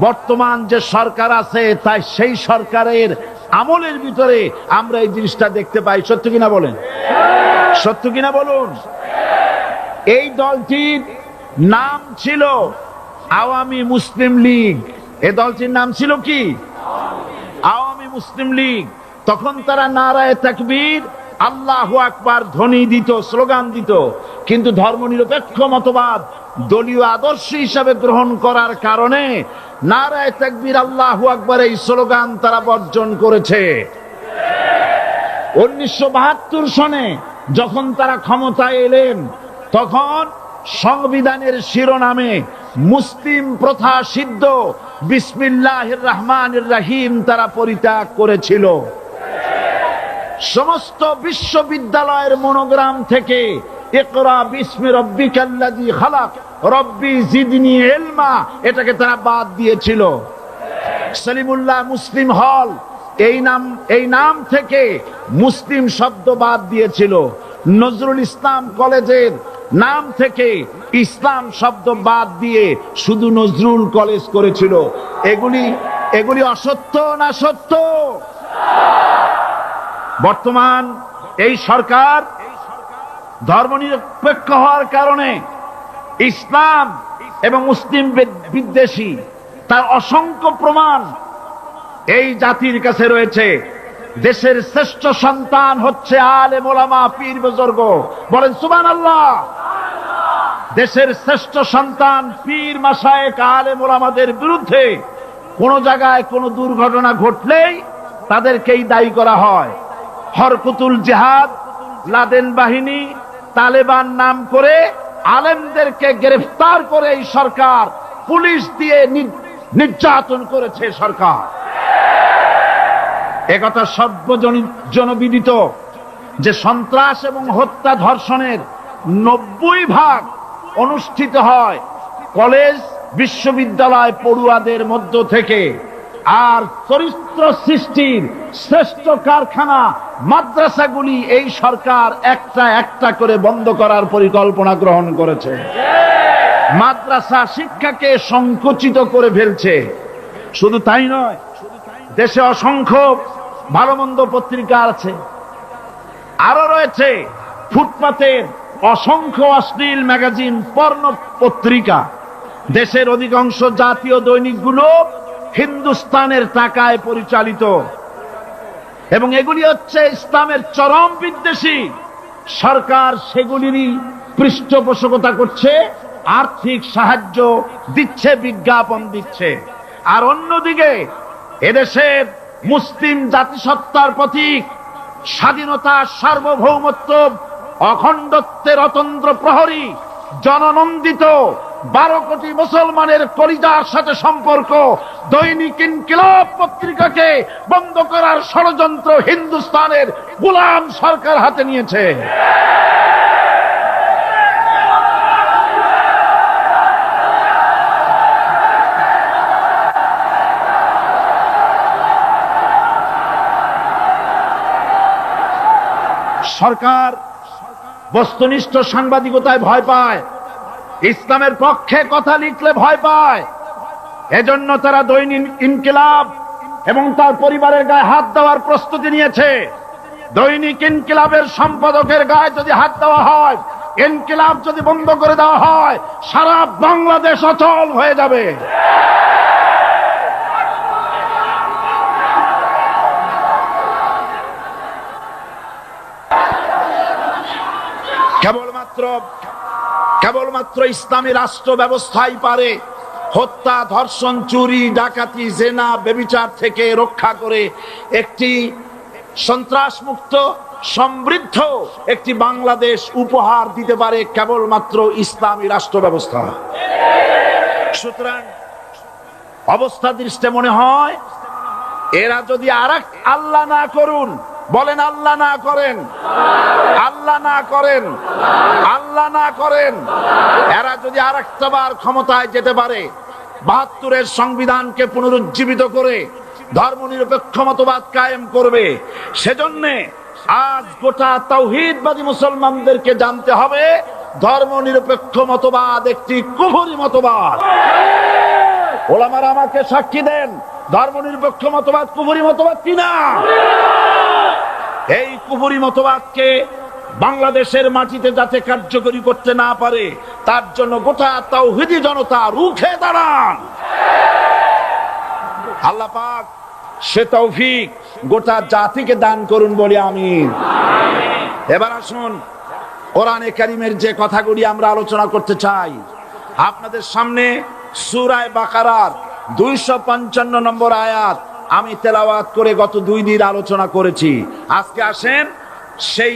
বর্তমান যে সরকার আছে তাই সেই সরকারের আমলের ভিতরে আমরা এই জিনিসটা দেখতে পাই। সত্য কিনা বলেন? সত্য কিনা বলুন? এই দলটির নাম ছিল আওয়ামী মুসলিম লীগ। এই দলটির নাম ছিল কি? আওয়ামী মুসলিম লীগ। তখন তারা নারায়ে তাকবীর, আল্লাহু আকবার ধ্বনি দিত, স্লোগান দিত, কিন্তু ধর্মনিরপেক্ষ মতবাদ দলীয় আদর্শ হিসাবে গ্রহণ করার কারণে নারায়ে তাকবীর, আল্লাহু আকবার এই স্লোগান তারা বর্জন করেছে। 1972 সনে যখন তারা ক্ষমতায় এলেন তখন সংবিধানের শিরোনামে মুসলিম প্রথা সিদ্ধ বিসমিল্লাহির রহমানির রহিম তারা পরিত্যাগ করেছিল। সমস্ত বিশ্ববিদ্যালয়ের মনোগ্রাম থেকে ইকরা বিসমি রাব্বিকাল্লাযী খালাক রব্বি জিদনি ইলমা এটাকে তারা বাদ দিয়েছিল। সলিমুল্লাহ মুসলিম হল এই নাম থেকে মুসলিম শব্দ বাদ দিয়েছিল। নজরুল ইসলাম কলেজের নাম থেকে ইসলাম শব্দ বাদ দিয়ে শুধু নজরুল কলেজ করেছিল। এগুলি অসত্য না সত্য? বর্তমান এই সরকার ধর্মনিরপেক্ষ হওয়ার কারণে ইসলাম এবং মুসলিম বিদ্বেষী তার অসংখ্য প্রমাণ এই জাতির কাছে রয়েছে। দেশের শ্রেষ্ঠ সন্তান হচ্ছে আলেম ওলামা পীর বুজুর্গ, বলেন সুবহানাল্লাহ। দেশের শ্রেষ্ঠ সন্তান পীর মাশায়েখ আলেম ওলামাদের বিরুদ্ধে কোন জায়গায় কোন দুর্ঘটনা ঘটলেই তাদেরকেই দায়ী করা হয়। হরকুতুল জিহাদ, লাদেন বাহিনী, তালেবান নাম করে আলেমদেরকে গ্রেফতার করে এই সরকার পুলিশ দিয়ে নির্যাতন করেছে সরকার। একথা সর্বজনবিদিত যে সন্ত্রাস এবং হত্যা ধর্ষণের 90% অনুষ্ঠিত হয় কলেজ বিশ্ববিদ্যালয় পড়ুয়াদের মধ্য থেকে। আর চরিত্র সৃষ্টির শ্রেষ্ঠ কারখানা মাদ্রাসাগুলি এই সরকার একটা একটা করে বন্ধ করার পরিকল্পনা গ্রহণ করেছে। মাদ্রাসা শিক্ষাকে সংকুচিত করে ফেলছে। শুধু তাই নয়, দেশে অসংখ্য ভালো মন্দ পত্রিকা আছে, আরো রয়েছে ফুটপাতের অসংখ্য অশ্লীল ম্যাগাজিন, পর্ণ পত্রিকা। দেশের অধিকাংশ জাতীয় দৈনিকগুলো হিন্দুস্তানের টাকায় পরিচালিত এবং এগুলি হচ্ছে ইসলামের চরম বিদ্বেষী। সরকার সেগুলিরই পৃষ্ঠপোষকতা করছে, আর্থিক সাহায্য দিচ্ছে, বিজ্ঞাপন দিচ্ছে। আর অন্যদিকে এদেশের মুসলিম জাতিসত্তার প্রতীক, স্বাধীনতা, সার্বভৌমত্ব, অখণ্ডত্বের অতন্ত্র প্রহরী, জননন্দিত 12 কোটি মুসলমানের কলিজার সাথে সম্পর্ক দৈনিক ইনকিলাব পত্রিকাকে বন্ধ করার ষড়যন্ত্র হিন্দুস্তানের গোলাম সরকার হাতে নিয়েছে। সরকার বস্তুনিষ্ঠ সাংবাদিকতায় ভয় পায়, ইসলামের পক্ষে কথা লিখলে ভয় পায়। এজন্য তারা দৈনিক ইনকিলাব এবং তার পরিবারের গায়ে হাত দেওয়ার প্রস্তুতি নিয়েছে। দৈনিক ইনকিলাবের সম্পাদকের গায়ে যদি হাত দেওয়া হয়, ইনকিলাব যদি বন্ধ করে দেওয়া হয়, সারা বাংলাদেশ অচল হয়ে যাবে। কেবলমাত্র ইসলামী রাষ্ট্র ব্যবস্থাই পারে হত্যা, ধর্ষণ, চুরি, ডাকাতি, জেনা, ব্যভিচার থেকে রক্ষা করে একটি সন্ত্রাসমুক্ত সমৃদ্ধ একটি বাংলাদেশ উপহার দিতে পারে কেবলমাত্র ইসলামী রাষ্ট্র ব্যবস্থা। সুতরাং অবস্থা দৃষ্টে মনে হয় এরা যদি আরেক আল্লাহ না করুন, বলেন আল্লাহ না করেন, আল্লাহ না করেন, আল্লাহ না করেন, এরা যদি আরেকটা বার ক্ষমতায় যেতে পারে, 72-এর সংবিধানকে পুনরুজ্জীবিত করে ধর্মনিরপেক্ষ মতবাদ কায়েম করবে, সেজন্য আজ গোটা তাওহীদবাদী মুসলমানদেরকে জানতে হবে ধর্মনিরপেক্ষ মতবাদ একটি কুফরি মতবাদ। ওলামারা আমাকে সাক্ষী দেন, ধর্মনিরপেক্ষ মতবাদ কুফরি মতবাদ কিনা? এই কুফরি মতবাদকে বাংলাদেশের মাটিতে যাতে কার্যকরী করতে না পারে তার জন্য গোটা তাওহীদি জনতা রুখে দাঁড়ান। আল্লাহ পাক সে তৌফিক গোটা জাতিকে দান করুন বলি আমিন। এবার আসুন কোরআনে কারীমের যে কথাগুলি আমরা আলোচনা করতে চাই আপনাদের সামনে সূরা বাকারার 255 নম্বর আয়াত আমি তেলাওয়াত করে গত 2 দিন আলোচনা করেছি। আজকে আসেন সেই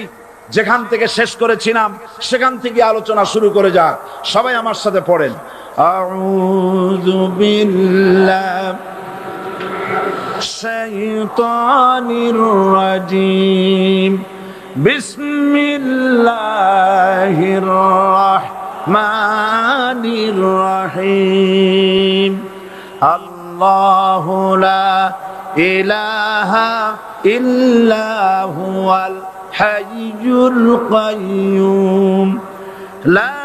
যেখান থেকে শেষ করেছিলাম সেখান থেকে আলোচনা শুরু করে যাক। সবাই আমার সাথে পড়েন, আউযু বিল্লাহি শাইতানির রাজিম, বিসমিল্লাহির রাহমানির রহিম। আল্লাহু লা ইলাহা ইল্লা হুয়াল হাইয়ুল কাইয়্যুম লা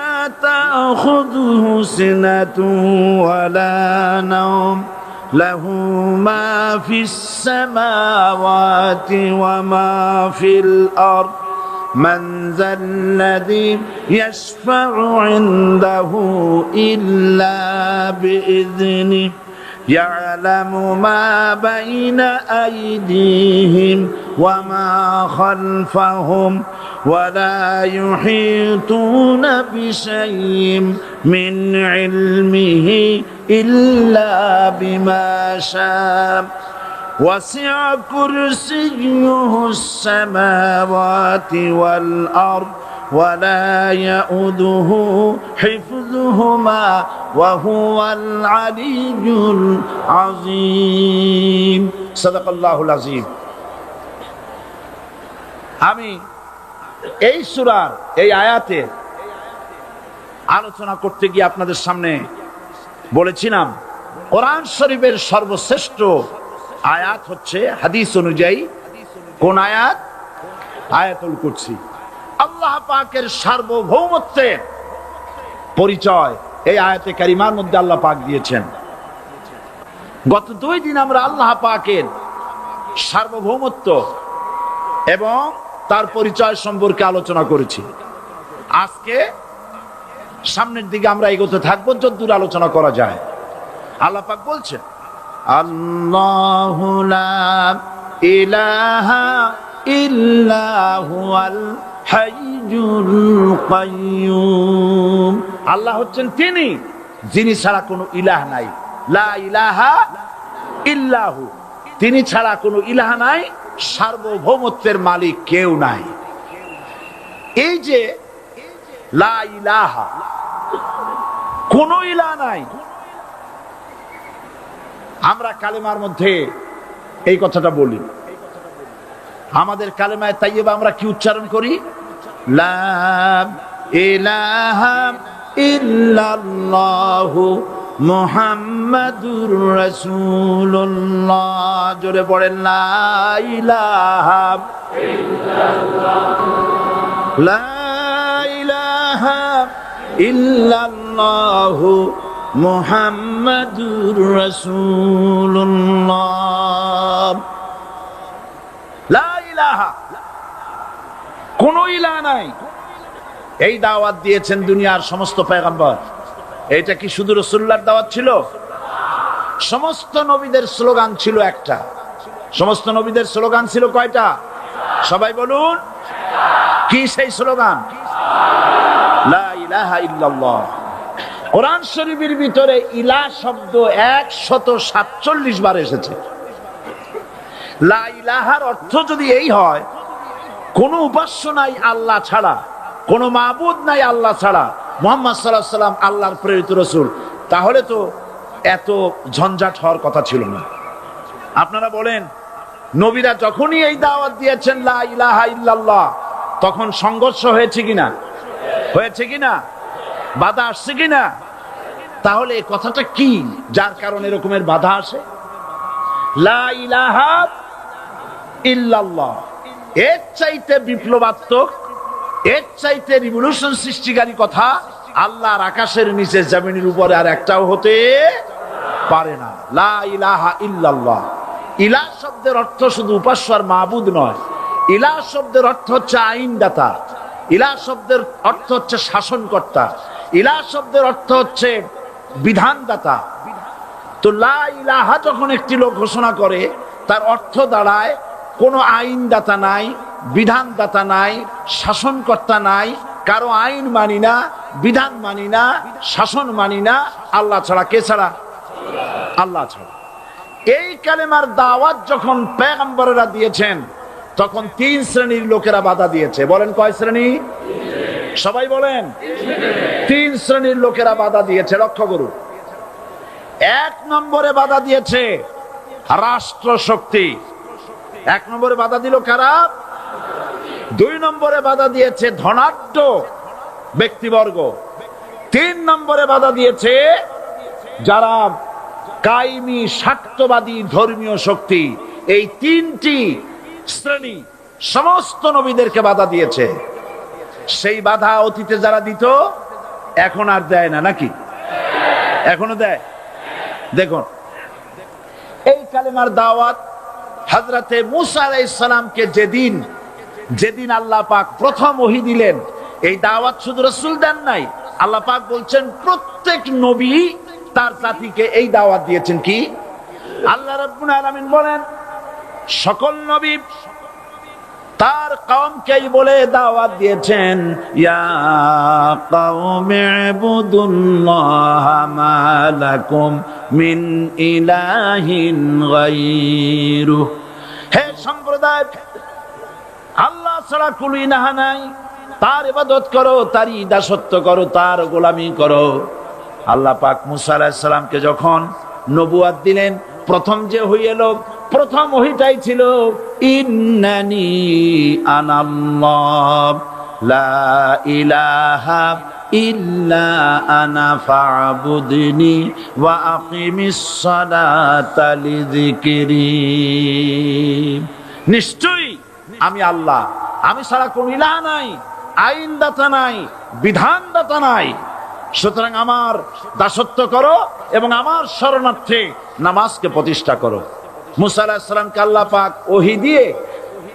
তাখুযুহু সিনাতুন ওয়ালা নাওম লাহু মা ফিস সামাওয়াতি ওয়া মা ফিল আরদ মান যাল্লাযী ইয়াশফা'ু 'ইনদাহু ইল্লা বিইذনিহি ইয়ালামু মা বাইনা আইদিহিম ওয়া মা খালফাহুম ওয়া লা ইউহিতুনা বিশাইইন মিন ইলমিহি ইল্লা বিমা শাআ ওয়াসি'a কুরসিয়্যুহুস সামাওয়াতি ওয়াল আরদ ولا يؤوده حفظهما وهو العلي العظيم صدق الله العظيم। আমি এই সূরার এই আয়াতে আলোচনা করতে গিয়ে আপনাদের সামনে বলেছিলাম কোরআন শরীফের সর্বশ্রেষ্ঠ আয়াত হচ্ছে হাদিস অনুযায়ী কোন আয়াত? আয়াতুল কুরসি। আল্লাহ পাকের সার্বভৌমত্বের পরিচয় এই আয়াতে কারিমার মধ্যে আল্লাহ পাক দিয়েছেন। গত 2 দিন আমরা আল্লাহ পাকের সার্বভৌমত্ব এবং তার পরিচয় সম্পর্কে আলোচনা করেছি। আজকে সামনের দিকে আমরা এগোতে থাকবো যতদূর আলোচনা করা যায়। আল্লাহ পাক বলছেন, আল্লাহু লা ইলাহা ইল্লা হুয়াল হাইয়ুল কাইয়্যুম। আল্লাহ হচ্ছেন তিনি যিনি ছাড়া কোনো ইলাহ নাই। লা ইলাহা ইল্লাহু, তিনি ছাড়া কোনো ইলাহ নাই, সার্বভৌমত্বের মালিক কেউ নাই। এই যে লা ইলাহা, কোনো ইলাহ নাই, আমরা কালেমার মধ্যে এই কথাটা বলি। আমাদের কালেমায়ে তাইয়্যিবা আমরা কি উচ্চারণ করি? লা ইলাহা ইল্লাল্লাহু মুহাম্মাদুর রাসূলুল্লাহ। জোরে পড়েন, লা ইলাহা ইল্লাল্লাহু, লা ইলাহা ইল্লাল্লাহু মুহাম্মাদুর রাসূলুল্লাহ। লা ইলাহা, কোন ইলাহ নাই। এই দাওয়াত দিয়েছেন দুনিয়ার সমস্ত পয়গম্বর। এটা কি শুধু রাসূলুল্লাহর দাওয়াত ছিল? সমস্ত নবীদের স্লোগান ছিল একটা। সমস্ত নবীদের স্লোগান ছিল কয়টা? সবাই বলুন, কি সেই স্লোগান? লা ইলাহা ইল্লাল্লাহ। কোরআন শরীফের ভিতরে ইলাহ শব্দ 147 বার এসেছে। লা ইলাহার অর্থ যদি এই হয় কোন উপাস্য নাই আল্লাহ ছাড়া, কোন মাবুদ নাই আল্লাহ ছাড়া, মুহাম্মদ সাল্লাল্লাহু আলাইহি ওয়াসাল্লাম আল্লাহর প্রেরিত রাসূল, তাহলে তো এত ঝঞ্ঝাট হওয়ার কথা ছিল না। আপনারা বলেন, নবীরা যখনই এই দাওয়াত দিয়েছেন লা ইলাহা ইল্লাল্লাহ, তখন সংঘর্ষ হয়েছে কিনা? হয়েছে কিনা? বাধা আসছে কিনা? তাহলে এই কথাটা কি যার কারণে এরকমের বাধা আসে? লা ইলাহা ইল্লাল্লাহ, এর চাইতে বিপ্লবাত্মক, এর চাইতে রিভলিউশন সৃষ্টিকারী কথা আল্লাহর আকাশের নিচে জমিনের উপরে আর একটাও হতে পারে না। লা ইলাহা ইল্লাল্লাহ। ইলাহ শব্দের অর্থ শুধু উপাস্য আর মাবুদ নয়। ইলাহ শব্দের অর্থ হচ্ছে আইনদাতা। ইলাহ শব্দের অর্থ হচ্ছে শাসনকর্তা। ইলাহ শব্দের অর্থ হচ্ছে বিধানদাতা। তো লা ইলাহা যখন একটি লোক ঘোষণা করে, তার অর্থ দাঁড়ায় কোনো আইনদাতা নাই, বিধানদাতা নাই, শাসনকর্তা নাই, কারো আইন মানি না, বিধান মানি না, শাসন মানি না, আল্লাহ ছাড়া। কে ছাড়া? আল্লাহ ছাড়া। এই কালেমার দাওয়াত যখন পয়গম্বরেরা দিয়েছেন, তখন 3 শ্রেণীর লোকেরা বাধা দিয়েছে। বলেন কয় শ্রেণী? সবাই বলেন। 3 শ্রেণীর লোকেরা বাধা দিয়েছে। লক্ষ্য করুন। 1 নম্বরে বাধা দিয়েছে রাষ্ট্র শক্তি। 1 নম্বরে বাধা দিল কারা? 2 নম্বরে বাধা দিয়েছে ধনাঢ্য ব্যক্তিবর্গ। 3 নম্বরে বাধা দিয়েছে যারা কায়েমি স্বার্থবাদী ধর্মীয় শক্তি। এই 3টি শ্রেণী সমস্ত নবীদেরকে বাধা দিয়েছে। সেই বাধা অতীতে যারা দিত, এখন আর দেয় না নাকি? এখনো দেয়। দেখুন, এই কালেমার দাওয়াত হযরতে মূসা আলাইহিস সালামকে যেদিন আল্লাহ পাক প্রথম ওহী দিলেন, এই দাওয়াত শুধু রাসূল দেন নাই, আল্লাহ পাক বলছেন প্রত্যেক নবী তার জাতিকে এই দাওয়াত দিয়েছেন। কি? আল্লাহ রাব্বুল আলামিন বলেন, সকল নবী তার কওমকেই বলে দাওয়াত দিয়েছেন, ইয়া কওমি ইবুদুল্লাহা মা লাকুম মিন ইলাহিন গায়রু। হে সম্প্রদায়, আল্লাহ ছাড়া কোনো ইলাহ নাই, তার ইবাদত করো, তারই দাসত্ব করো, তার গোলামি করো। আল্লাহ পাক মূসা আলাইহিস সালামকে যখন নবুয়ত দিলেন, প্রথম যে ওহী এলো, প্রথম ওহীটাই ছিল ইন্নানি আনাল্লাহ লা ইলাহা ইল্লা আনা ফা'বুদনি ওয়া আকিমিস সালাতা লিযিকরি। নিশ্চয়ই আমি আল্লাহ, আমি ছাড়া কোনো ইলাহ নাই, আইনদাতা নাই, বিধানদাতা নাই, সুতরাং আমার দাসত্ব করো এবং আমার শরণার্থে নামাজকে প্রতিষ্ঠা করো। মূসা আলাইহিস সালামকে আল্লাহ পাক ওহী দিয়ে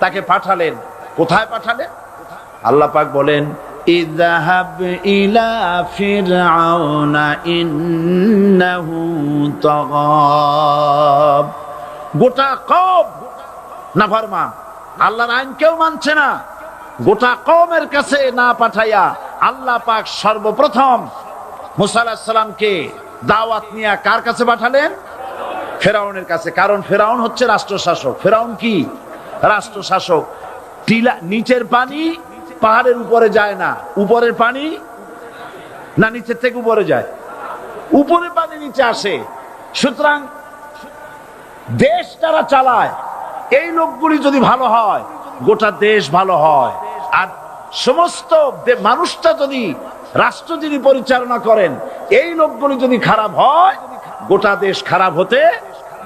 তাকে পাঠালেন। কোথায় পাঠালেন? আল্লাহ পাক বলেন, ইযহাব ইলা ফিরআউনা ইন্নাহু তাগাব। গোটা কওম নাফরমান, আল্লাহর আইন কেউ মানছে না। গোটা কওমের কাছে না পাঠাইয়া আল্লাহ পাক সর্বপ্রথম মূসা আলাইহিস সালামকে দাওয়াত নিয়ে কার কাছে পাঠালেন? ফেরাউনের কাছে। কারণ ফেরাউন হচ্ছে রাষ্ট্রশাসক। ফেরাউন কি? রাষ্ট্রশাসক। নিচের পানি পাহাড়ের উপরে যায় না, উপরের পানি না নিচের থেকে উপরে যায়? উপরে পানি নিচে আসে। সুতরাং দেশ যারা চালায়, এই লোকগুলি যদি ভালো হয়, গোটা দেশ ভালো হয়। আর সমস্ত মানুষটা যদি, রাষ্ট্র যিনি পরিচালনা করেন, এই লোকগুলি যদি খারাপ হয়, গোটা দেশ খারাপ হতে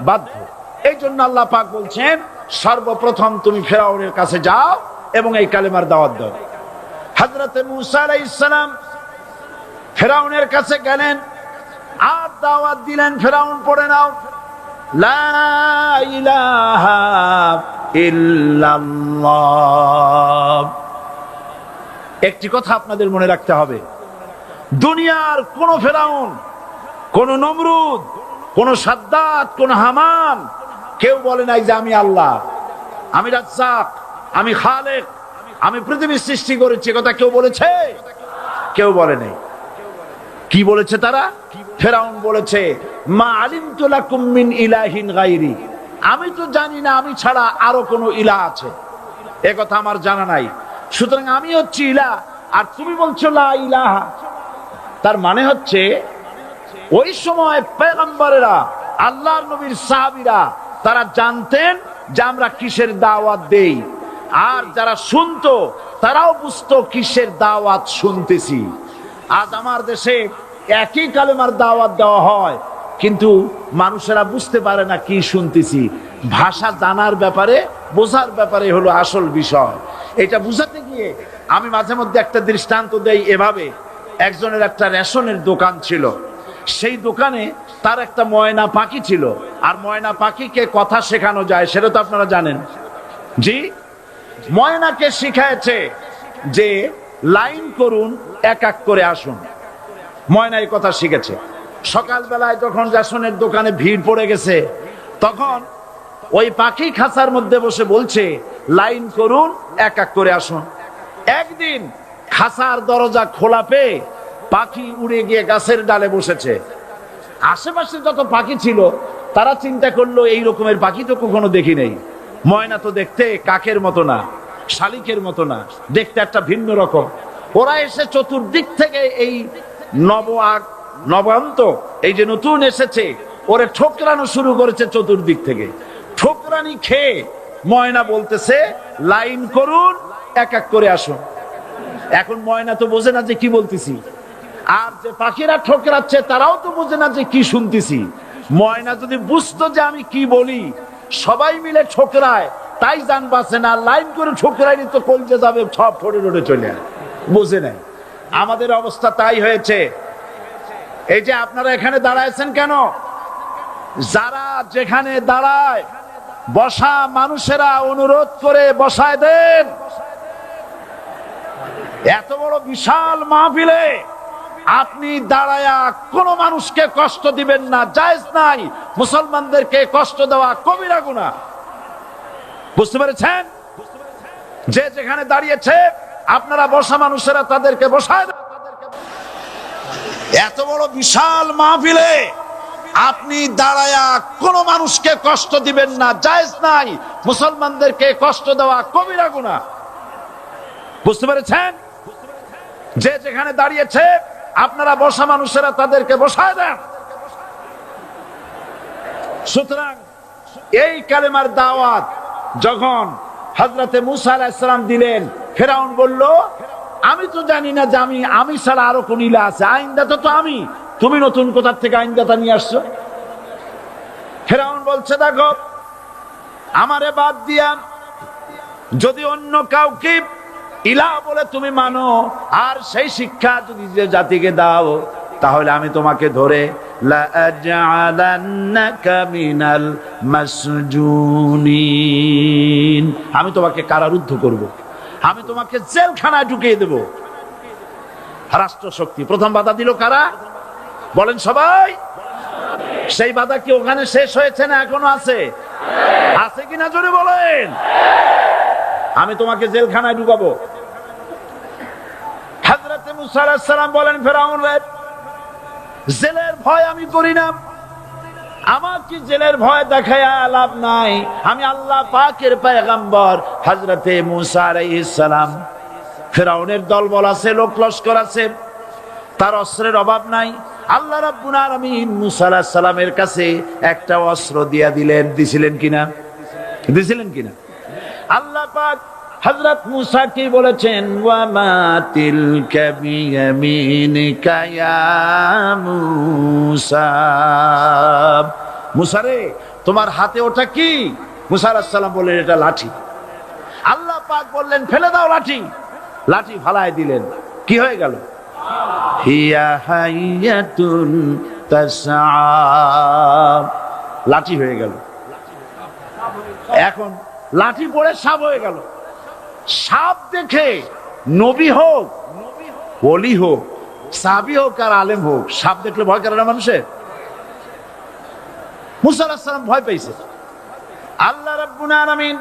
বাধ্য। এই জন্য আল্লাহ পাক বলছেন, সর্বপ্রথম তুমি ফেরাউনের কাছে যাও এবং এই কালেমার দাওয়াত দাও। হযরতে মূসা আলাইহিস সালাম ফেরাউনের কাছে গেলেন আর দাওয়াত দিলেন, ফেরাউন পড়ে নাও, লা ইলাহা ইল্লাল্লাহ। একটি কথা আপনাদের মনে রাখতে হবে, দুনিয়ার কোন ফেরাউন, কোন নমরুদ, কোন সাদ্দাত, কোন হামান কেউ বলে নাই যে আমি আল্লাহ, আমি রাজ্জাক, আমি খালেক, আমি পৃথিবী সৃষ্টি করেছি। কথা কেউ বলেছে? কেউ বলে নাই। কি বলেছে তারা? ফেরাউন বলেছে, মা আলিমতু লাকুম মিন ইলাহিন গায়রি। আমি তো জানি না আমি ছাড়া আরো কোনো ইলাহ আছে, এ কথা আমার জানা নাই। সুতরাং আমি হচ্ছি ইলাহ, আর তুমি বলছো লা ইলাহা। তার মানে হচ্ছে ওই সময় পয়গম্বরেরা, আল্লাহর নবীর সাহাবীরা, তারা জানতেন যে আমরা কিসের দাওয়াত দেই, আর যারা শুনতো তারাও বুঝতো কিসের দাওয়াত শুনতেছি। আজ আমার দেশে একই কালেমার দাওয়াত দেওয়া হয়, কিন্তু মানুষেরা বুঝতে পারে না কি শুনতেছি। ভাষা জানার ব্যাপারে, বোঝার ব্যাপারে হলো আসল বিষয়। এটা বুঝাতে গিয়ে আমি মাঝে মধ্যে একটা দৃষ্টান্ত দেই এভাবে। একজনের একটা রেশনের দোকান ছিল, সেই দোকানে তার একটা ময়না পাখি ছিল, আর ময়না পাখিকে কথা শেখানো যায় সেটা তো আপনারা জানেন। জি, ময়নাকে শিখায়েছে যে লাইন করুন, এক এক করে আসুন। ময়না এই কথা শিখেছে। সকালবেলায় যখন রেশনের দোকানে ভিড় পড়ে গেছে, তখন ওই পাখি খাঁচার মধ্যে বসে বলছে লাইন করুন, এক এক করে আসুন। একদিন খাঁচার দরজা খোলা পেয়ে পাখি উড়ে গিয়ে গাছের ডালে বসেছে। আশেপাশে যত পাখি ছিল তারা চিন্তা করলো এই রকমের পাখি তো কখনো দেখি নেই। ময়না তো দেখতে কাকের মতো না, শালিকের মতো না, দেখতে একটা ভিন্ন রকম। ওরা এসে চতুর্দিক থেকে এই নবান্ত এই যে নতুন এসেছে ওরে ঠোকরানো শুরু করেছে চতুর্দিক থেকে। ঠোকরানি খেয়ে ময়না বলতেছে লাইন করুন, এক এক করে আসুন। এখন ময়না তো বোঝে না যে কি বলতেছি, আর যে পাখিরা ঠোকরাচ্ছে তারাও তো বোঝে না যে কি শুনতেছি। ময়না যদি বুঝতো যে আমি কি বলি, সবাই মিলে ঠোকরায়, তাই জান বাঁচে না। লাইন করে ঠোকরাইনি তো কলজে যাবে, সব ঠোঁটে ঠোঁটে চলে বোঝে না। আমাদের অবস্থা তাই হয়েছে। এই যে আপনারা এখানে দাঁড়াইছেন কেন? যারা যেখানে দাঁড়ায় বসা মানুষেরা অনুরোধ করে বসায় দেন। এত বড় বিশাল মাহফিলে আপনি দাঁড়ায়া কোন মানুষকে কষ্ট দিবেন না, জায়েজ নাই। মুসলমানদেরকে কষ্ট দেওয়া কবিরা গুনাহ। বুঝতে পেরেছেন? যে যেখানে দাঁড়িয়েছে আপনারা বসা মানুষেরা তাদেরকে বসায় দেন। এত বড় বিশাল মাহফিলে আপনি দাঁড়ায়া কোন মানুষকে কষ্ট দিবেন না, জায়েজ নাই। মুসলমানদেরকে কষ্ট দেওয়া কবিরা গুনাহ। বুঝতে পেরেছেন? যে যেখানে দাঁড়িয়েছে আপনারা বসা মানুষেরা তাদেরকে বসায় দেন। সুতরাং এই কালেমার দাওয়াত যখন হযরতে মুসা আলাইহিস সালাম দিলেন, ফেরাউন বলল আমি তো জানি না যে আমি ছাড়া আরো কোন ইলা আছে, আইনদাতা তো আমি, তুমি নতুন কোথা থেকে আইনদাতা নিয়ে আসছো? ফেরাউন বলছে দেখো, আমারে বাদ দিয়া যদি অন্য কাউকে ইলাহ বলে তুমি মানো, আর সেই শিক্ষা যদি যে জাতিকে দাও, তাহলে আমি তোমাকে ধরে লাআজআলান্নাকা মিনাল মাসজুনিন, আমি তোমাকে কারারুদ্ধ করব, আমি তোমাকে জেলখানায় ঢুকিয়ে দেব। রাষ্ট্র শক্তি প্রথম বাধা দিল কারা? বলেন সবাই। সেই বাধা কি ওখানে শেষ হয়েছে না এখনো আছে? আছে কিনা জোরে বলেন। আমি তোমাকে জেলখানায় ঢুকাবো। হযরত মুসা আলাইহিস সালাম বলেন ফেরাউন রে, জেলের ভয় আমি করি না, আমার কি জেলের ভয় দেখায়া লাভ নাই। আমি আল্লাহ পাকের পয়গম্বর হযরত মুসা আলাইহিস সালাম। ফেরাউনের দলবল আছে, লোক লস্কর আছে, তার অস্ত্রের অভাব নাই। আল্লাহ রাব্বুল আলামিন মুসা আলাইহিস সালামের কাছে একটা অস্ত্র দিয়া দিলেন। দিছিলেন কিনা? দিছিলেন কিনা? আল্লাহ পাক হযরত মুসা কি বলেছেন? ওয়া মা তিলকা বিয়ামিনিকা ইয়া মুসা, মুসা রে তোমার হাতে ওটা কি? মুসা আলাইহিস সালাম বললেন এটা লাঠি। আল্লাহ পাক বললেন ফেলে দাও লাঠি। লাঠি ফালায় দিলেন। কি হয়ে গেল? হিয়া হাইয়াতুন তাসআ, লাঠি হয়ে গেল। এখন লাঠি পড়ে সাপ হয়ে গেল। সাপ দেখে নবী হোক, ওলি হোক, সাহাবী হোক আর আলেম হোক, সাপ দেখলে ভয় করে না মানুষের? মুসা আলাইহিস সালাম ভয় পেয়েছে। আল্লাহ রাব্বুল আলামিন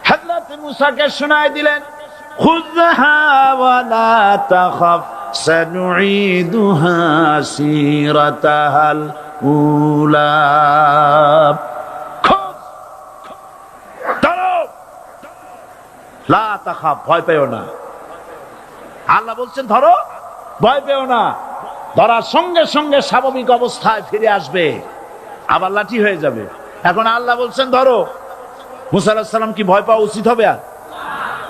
হযরত মুসাকে শোনায় দিলেন, খুযহা ওয়া লা তাখাফ সানুঈদুহা সিরাতাহাল উলা, লা তাখাফ, ভয় পেও না। আল্লাহ বলছেন ধরো, ভয় পেও না। ধরার সঙ্গে সঙ্গে স্বাভাবিক অবস্থায় ফিরে আসবে, আবার লাঠি হয়ে যাবে। এখন আল্লাহ বলছেন ধরো। মুসা আলাইহিস সালাম কি ভয় পাওয়া উচিত হবে? আর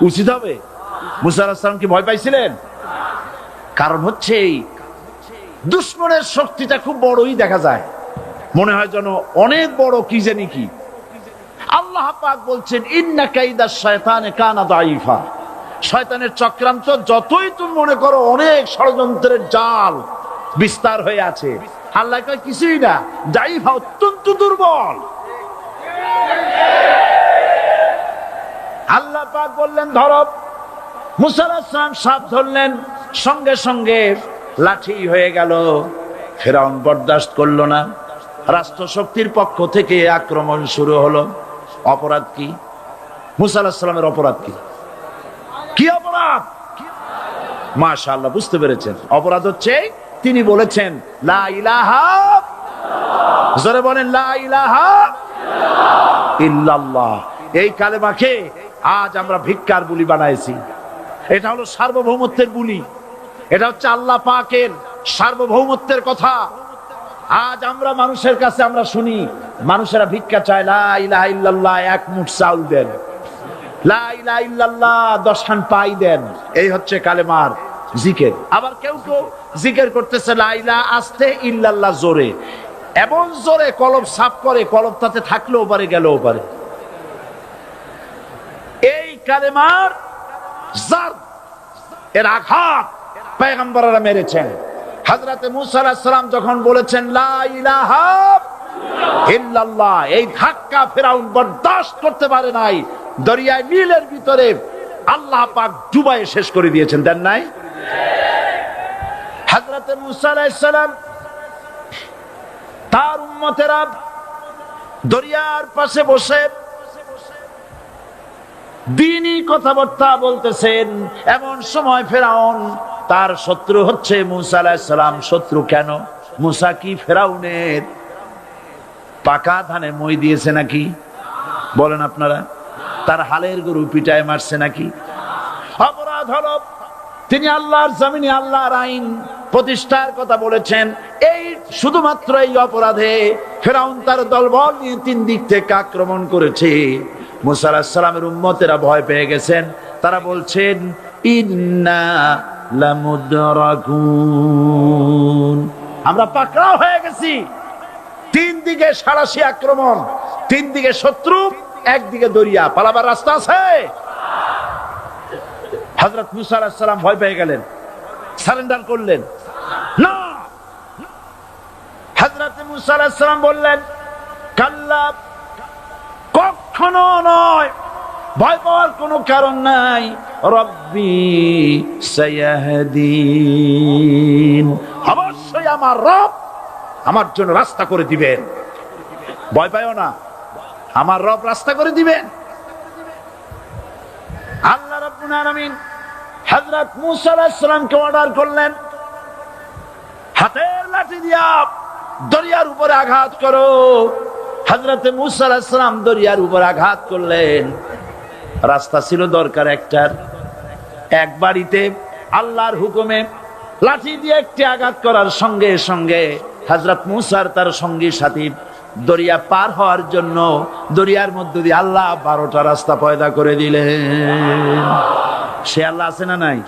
উচিত হবে? মুসা আলাইহিস সালাম কি ভয় পাইছিলেন? কারণ হচ্ছে এই দুশমনের শক্তিটা খুব বড়ই দেখা যায়, মনে হয় যেন অনেক বড় কি জানি কি। আল্লাহ পাক বলছেন ইন্না কাইদাশ শায়তানে কানা দাঈফা, শয়তানের চক্রান্ত যতই তুমি মনে করো অনেক ষড়যন্ত্রের জাল, বিস্তার হয়ে আছে। আল্লাহ কয় কিছুই না, জাইফা অত্যন্ত দুর্বল। আল্লাহ পাক বললেন ধরো। মুসা আলাইহিস সালাম সাপ ধরলেন, সঙ্গে সঙ্গে লাঠি হয়ে গেল। ফেরাউন বরদাস্ত করলো না, রাষ্ট্র শক্তির পক্ষ থেকে আক্রমণ শুরু হলো। অপরাধ কি? মুসা আলাইহিস সালামের অপরাধ কি? কি অপরাধ? মাশাআল্লাহ, বুঝতে পেরেছেন। অপরাধ হচ্ছে তিনি বলেছেন লা ইলাহা, জোরে বলেন লা ইলাহা ইল্লাল্লাহ। এই কালেমাকে আজ আমরা ভিক্ষার বুলি বানাইছি। এটা হলো সার্বভৌমত্বের বুলি, এটা হচ্ছে আল্লাহ পাকের সার্বভৌমত্বের কথা। আজ আমরা মানুষের কাছে আমরা শুনি, মানুষেরা ভিক্ষা চায়, লা ইলাহা ইল্লাল্লাহ, এক মুঠ চাউল দেন, লা ইলাহা ইল্লাল্লাহ 10 খান পাই দেন। এই হচ্ছে কালেমার জিকির। আবার কেউ কেউ জিকির করতেছে লা ইলাহা আস্তে, ইল্লাল্লাহ জোরে, এমন জোরে কলব সাফ করে, কলব তাতে থাকলেও পারে গেলেও পারে। এই কালেমার জার, এর আঘাত পয়গম্বররা মেরেছেন। হযরত মুসা আলাইহিস সালাম যখন বলেছেন লা ইলাহা ইল্লাল্লাহ, এই ধাক্কা ফেরাউন বরদাস্ত করতে পারে নাই। দরিয়ায় নীলের ভিতরে আল্লাহ পাক ডুবাইয়ে শেষ করে দিয়েছেন, দেন নাই? হযরত মুসা আলাইহিস সালাম তার উম্মতেরা দরিয়ার পাশে বসে দ্বীনি কথাবার্তা বলতেছেন। এমন সময় ফেরাউন, তার শত্রু হচ্ছে মুসা আলাইহিস সালাম। শত্রু কেন? মুসা কি ফেরাউনের পাকা ধানে মই দিয়েছে নাকি? বলেন আপনারা। তার হালের গরু পিটায় মারছে নাকি? অপরাধ হলো তিনি আল্লাহর জমিনে আল্লাহর আইন প্রতিষ্ঠার কথা বলেছেন। এই শুধুমাত্র এই অপরাধে ফেরাউন তার দলবল নিয়ে 3 দিক থেকে আক্রমণ করেছে। মুসা আলাইহিস সালামের উম্মতেরা ভয় পেয়ে গেছেন। তারা বলছেন ইন্না লামুদরাকুন, আমরা পাকড়াও হয়ে গেছি। 3 দিকে সারাশি আক্রমণ, 3 দিকে শত্রু, একদিকে দরিয়া, পালাবার রাস্তা আছে? হযরত মুসা আলাইহিস সালাম ভয় পেয়ে গেলেন, সারেন্ডার করলেন না। হযরত মুসা আলাইহিস সালাম বললেন কাল্লা, কখনো নয়, ভয় পাওয়ার কোনো কারণ নাই। রব্বি সায়াহদিন, অবশ্যই আমার রব আমার জন্য রাস্তা করে দিবেন। ভয় পাইও না, আমার রব রাস্তা করে দিবেন। আল্লাহ রাব্বুল আলামিন হযরত মুসা আলাইহিস সালামকে অর্ডার করলেন, হাতের লাঠি দিয়া দরিয়ার উপরে আঘাত করো। হযরত মুসা আলাইহিস সালাম দরিয়ার উপর আঘাত করলেন। রাস্তা ছিল দরকার একটার, এক বাড়িতে আল্লাহর হুকুমে লাঠি দিয়ে একটি আঘাত করার সঙ্গে সঙ্গে হযরত মুসার তার সঙ্গী সাথী দরিয়া পার হওয়ার জন্য দরিয়ার মধ্যে দিয়ে আল্লাহ 12টা রাস্তা পয়দা করে দিলেন। সে আল্লাহ আছে না নাই?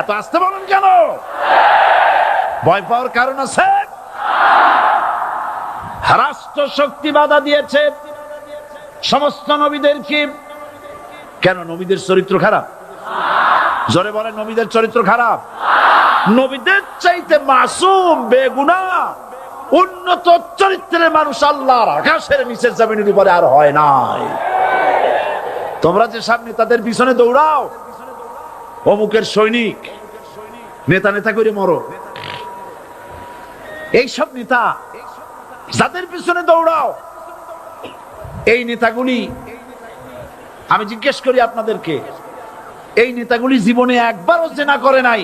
এত আসতে বলেন কেন? ভয় পাওয়ার কারণ আছে? রাষ্ট্র শক্তি বাধা দিয়েছে সমস্ত নবীদেরকে। কেন? নবীদের চরিত্র খারাপ? জোরে বলেন, নবীদের চরিত্র খারাপ? নবীদের চাইতে মাসুম, বেগুনাহ, উন্নত চরিত্রের মানুষ আল্লাহর আকাশের নিচের জমিনের উপরে আর হয় নাই। তোমরা যে সামনে তাদের পিছনে দৌড়াও, অমুকের সৈনিক, নেতা নেতা করে মরো, এইসব নেতা যাদের পিছনে দৌড়াও, এই নেতাগুলি, আমি জিজ্ঞেস করি আপনাদেরকে, এই নেতাগুলি জীবনে একবারও জেনা করে নাই?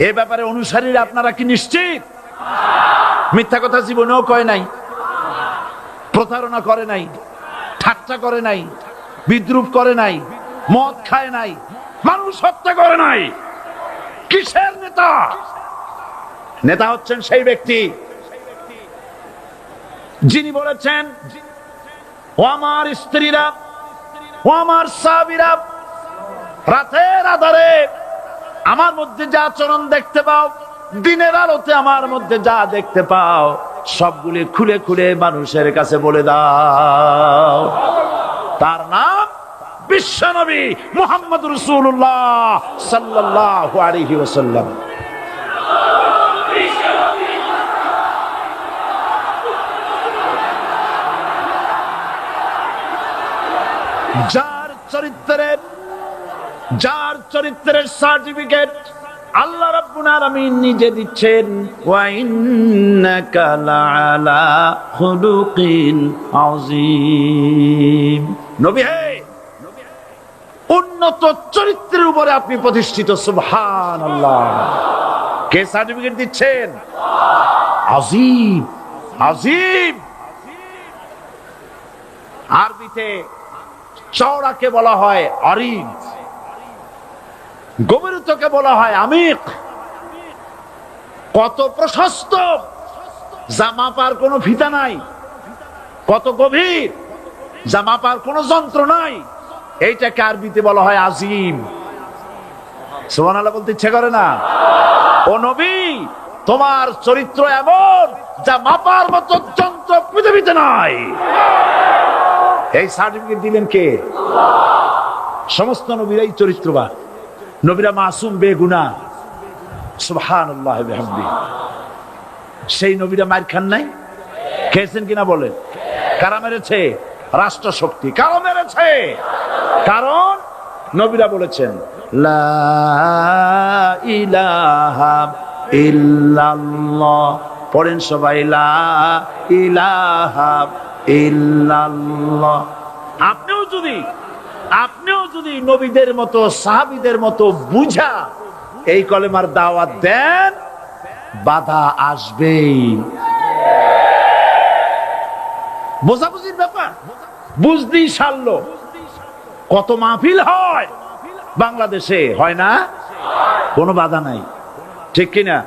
এ ব্যাপারে অনুসারীরা আপনারা কি নিশ্চিত? মিথ্যা কথা জীবনেও কয় নাই, প্রতারণা করে নাই, ঠাট্টা করে নাই, বিদ্রুপ করে নাই, মদ খায় নাই, মানুষ হত্যা করে নাই। কিসের নেতা? নেতা হচ্ছেন সেই ব্যক্তি যিনি বলেছেন, ও আমার স্ত্রীরা, ও আমার সাহাবীরা, রাতের আধারে আমার মধ্যে যা আচরণ দেখতে পাও, দিনের আলোতে আমার মধ্যে যা দেখতে পাও, সবগুলি খুলে খুলে মানুষের কাছে বলে দাও। তার নাম বিশ্বনবী মুহাম্মদ রাসূলুল্লাহ সাল্লাল্লাহু আলাইহি ওয়াসাল্লাম। যার চরিত্রের সার্টিফিকেট আল্লাহ রাব্বুল আলামিন নিজে দিচ্ছেন, ওয়া ইন্নাকা লাআলা খুলুকিন আযীম। নবী হে, উন্নত চরিত্রের উপরে আপনি প্রতিষ্ঠিত। সুবহানাল্লাহ। কে সার্টিফিকেট দিচ্ছেন? আযীম, আযীম। আরবিতে চওড়াকে বলা হয় আরিদ, গভীরতাকে বলা হয় আমিক। কত প্রশস্ত, যা মাপার কোনো ফিতা নাই। কত গভীর, যা মাপার কোনো যন্ত্র নাই। এইটাকে আরবিতে বলা হয় আজিম। সুবহানাল্লাহ বলতে ইচ্ছে করে না? ও নবী, তোমার চরিত্র এমন যা মাপার মতো যন্ত্র পৃথিবীতে নাই। এই সার্টিফিকেট দিলেন কে? সমস্ত নবীরাই চরিত্রবান, নবীরা মাসুম, বেগুনাহ। সুবহানাল্লাহ বিহামদিহি। সেই নবীরা মার খান নাই? খেয়েছেন কিনা বলেন? কারা মেরেছে? রাষ্ট্র শক্তি। কারা মেরেছে? কারণ নবীরা বলেছেন লা ইলাহা ইল্লাল্লাহ। পড়েন সবাই, লা ইলাহা ইল্লাল্লাহ। আপনিও যদি নবীদের মতো, সাহাবীদের মতো বুঝা এই কলেমার দাওয়াত দেন, বাধা আসবেই। বোঝাবুঝির ব্যাপার, বুঝতেই সারলো। কত মাহফিল হয় বাংলাদেশে, হয় না? কোনো বাধা নাই, ঠিক কিনা?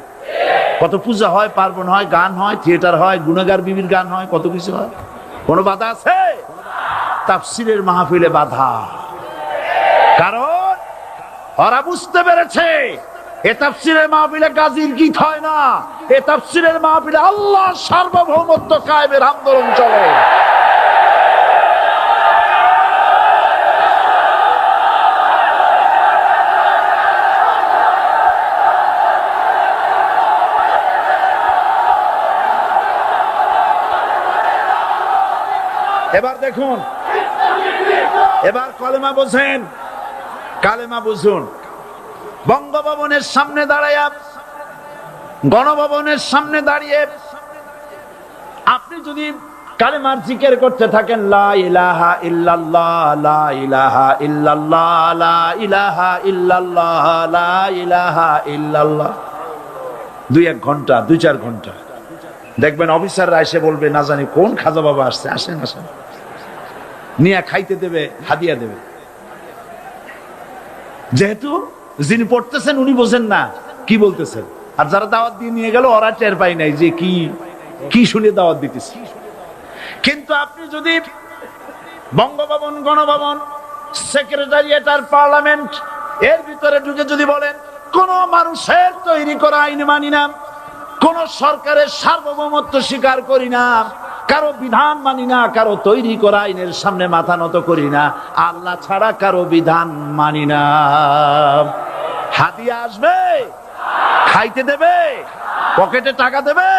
কত পূজা হয়, পার্বণ হয়, গান হয়, থিয়েটার হয়, গুনাহগার বিবির গান হয়, কত কিছু হয়। কোনো বাধা আছে? তাফসীরের মাহফিলে বাধা। কারণ ওরা বুঝতে পেরেছে এ তাফসীরের মাহফিলে গাজীর গীত হয় না, এ তাফসীরের মাহফিলে আল্লাহর সার্বভৌমত্ব কায়েমের আন্দোলন চলে। এবার দেখুন, এবার কলেমা বোঝেন, কালেমা বুঝুন। বঙ্গভবনের সামনে দাঁড়াইয়া, গণভবনের সামনে দাঁড়িয়ে আপনি যদি কালেমার জিকির করতে থাকেন, লা ইলাহা ইল্লাল্লাহ, লা ইলাহা ইল্লাল্লাহ, লা ইলাহা ইল্লাল্লাহ, লা ইলাহা ইল্লাল্লাহ, 2-1 ঘন্টা, 2-4 ঘন্টা, দেখবেন অফিসাররা এসে বলবে, না জানি কোন খাজা বাবা আসছে, আসেন আসেন, নিয়ে খাইতে দেবে, হাদিয়া দেবে। যেহেতু যিনি পড়তেছেন উনি বোঝেন না কি বলতেছেন, আর যারা দাওয়াত দিয়ে নিয়ে গেল ওরা টের পায় নাই যে কি শুনে দাওয়াত দিতেছে। কিন্তু আপনি যদি বঙ্গভবন, গণভবন, সেক্রেটারিয়েট আর পার্লামেন্ট এর ভিতরে ঢুকে যদি বলেন, কোন মানুষের তৈরি করা আইন মানি না, কোন সরকারের সার্বভৌমত্ব স্বীকার করি না, কারো বিধান মানি না, কারো তৈরি করা আইনের সামনে মাথা নত করি না, আল্লাহ ছাড়া কারো বিধান মানি না, হাদিয়া আসবে, খাইতে দেবে, পকেটে টাকা দেবে,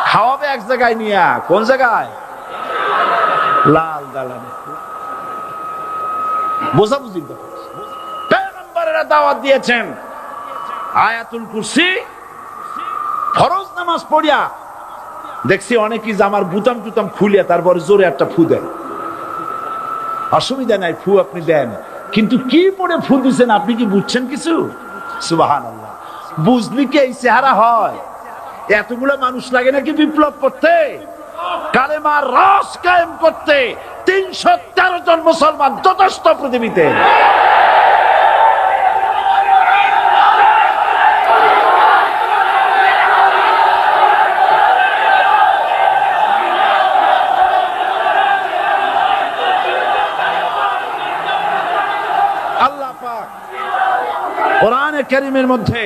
খাওয়াবে এক জায়গায় নিয়ে। কোন জায়গায়? লাল দালানে। বোঝাবুঝি। পয়গম্বরেরা দাওয়াত দিয়েছেন আয়াতুল কুরসি, ফরজ নামাজ পড়িয়া দেখছি অনেকেই জামার বুতাম টুতাম খুলিয়া তারপরে জোরে একটা ফু দেন। অসুবিধা নাই, ফু আপনি দেন, কিন্তু কি পড়ে ফু দিচ্ছেন আপনি কি বুঝছেন কিছু? সুবহানাল্লাহ। বুঝলি কি এই চেহারা হয়? এতগুলো মানুষ লাগে নাকি বিপ্লব করতে, কালেমার রস কায়েম করতে? 313 জন মুসলমান যথেষ্ট পৃথিবীতে। কোরআনে কারীমের মধ্যে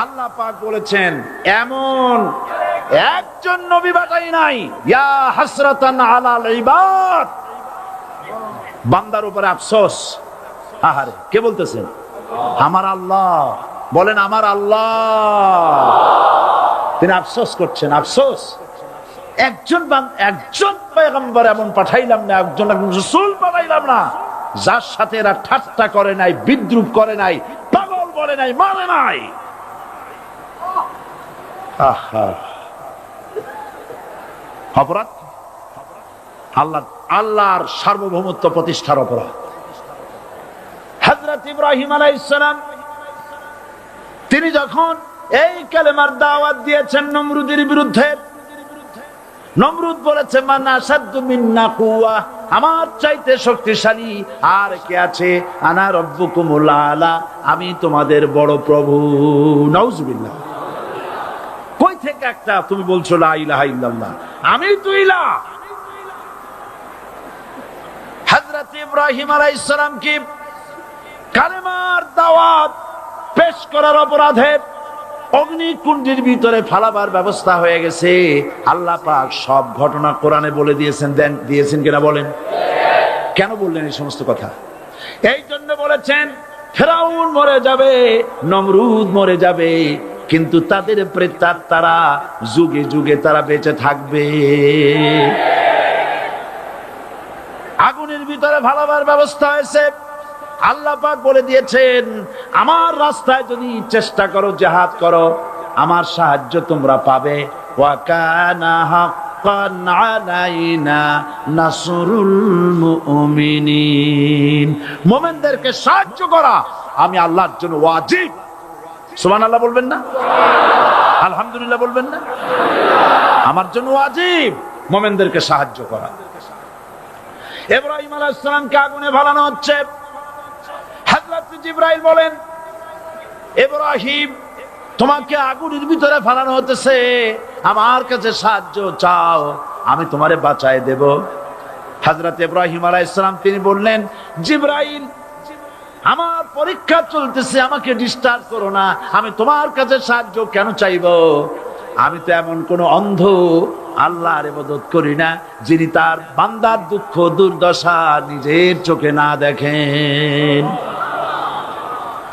আল্লাহ পাক বলেছেন, এমন একজন নবী পাঠাই নাই, ইয়া হাসরাতান আলাল ইবাদ, বান্দার উপরে আফসোস। আহারে, কে বলতেছেন? আমার আল্লাহ। বলেন আমার আল্লাহ। তিনি আফসোস করছেন, আফসোস। একজন পয়গম্বর এমন পাঠাইলাম না, একজন রাসূল পাঠাইলাম না যার সাথে এরা ঠাট্টা করে নাই, বিদ্রুপ করে নাই, পাগল বলে নাই, মানে নাই। অপরাধ আল্লাহর সার্বভৌমত্ব প্রতিষ্ঠার অপরাধ। হযরত ইব্রাহিম আলাইহিস সালাম তিনি যখন এই কালেমার দাওয়াত দিয়েছেন নমরুদের বিরুদ্ধে, নমরুদ বলেছে মান আশাদ্দু মিন্না কুওয়া, আমার চাইতে শক্তিশালী আর কে আছে? আনা রাব্বুকুমুল আলা, আমি তোমাদের বড় প্রভু। নাউজুবিল্লাহ। কই থেকে একটা তুমি বলছো লা ইলাহা ইল্লাল্লাহ, আমি তো ইলাহ। হযরত ইব্রাহিম আলাইহিস সালাম কি কালেমার দাওয়াত পেশ করার অপরাধে অগ্নিকুণ্ডের ভিতরে ফালাবার ব্যবস্থা হয়ে গেছে। আল্লাহ পাক সব ঘটনা কোরআনে বলে দিয়েছেন কিনা বলেন? কেন বললেন এই সমস্ত কথা? এই জন্য বলেছেন ফেরাউন মরে যাবে, নমরুদ মরে যাবে, কিন্তু তাদের প্রেতাত্মারা যুগে যুগে তারা বেঁচে থাকবে। আগুনের ভিতরে ফালাবার ব্যবস্থা হয়েছে। আল্লাহ পাক বলে দিয়েছেন আমার রাস্তায় যদি চেষ্টা করো, জিহাদ করো, আমার সাহায্য তোমরা পাবে। ওয়া কানা হাক্কান আলাইনা নাসরুল মুমিনিন, মুমিনদেরকে সাহায্য করা আমি আল্লাহর জন্য ওয়াজিব। সুবহানাল্লাহ বলবেন না? আলহামদুলিল্লাহ বলবেন না? আমার জন্য ওয়াজিব মুমিনদেরকে সাহায্য করা। ইব্রাহিম আলাইহিস সালামকে আগুনে ফেলানো হচ্ছে। হযরত জিবরাইল বলেন ইব্রাহিম তোমাকে আগুনের ভিতরে ফেলানো হতেছে, আমার কাছে সাহায্য চাও, আমি তোমারে বাঁচায় দেব। হযরত ইব্রাহিম আলাইহিস সালাম তিনি বললেন জিবরাইল আমার পরীক্ষা চলতেছে, আমাকে ডিস্টার্ব করো না, আমি তোমার কাছে সাহায্য কেন চাইবো? আমি তো এমন কোন অন্ধ আল্লাহর ইবাদত করি না যিনি তার বান্দার দুঃখ দুর্দশা নিজের চোখে না দেখেন।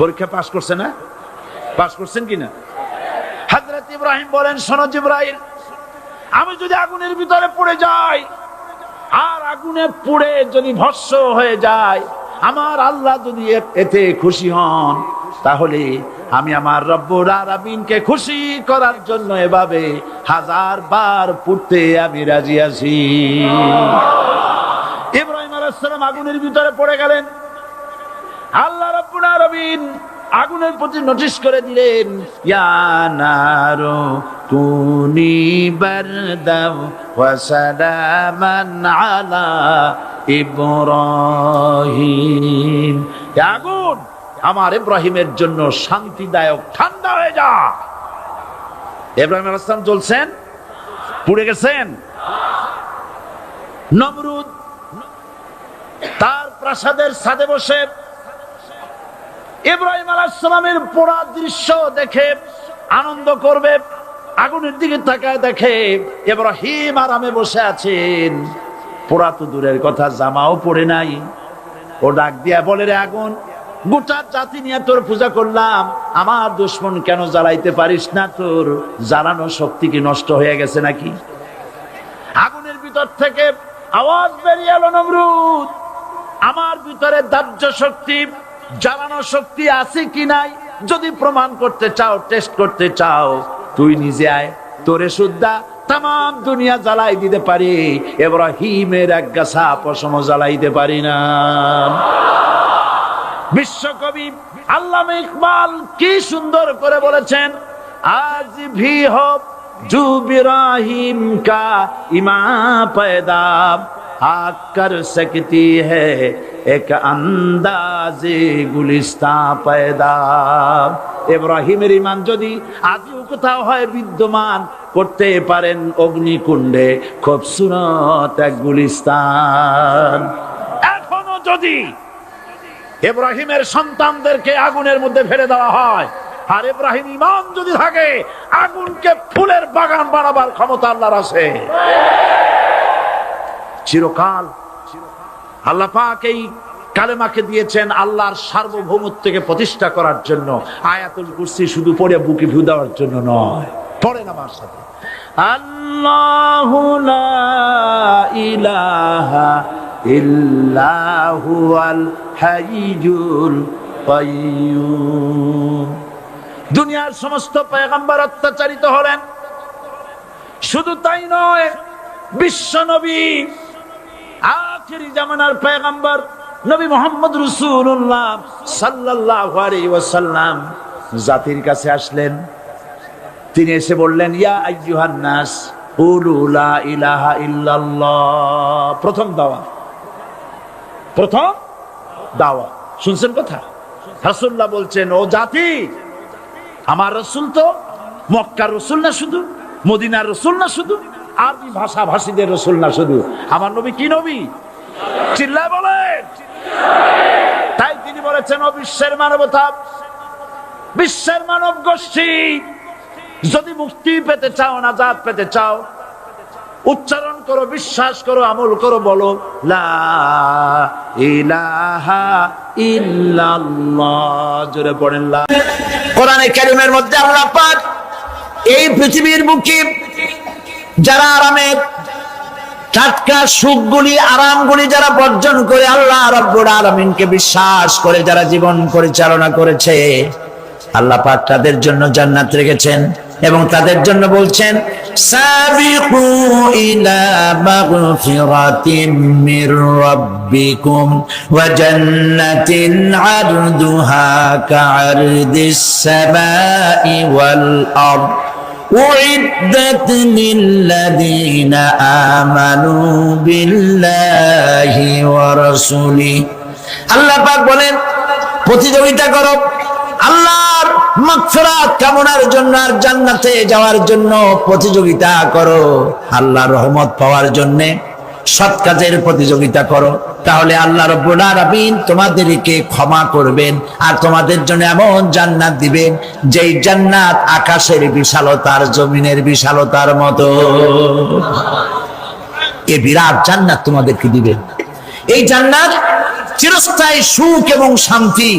পরীক্ষা পাস করছে না? পাস করছেন কিনা? হযরত ইব্রাহিম বলেন শোনো জিবরাইল, আমি যদি আগুনের ভিতরে পড়ে যাই আর আগুনে পুড়ে যদি ভস্ম হয়ে যায়, আমার আল্লাহ যদি এতে খুশি হন, তাহলে আমি আমার রব্বুল আলামিনকে খুশি করার জন্য এভাবে 1000 বার পড়তে আমি রাজি আছি। ইব্রাহিম আলাইহিস সালাম আগুনের ভিতরে পড়ে গেলেন। আল্লাহ রাব্বুল আলামিন আগুনের প্রতি নোটিশ করে দিলেন ইয়া নারু কুনি বারদাও ওয়া সালামান আলা ইব্রাহিম, আগুন আমার ইব্রাহিমের জন্য শান্তিদায়ক ঠান্ডা হয়ে যা। ইব্রাহিম আলাইহিস সালাম জ্বলছেন, পুড়ে গেছেন। নমরুদ তার প্রাসাদের ছাদে বসে ইব্রাহিম আলাইহিস সালামের পোড়া দৃশ্য দেখে আনন্দ করবে, আগুনের দিকে তাকায় দেখে ইব্রাহিম আরামে বসে আছেন। পোড়া তো দূরের কথা, জামাও পরে নাই। ও ডাক দিয়া বলে রে আগুন, গোটা জাতি নিয়ে তোর পূজা করলাম, আমার দুশমন কেন জ্বালাইতে পারিস না? তোর জ্বালানো শক্তি কি নষ্ট হয়ে গেছে নাকি? আগুনের ভিতর থেকে আওয়াজ বেরিয়ে এলো নমরুদ, আমার ভিতরে দাহ্য শক্তি জ্বালানো শক্তি আছে কি নাই যদি প্রমাণ করতে চাও, টেস্ট করতে চাও, তুই নিজে আয়, তোরে সুদ্ধা তাম দুনিয়া জ্বালাই দিতে পারি, ইব্রাহিমের এক গাছা পশম জ্বালাইতে পারি না। বিশ্বকবি আল্লামা ইকবাল কি সুন্দর করে বলেছেন, আজ ভি হো জু ইব্রাহিম কা ইমা पैदा आग कर सकती है एक अंदाजे गुलिस्ता पैदा। ইব্রাহিমের ঈমান যদি আজও কোথাও হয় বিদ্যমান, করতে পারেন অগ্নিকুণ্ডে খুবসুরত এক গুলিস্তান। এখনো যদি ইব্রাহিমের সন্তানদেরকে আগুনের মধ্যে ফেলে দেওয়া হয়, আর ইব্রাহিম ঈমান যদি থাকে, আগুনকে ফুলের বাগান বানাবার ক্ষমতা আল্লাহর আছে। চিরকাল আল্লাহ পাক এই কালেমাকে দিয়েছেন আল্লাহর সার্বভৌমত্বকে প্রতিষ্ঠা করার জন্য। আয়াতুল কুরসি শুধু পড়ে বুকে ভু দেওয়ার জন্য নয়, পড়েন আমার সাথে আল্লাহু লা ইলাহা ইল্লা হুয়াল হাইয়ুল কাইয়্যুম। দুনিয়ার সমস্ত পয়গম্বর অত্যাচারিত হলেন, শুধু তাই নয়, বিশ্ব নবী আখিরি জামানার পয়গম্বর নবী মুহাম্মদ রাসূলুল্লাহ সাল্লাল্লাহু আলাইহি ওয়াসাল্লাম জাতির কাছে আসলেন। তিনি এসে বললেন, ইয়া আইয়ুহান নাস কুলু লা ইলাহা ইল্লাল্লাহ। প্রথম দাওয়া শুনছেন কথা? রাসূলুল্লাহ বলছেন, ও জাতি, আমার রাসূল তো মক্কার রাসূল না শুধু, মদিনার রাসূল না শুধু, আরবি ভাষা ভাষীদের রাসূল না শুধু, আমার নবী কি নবী? চিল্লায় বলেন। তাই তিনি বলেছেন, ও বিশ্বের মানবতা, বিশ্বের মানব গোষ্ঠী, যদি মুক্তি পেতে চাও, নাজাত পেতে চাও, উচ্চারণ করো, বিশ্বাস করো, আমল করো, বলো লা ইলাহা ইল্লাল্লাহ। জোরে পড়েন লা। কোরআনে কারীমের মধ্যে আল্লাহ পাক এই পৃথিবীর বুকে যারা আরামের টাটকা সুখগুলি, আরামগুলি যারা বর্জন করে আল্লাহ রাব্বুল আলামিনকে বিশ্বাস করে যারা জীবন পরিচালনা করেছে, আল্লাহ পাক তাদের জন্য জান্নাত রেখেছেন এবং তাদের জন্য বলছেন, সাবিকু ইলা মাগফিরাতিম মির রাব্বিকুম ওয়া জান্নাতিন আরদুহা কাআরদিস সামাই ওয়াল আরদ উইদ্দাত লিল্লাযীনা আমানু বিল্লাহি ওয়া রাসূলিহি। আল্লাহ পাক বলেন, প্রতিযোগিতা করো আল্লাহর মাগফিরাত কামনার জন্য আর জান্নাতে যাওয়ার জন্য প্রতিযোগিতা করো, আল্লাহর রহমত পাওয়ার জন্য সৎ কাজের প্রতিযোগিতা করো, তাহলে আল্লাহ রাব্বুল আলামিন তোমাদেরকে ক্ষমা করবেন আর তোমাদের জন্য এমন জান্নাত দিবেন যেই জান্নাত আকাশের বিশালতার, জমিনের বিশালতার মতো। এই বিরাট জান্নাত তোমাদেরকে দিবেন। এই জান্নাত চিরস্থায়ী সুখ এবং শান্তি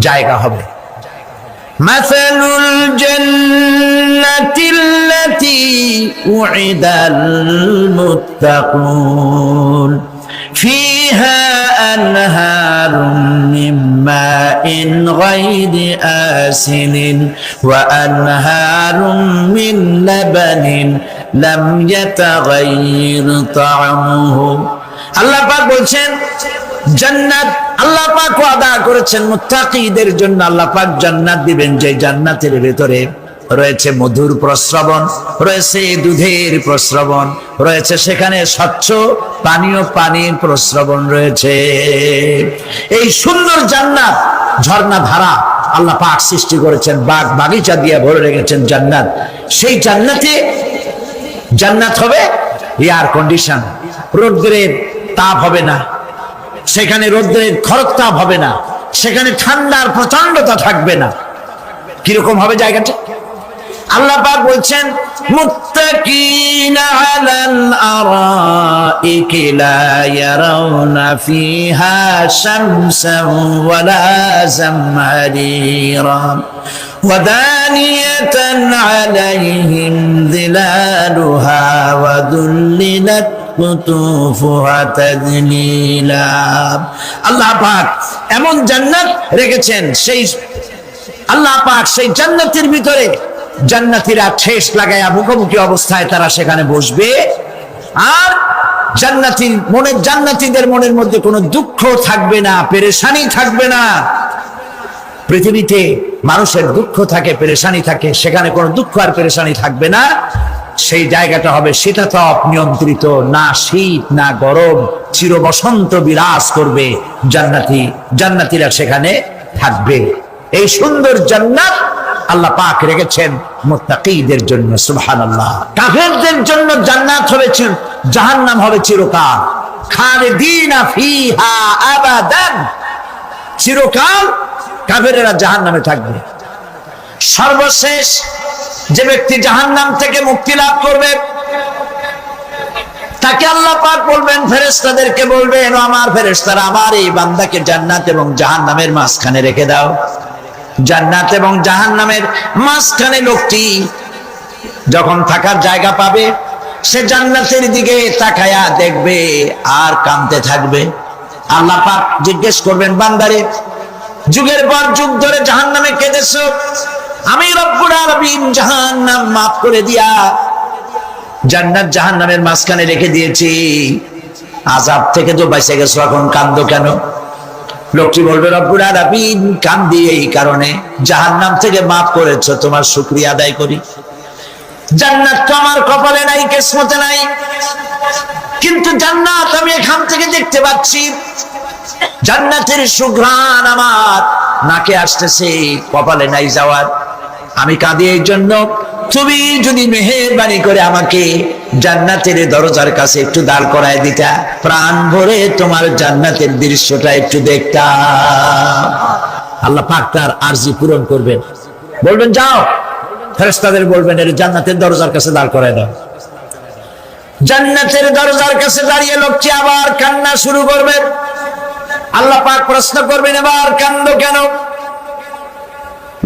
জায়গা হবে। মাসালুল জান্নাতিল্লাতী উইদাল মুত্তাকুন ফিহা আনহারুম মিন মাইন গায়রি আসিনিন ওয়া আনহারুম মিন লাবানিন লাম ইয়াতাগায়্যার তা'আমুহু। আল্লাহ পাক বলছেন, জান্নাত আল্লাহ পাক ওয়াদা করেছেন মুত্তাকিদের জন্য। আল্লাহ পাক জান্নাত দিবেন, যে জান্নাতের ভেতরে রয়েছে মধুর প্রস্রবণ, রয়েছে দুধের প্রস্রবণ, রয়েছে সেখানে স্বচ্ছ পানির প্রস্রবণ রয়েছে। এই সুন্দর জান্নাত, ঝর্ণা ধারা আল্লাহ পাক সৃষ্টি করেছেন, বাগ বাগিচা দিয়ে ভরে রেখেছেন জান্নাত। সেই জান্নাতে জান্নাত হবে এয়ার কন্ডিশন, রোদ্রের তাপ হবে না সেখানে, রোদ্রের খরতাপ হবে না সেখানে, ঠান্ডার প্রচন্ডতা থাকবে না। কিরকম হবে জায়গাটা? আল্লাহ পাক বলছেন, মুত্তাকিনা আলাল আরাইকি লা ইয়ারাউনা ফিহা শামসান ওয়ালা জামহারিরা ওয়া দানিয়াতান আলাইহিম যিলালুহা ওয়া দুল্লিলাত কুতুফুহা তাদলীলা। আল্লাহ পাক এমন জান্নাত রেখেছেন, সেই আল্লাহ পাক সেই জান্নাতের ভিতরে জান্নাতীরা ঠেস লাগায়া মুখোমুখি অবস্থায় তারা সেখানে বসবে, আর জান্নাতীদের মনের মধ্যে কোনো দুঃখ থাকবে না, পেরেশানি থাকবে না। পৃথিবীতে মানুষের দুঃখ থাকে, পেরেশানি থাকে, সেখানে কোনো দুঃখ আর পেরেশানি থাকবে না। সেই জায়গাটা হবে শীতাতপ নিয়ন্ত্রিত, না শীত না গরম, চির বসন্ত বিরাজ করবে। জান্নাতীরা সেখানে থাকবে। এই সুন্দর জান্নাত আল্লাহ পাক রেখেছেন মুত্তাকিদের জন্য। সুবহানাল্লাহ। কাফেরদের জন্য জান্নাত হবে, জাহান্নাম হবে চিরকাল। খালিদিনা ফিহা আবাদান, চিরকাল কাফেরেরা জাহান্নামে থাকবে। সর্বশেষ যে ব্যক্তি জাহান্নাম থেকে মুক্তি লাভ করবে তাকে আল্লাহ পাক বলবেন, ফেরেশতাদেরকে বলবেন, ও আমার ফেরেশতারা, আমার এই বান্দাকে জান্নাত এবং জাহান্নামের মাঝখানে রেখে দাও। জান্নাত এবং জাহান্নামের মাঝখানে লোকটি যখন থাকার জায়গা পাবে সে জান্নাতের দিকে তাকায়া দেখবে আর কাঁদতে থাকবে। আল্লাহ পাক জিজ্ঞেস করবেন, বান্দারে যুগের পর যুগ ধরে জাহান্নামে কেঁদেছো, আমি রব্বুল আলামিন জাহান্নাম মাফ করে দিয়া জান্নাত জাহান্নামের মাঝখানে রেখে দিয়েছি, আযাব থেকে তো বেঁচে গেছো, এখন কাঁদো কেন? লোকটি বলবে, রব্বুল আলামিন কান্দি এই কারণে, জাহান্নাম থেকে মাফ করেছো, তোমার শুকরিয়া আদায় করি। জান্নাত তো আমার কপালে নাই, কিসমতে নাই, কিন্তু জান্নাত আমি এখান থেকে দেখতে পাচ্ছি, জান্নাতের সুঘ্রাণ আমার নাকে আসতেছে, কপালে নাই যাওয়ার। আমি কাঁদি এই জন্য, তুমি যদি মেহেরবানি করে আমাকে জান্নাতের দরজার কাছে একটু দাঁড় করায় দিতা, প্রাণ ভরে তোমার জান্নাতের দৃশ্যটা একটু দেখতাম। আল্লাহ পাক তার আরজি পূরণ করবেন, বলবেন যাও, ফেরেশতাদের বলবেন এর জান্নাতের দরজার কাছে দাঁড় করায় দাও। জান্নাতের দরজার কাছে দাঁড়িয়ে লোকটি আবার কান্না শুরু করবেন। আল্লাহ পাক প্রশ্ন করবেন, এবার কান্দো কেন?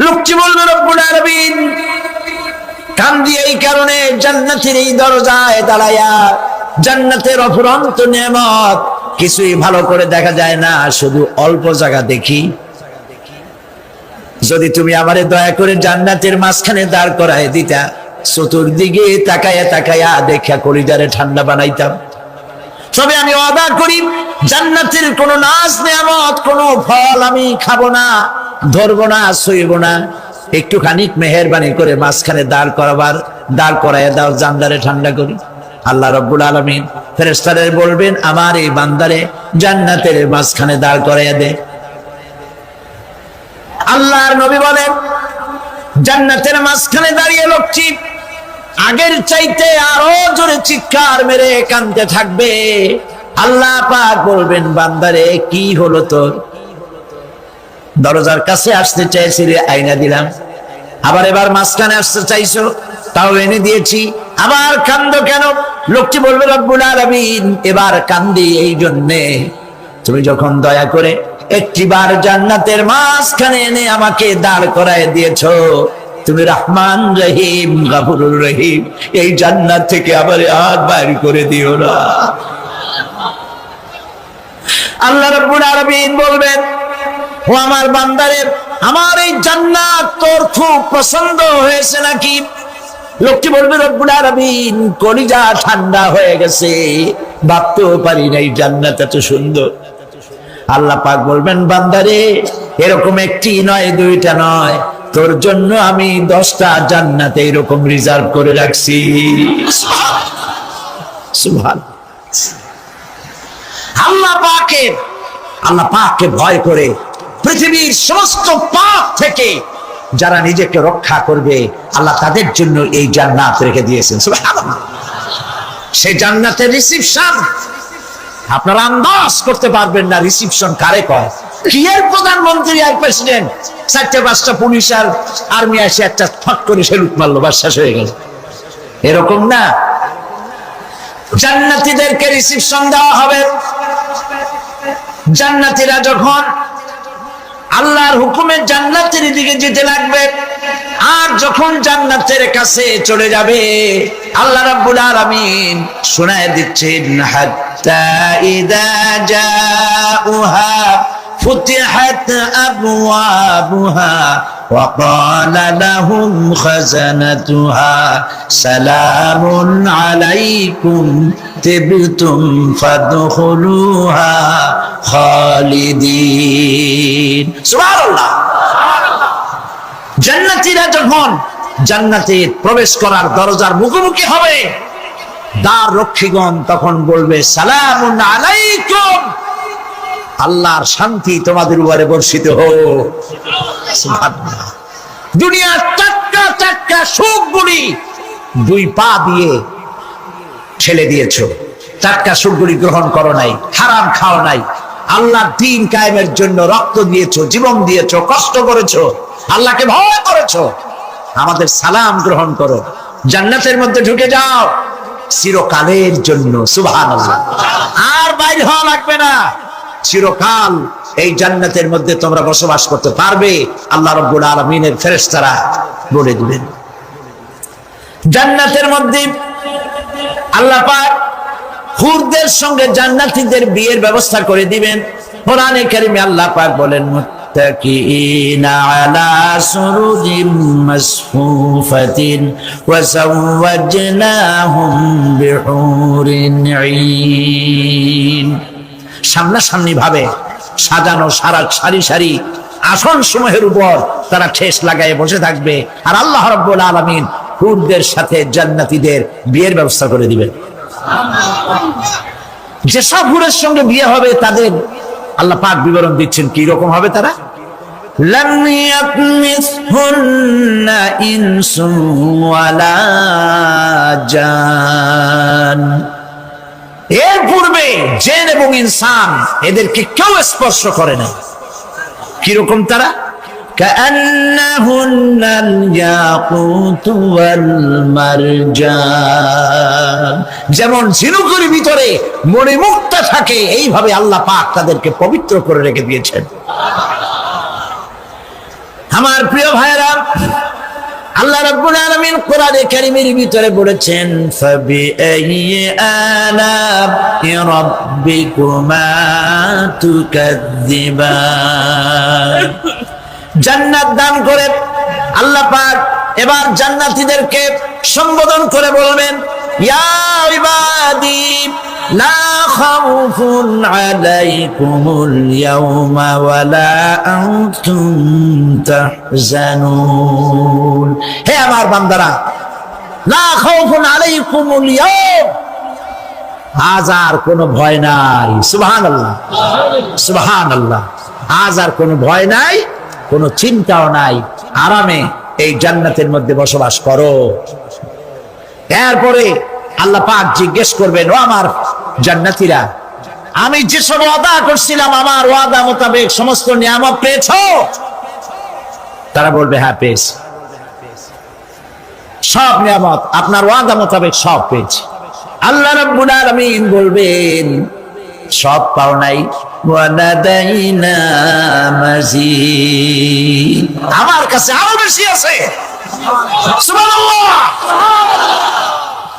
লোকটি বলবে, রব্বুল আলামিন কান্দি এই কারণে, জান্নাতের এই দরজায় দাঁড়ায়া জান্নাতের অফুরন্ত নেয়ামত কিছুই ভালো করে দেখা যায় না, শুধু অল্প জায়গা দেখি। যদি তুমি আমারে দয়া করে জান্নাতের মাঝখানে দাঁড় করায় দিতা, চতুর্দিকে তাকায়া তাকায়া দেখা কলিজারে ঠান্ডা বানাইতাম। তবে আমি ওয়াদা করি, জান্নাতের কোনো নাজ নেয়ামত, কোনো ফল আমি খাবো না, ধরবো না, ছুঁইব না। একটুখানি মেহেরবানি করে মাঝখানে দাঁড় করাইয়া দাও, জানদারে ঠান্ডা করি। আল্লাহ রাব্বুল আলামিন ফেরেশতাদের বলবেন, আমার এই বান্দারে জান্নাতের মাঝখানে দাঁড় করাইয়া দে। আল্লাহর নবী বলেন, জান্নাতের মাঝখানে দাঁড়িয়ে লোকটি আগের চাইতে আরো জোরে চিৎকার মেরে কাঁদতে থাকবে। আল্লাহ পাক বলবেন, বান্দারে কি হলো তোর? দরজার কাছে আসতে চাইছিলে, আইনা দিলাম। আবার এবার মাঝখানে আসতে চাইছো, তাও এনে দিয়েছি, আবার কান্দো কেন? লোকটি বলবে, রব্বুল আলামিন এবার কান্দি এই জন্যে, তুমি যখন দয়া করে একটিবার জান্নাতের মাঝখানে এনে আমাকে দাঁড় করায় দিয়েছো, তুমি রহমান রহিম গফুরুর রহিম, এই জান্নাত থেকে আবার আর বাইর করে দিও না। আল্লাহ রাব্বুল আলামিন বলবেন, ও আমার বান্দারে, আমার এই জান্নাত তোর খুব পছন্দ হয়েছে নাকি? লোকটি বলবে, রব্বুল আলামিন কলিজা ঠান্ডা হয়ে গেছে, ভাবতেও পারি নাই জান্নাত এত সুন্দর। আল্লাহ পাক বলবেন, বান্দারে এরকম একটি নয়, দুইটা নয়, তোর জন্য আমি 10টা জান্নাত এরকম রিজার্ভ করে রাখছি। সুবহানাল্লাহ। আল্লাহ পাককে ভয় করে পৃথিবীর সমস্ত পাপ থেকে যারা নিজেকে রক্ষা করবে, আল্লাহ তাদের জন্য এই জান্নাত রেখে দিয়েছেন। সুবহানাল্লাহ। সেই জান্নাতের রিসিপশন আপনারা আন্দাজ করতে পারবেন না, রিসিপশন কারে কয়। কি এর প্রধানমন্ত্রী আর প্রেসিডেন্ট, 4-5টা পুলিশ আর আর্মি এসে একটা ফট করে সেলুট মারলো, বাস শেষ হয়ে গেল, এরকম না। জান্নাতীদেরকে রিসিপশন দেওয়া হবে। জান্নাতীরা যখন আল্লাহর হুকুমে জান্নাতের দিকে যেতে লাগবে, আর যখন জান্নাতের কাছে চলে যাবে, আল্লাহ রাব্বুল আলামিন শোনায় দিচ্ছেন, হাত্তা ইযা জাউহা ফুতিহাত আবওয়াবুহা ওয়া ক্বালা লাহুম খাযানাতুহা সালামুন আলাইকুম তিবতুম ফাদখুলুহা খালিদিন। সুবহানাল্লাহ। জান্নাতীরা যখন জান্নাতে প্রবেশ করার দরজার মুখোমুখি হবে, দ্বার রক্ষীগণ তখন বলবে, সালামুন আলাইকুম, আল্লাহর শান্তি তোমাদের উপরে বর্ষিত হোক। সুবহানাল্লাহ। দুনিয়ার টাটকা সুখগুলি 2 পা দিয়ে ঠেলে দিয়েছো, টাটকা সুখগুলি গ্রহণ করো নাই, হারাম খাও নাই, আল্লাহর দ্বীন কায়েমের জন্য রক্ত দিয়েছো, জীবন দিয়েছো, কষ্ট করেছো, আল্লাহকে ভয় করেছো। আমাদের সালাম গ্রহণ করো, জান্নাতের মধ্যে ঢুকে যাও চিরকালের জন্য। সুবহানাল্লাহ। আর বাইরে হওয়া লাগবে না, চিরকাল এই জান্নাতের মধ্যে তোমরা বসবাস করতে পারবে, আল্লাহ রাব্বুল আলামিনের ফেরেশতারা বলে দিবেন। জান্নাতের মধ্যে আল্লাহ পাক হুরদের সঙ্গে জান্নাতীদের বিয়ের ব্যবস্থা করে দিবেন। কোরআনে কারিমে আল্লাহ পাক বলেন, মুত্তাকিনা আলা সুরুজিম মাসফুফাতিন ওয়া যাওয়াজনাহুম বিহুরিন ঈন। সামনাসামনি ভাবে সাজানো সারি সারি আসন সমূহের উপর তারা ঠেস লাগায় বসে থাকবে, আর আল্লাহ রাব্বুল আলামিন হুরদের সাথে জান্নাতীদের বিয়ের ব্যবস্থা করে দিবেন। যেসব হুরের সঙ্গে বিয়ে হবে তাদের আল্লাহ পাক বিবরণ দিচ্ছেন কি রকম হবে তারা। লাম ইয়াতমিসহুন্না ইনসুন ওয়ালা জান। এর পূর্বে জিন এবং ইনসান এদেরকে কেউ স্পর্শ করে না। কি রকম তারা? কাআন্নাহুন্নাল ইয়াকুতু ওয়াল মারজান। যেমন ঝিনুকের ভিতরে মণিমুক্তা থাকে, এইভাবে আল্লাহ পাক তাদেরকে পবিত্র করে রেখে দিয়েছেন। আমার প্রিয় ভাইরা, আল্লাহ রাব্বুল আলামিন কোরআনে কারীমের ভিতরে বলেছেন, ফাবিআইয়ি আলা'i রাব্বিকুমা তুকাযযিবান। জান্নাত দান করে আল্লাহ পাক এবার জান্নাতীদেরকে সম্বোধন করে বলবেন, ইয়া ইবাদি লা খাউফুন আলাইকুমুল ইয়াওমা ওয়ালা আনতুম তাহজানুন। হে আমার বান্দারা, লা খাউফুন আলাইকুমুল ইয়াওম, আজ আর কোনো ভয় নাই। সুবহানাল্লাহ, সুবহানাল্লাহ। আজ আর কোনো ভয় নাই, কোনো চিন্তাও নাই, আরামে এই জান্নাতের মধ্যে বসবাস করো। এরপরে আল্লাহ পাক জিজ্ঞেস করবেন, ও আমার জান্নাতীরা, আমি যেসব ওয়াদা করছিলাম আমার ওয়াদা মোতাবেক সমস্ত নিয়ামত পেয়েছো? তারা বলবে, হ্যাঁ পেয়েছি, সব নিয়ামত আপনার ওয়াদা মোতাবেক সব পেয়েছি। আল্লাহ রাব্বুল আলামিন বলবেন, সব পাও নাই, ওয়ানাদাইনা মাজিদ, আমার কাছে আরো বেশি আছে। সুবহানাল্লাহ,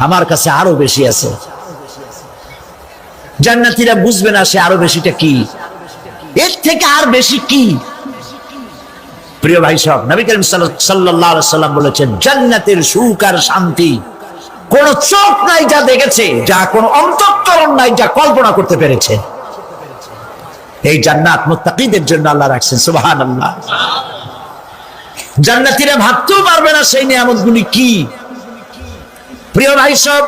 আমার কাছে আরো বেশি আছে। জান্নাতীরা বুঝবে না সে আরো বেশিটা কি, এর থেকে আর বেশি কি। প্রিয় ভাই সব, নবী করিম সাল্লাল্লাহু আলাইহি সাল্লাম বলেছেন, জান্নাতের সুখ আর শান্তি কোন চোখ নাই যা দেখেছে, যা কোন অন্তঃকরণ নাই যা কল্পনা করতে পেরেছে। এই জান্নাত মুত্তাকিদের জন্য আল্লাহ রাখছেন। সুবহানাল্লাহ। জান্নাতীরা ভাবতেও পারবে না সেই নিয়ামতগুলি কি। প্রিয় ভাই সব,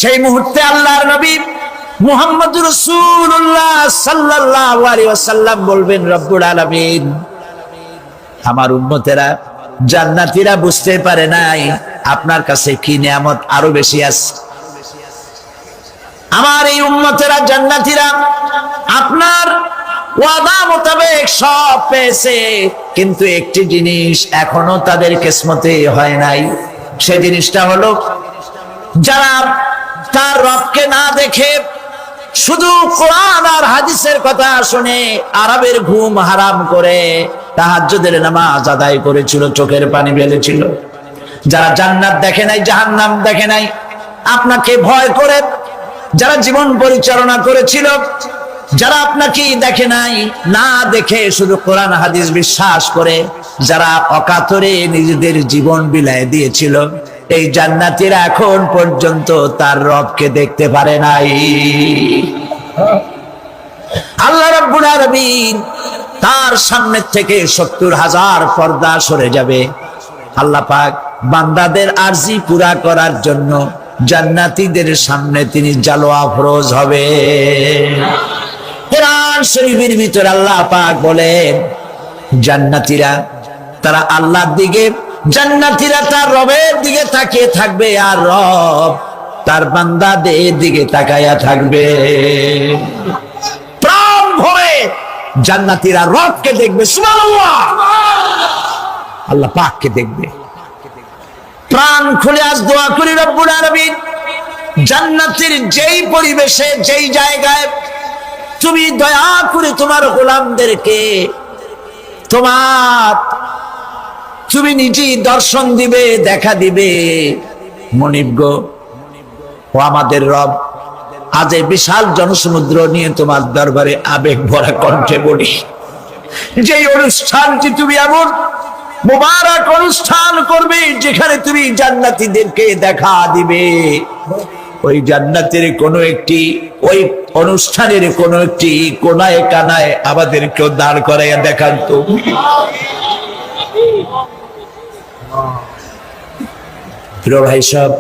সেই মুহূর্তে আল্লাহর নবী মুহাম্মদুর রাসূলুল্লাহ সাল্লাল্লাহু আলাইহি ওয়াসাল্লাম বলবেন, রব্বুল আলামিন, আমার উম্মতেরা জান্নাতীরা বুঝতে পারে নাই আপনার কাছে কি নিয়ামত আরো বেশি আছে। আমার এই উম্মতেরা জান্নাতীরা আপনার ওয়াদা মোতাবেক সব পেয়েছে, কিন্তু একটি জিনিস এখনো তাদের কিসমতে হয় নাই। সেই জিনিসটা হলো, যারা তার রবকে না দেখে শুধু কোরআন আর হাদিসের কথা শুনে আরবের ঘুম হারাম করে তাহাজ্জুদের নামাজ আদায় করেছিল, চোখের পানি ফেলেছিল, যারা জান্নাত দেখে নাই, জাহান্নাম দেখে নাই, আপনাকে ভয় করে যারা জীবন পরিচালনা করেছিল, যারা আপনাকে দেখে নাই, না দেখে শুধু কোরআন হাদিস বিশ্বাস করে যারা অকাতরে নিজেদের জীবন বিলায় দিয়েছিল, এই জান্নাতীরা এখন পর্যন্ত তার রবকে দেখতে পারে নাই। আল্লাহ রাব্বুল আলামিন তার সামনে থেকে ৭০,০০০ পর্দা সরে যাবে। আল্লাহ পাক বান্দাদের আরজি পুরা করার জন্য জান্নাতীদের সামনে তিনি জালোয়া ফরোজ হবে। কোরআন শরীফের ভিতরে আল্লাহ পাক বলেন, জান্নাতীরা তারা আল্লাহর দিকে, জান্নাতীরা তার রবের দিকে তাকিয়ে থাকবে, আর রব তার বান্দাদের দিকে তাকায়া থাকবে। প্রাণ ভরে জান্নাতীরা রবকে দেখবে। সুবহানাল্লাহ, আল্লাহ পাককে দেখবে। প্রাণ খুলে আজ দোয়া করি, রব্বুল আলামিন জান্নাতের যেই পরিবেশে, যেই জায়গায় তুমি দয়া করে তোমার গোলামদেরকে তোমার তুমি নিজেই দর্শন দিবে, দেখা দিবে। মনিব গো, ও আমাদের রব, আজ এই বিশাল জনসমুদ্র নিয়ে তোমার দরবারে আবেগ ভরা কণ্ঠে বলি, যে অনুষ্ঠানটি তুমি এমন মুবারক অনুষ্ঠান করবে যেখানে তুমি জান্নাতীদেরকে দেখা দিবে, ওই জান্নাতের কোনো একটি, ওই অনুষ্ঠানের কোনো একটি কোনায় কানায় আমাদেরকেও দাঁড় করাইয়া দেখান তুমি। প্রিয় ভাই সব,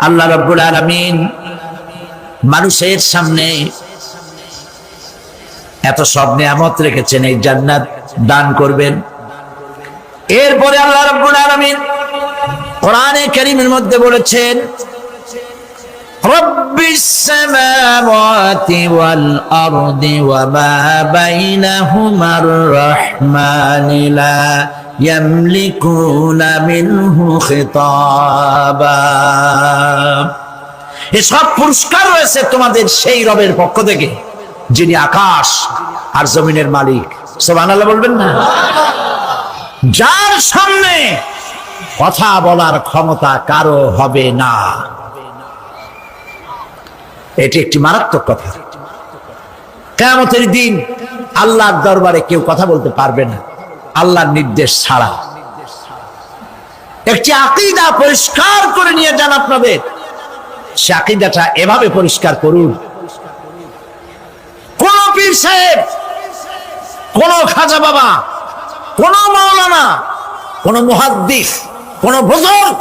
আল্লাহ রাব্বুল আলামিন মানুষের সামনে এত সব নিয়ামত রেখেছেন, এই জান্নাত দান করবেন। এরপরে আল্লাহ রাব্বুল আলামিন কোরআনে কারীমের মধ্যে বলেছেন, রব্বিস সামাওয়াতি ওয়াল আরদি ওয়া মা বাইনাহুমার রাহমানি লা ইয়ামলিকুনা মিনহু খিতাবা। এসব পুরস্কার রয়েছে তোমাদের সেই রবের পক্ষ থেকে যিনি আকাশ আর জমিনের মালিক। সুবহানাল্লাহ বলবেন না? যার সামনে কথা বলার ক্ষমতা কারো হবে না। এটি একটি মারাত্মক কথা। কিয়ামতের দিন আল্লাহর দরবারে কেউ কথা বলতে পারবে না আল্লাহর নির্দেশ ছাড়া। একটি আকীদা পরিষ্কার করে নিয়ে যান আপনাদের। সে আকীদাটা এভাবে পরিষ্কার করুন, কোন পীর সাহেব, কোন খাজা বাবা, কোন মাওলানা, কোন মুহাদ্দিস, কোন বুজুর্গ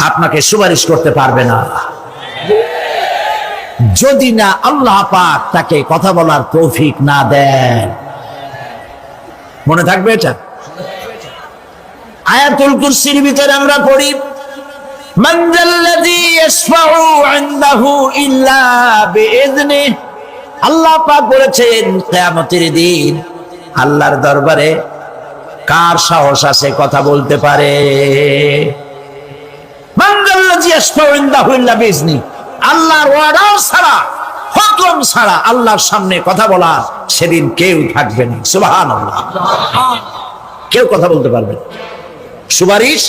আপনাকে সুপারিশ করতে পারবে না যদি না আল্লাহ পাক তাকে কথা বলার তৌফিক না দেন। মনে থাকবে এটা। আয়াতুল কুরসির ভিতরে আমরা পড়ি, মান যাল্লাযী ইয়াশফাউ ইনদাহু ইল্লা বিইযনিহি। আল্লাহ পাক বলেছেন কিয়ামতের দিন আল্লাহর দরবারে কার সাহস আছে কথা বলতে পারে? মান যাল্লাযী ইয়াশফাউ ইনদাহু ইল্লা বিইযনিহি। আল্লাহর অর্ডার ছাড়া, হুকুম ছাড়া আল্লাহর সামনে কথা বলা সেদিন কেউ থাকবে না। সুবহানাল্লাহ। কেউ কথা বলতে পারবে না। সুপারিশ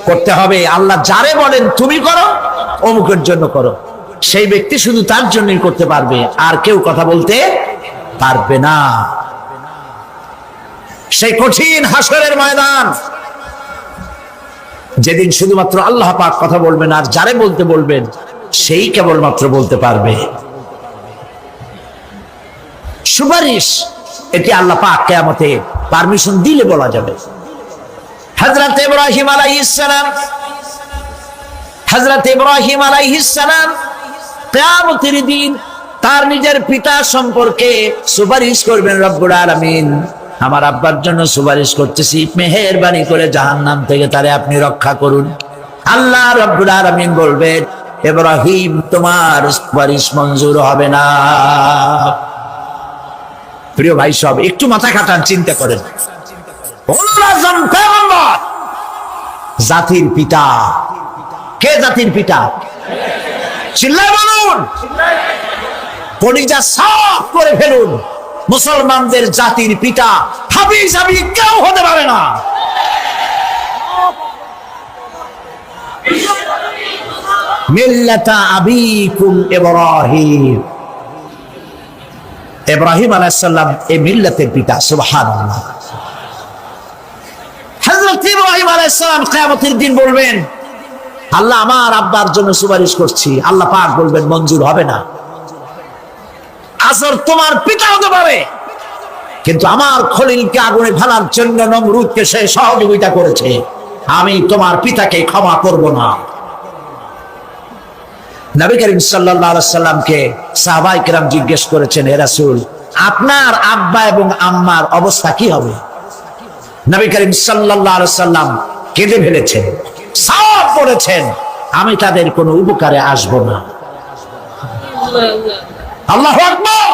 করতে হবে আল্লাহ যারে বলেন তুমি করো, অমুকের জন্য করো, সেই ব্যক্তি শুধু তার জন্যই করতে পারবে, আর কেউ কথা বলতে পারবে না। সেই কঠিন হাসরের ময়দান, যেদিন শুধুমাত্র আল্লাহ পাক কথা বলবেন, আর যারে বলতে বলবেন সেই কেবলমাত্র বলতে পারবে। সুপারিশ এটি আল্লাহ পাক কিয়ামতে পারমিশন দিলে বলা যাবে। হযরত ইব্রাহিম আলাইহিস সালাম, হযরত ইব্রাহিম আলাইহিস সালাম কিয়ামতের দিন তার নিজের পিতা সম্পর্কে সুপারিশ করবেন। রব্বুল আলামিন, আমার আব্বার জন্য সুপারিশ করতেছি, মেহেরবানি করে জাহান্নাম থেকে তারে আপনি রক্ষা করুন। আল্লাহ রব্বুল আলামিন বলবেন, ইব্রাহিম তোমার সুপারিশ মঞ্জুর হবে না। প্রিয় ভাই সব, একটু মাথা খাটান, চিন্তা করেন। জাতির পিতা কে? জাতির পিতা চিল্লায় বলুন, কলিজা সাফ করে ফেলুন। মুসলমানদের জাতির পিতা হাবিজ হাবি কেউ হতে পারে না। মিল্লাতা আবিকুম ইব্রাহিম। ইব্রাহিম আলাইহিস সালাম এই মিল্লাতের পিতা। সুবহানাল্লাহ। হযরত ইব্রাহিম আলাইহিস সালাম কিয়ামতের দিন বলবেন, আল্লাহ আমার আব্বার জন্য সুপারিশ করছি। আল্লাহ পাক বলবেন মঞ্জুর হবে না। আসর তোমার পিতা হতে পারে, কিন্তু আমার খলিলকে আগুনে ফেলার জন্য নমরুদকে সে সহযোগিতা করেছে, আমি তোমার পিতাকে ক্ষমা করব না। নবী করিম সাল্লাল্লাহু আলাইহি সাল্লামকে সাহাবায়ে কেরাম জিজ্ঞেস করেছেন, হে রাসূল, আপনার আব্বা এবং আম্মার অবস্থা কি হবে? নবী করিম সাল্লাল্লাহু আলাইহি সাল্লাম কেঁদে ফেলেছেন, সাফ বলেছেন, আমি তাদের কোনো উপকারে আসব না। আল্লাহু আকবার।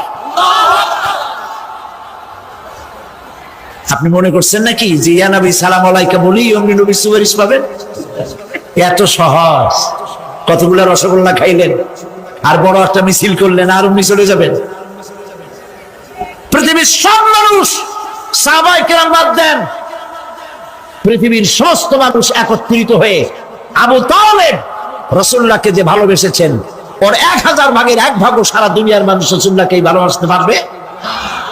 আপনি মনে করছেন নাকি যে ইয়া নবী সালাম আলাইকা বলি অমনি নবী সুপারিশ পাবেন? এত সহজ। কতগুলা রসগোল্লা খাইলেন আর বড় একটা মিছিল করলেন আর অমনি চলে যাবেন? পৃথিবীর সব মানুষ সাহাবায়ে কেরাম বাদ দেন, পৃথিবীর সমস্ত মানুষ একত্রিত হয়ে আবু তালেব রাসূলুল্লাহকে যে ভালোবেসেছেন, ওর 1000 ভাগের 1 ভাগও সারা দুনিয়ার মানুষ রাসূলুল্লাহকেই ভালোবাসতে পারবে?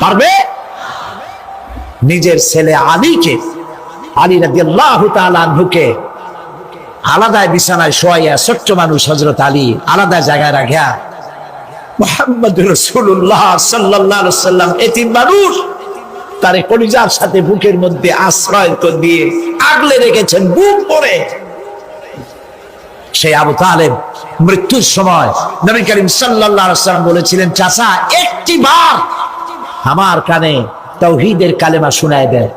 পারবে? নিজের ছেলে আলীকে, আলী রাদিয়াল্লাহু তাআলা আনহুকে আলাদা বিছানায় শোয়াইয়া, ছোট্ট মানুষ হযরত আলী আলাদা জায়গায় রাখিয়া মুহাম্মদুর রাসূলুল্লাহ সাল্লাল্লাহু আলাইহি সাল্লাম এতিম মানুষ তারে কলিজার সাথে বুকের মধ্যে আশ্রয় দিয়ে আগলে রেখেছেন বুক ভরে। সেই আবু তালেব মৃত্যুর সময় নবী করিম সাল্লাল্লাহু আলাইহি সাল্লাম বলেছিলেন, চাচা একটি বার আমার কানে তাওহীদের কালেমা শোনায় দেন।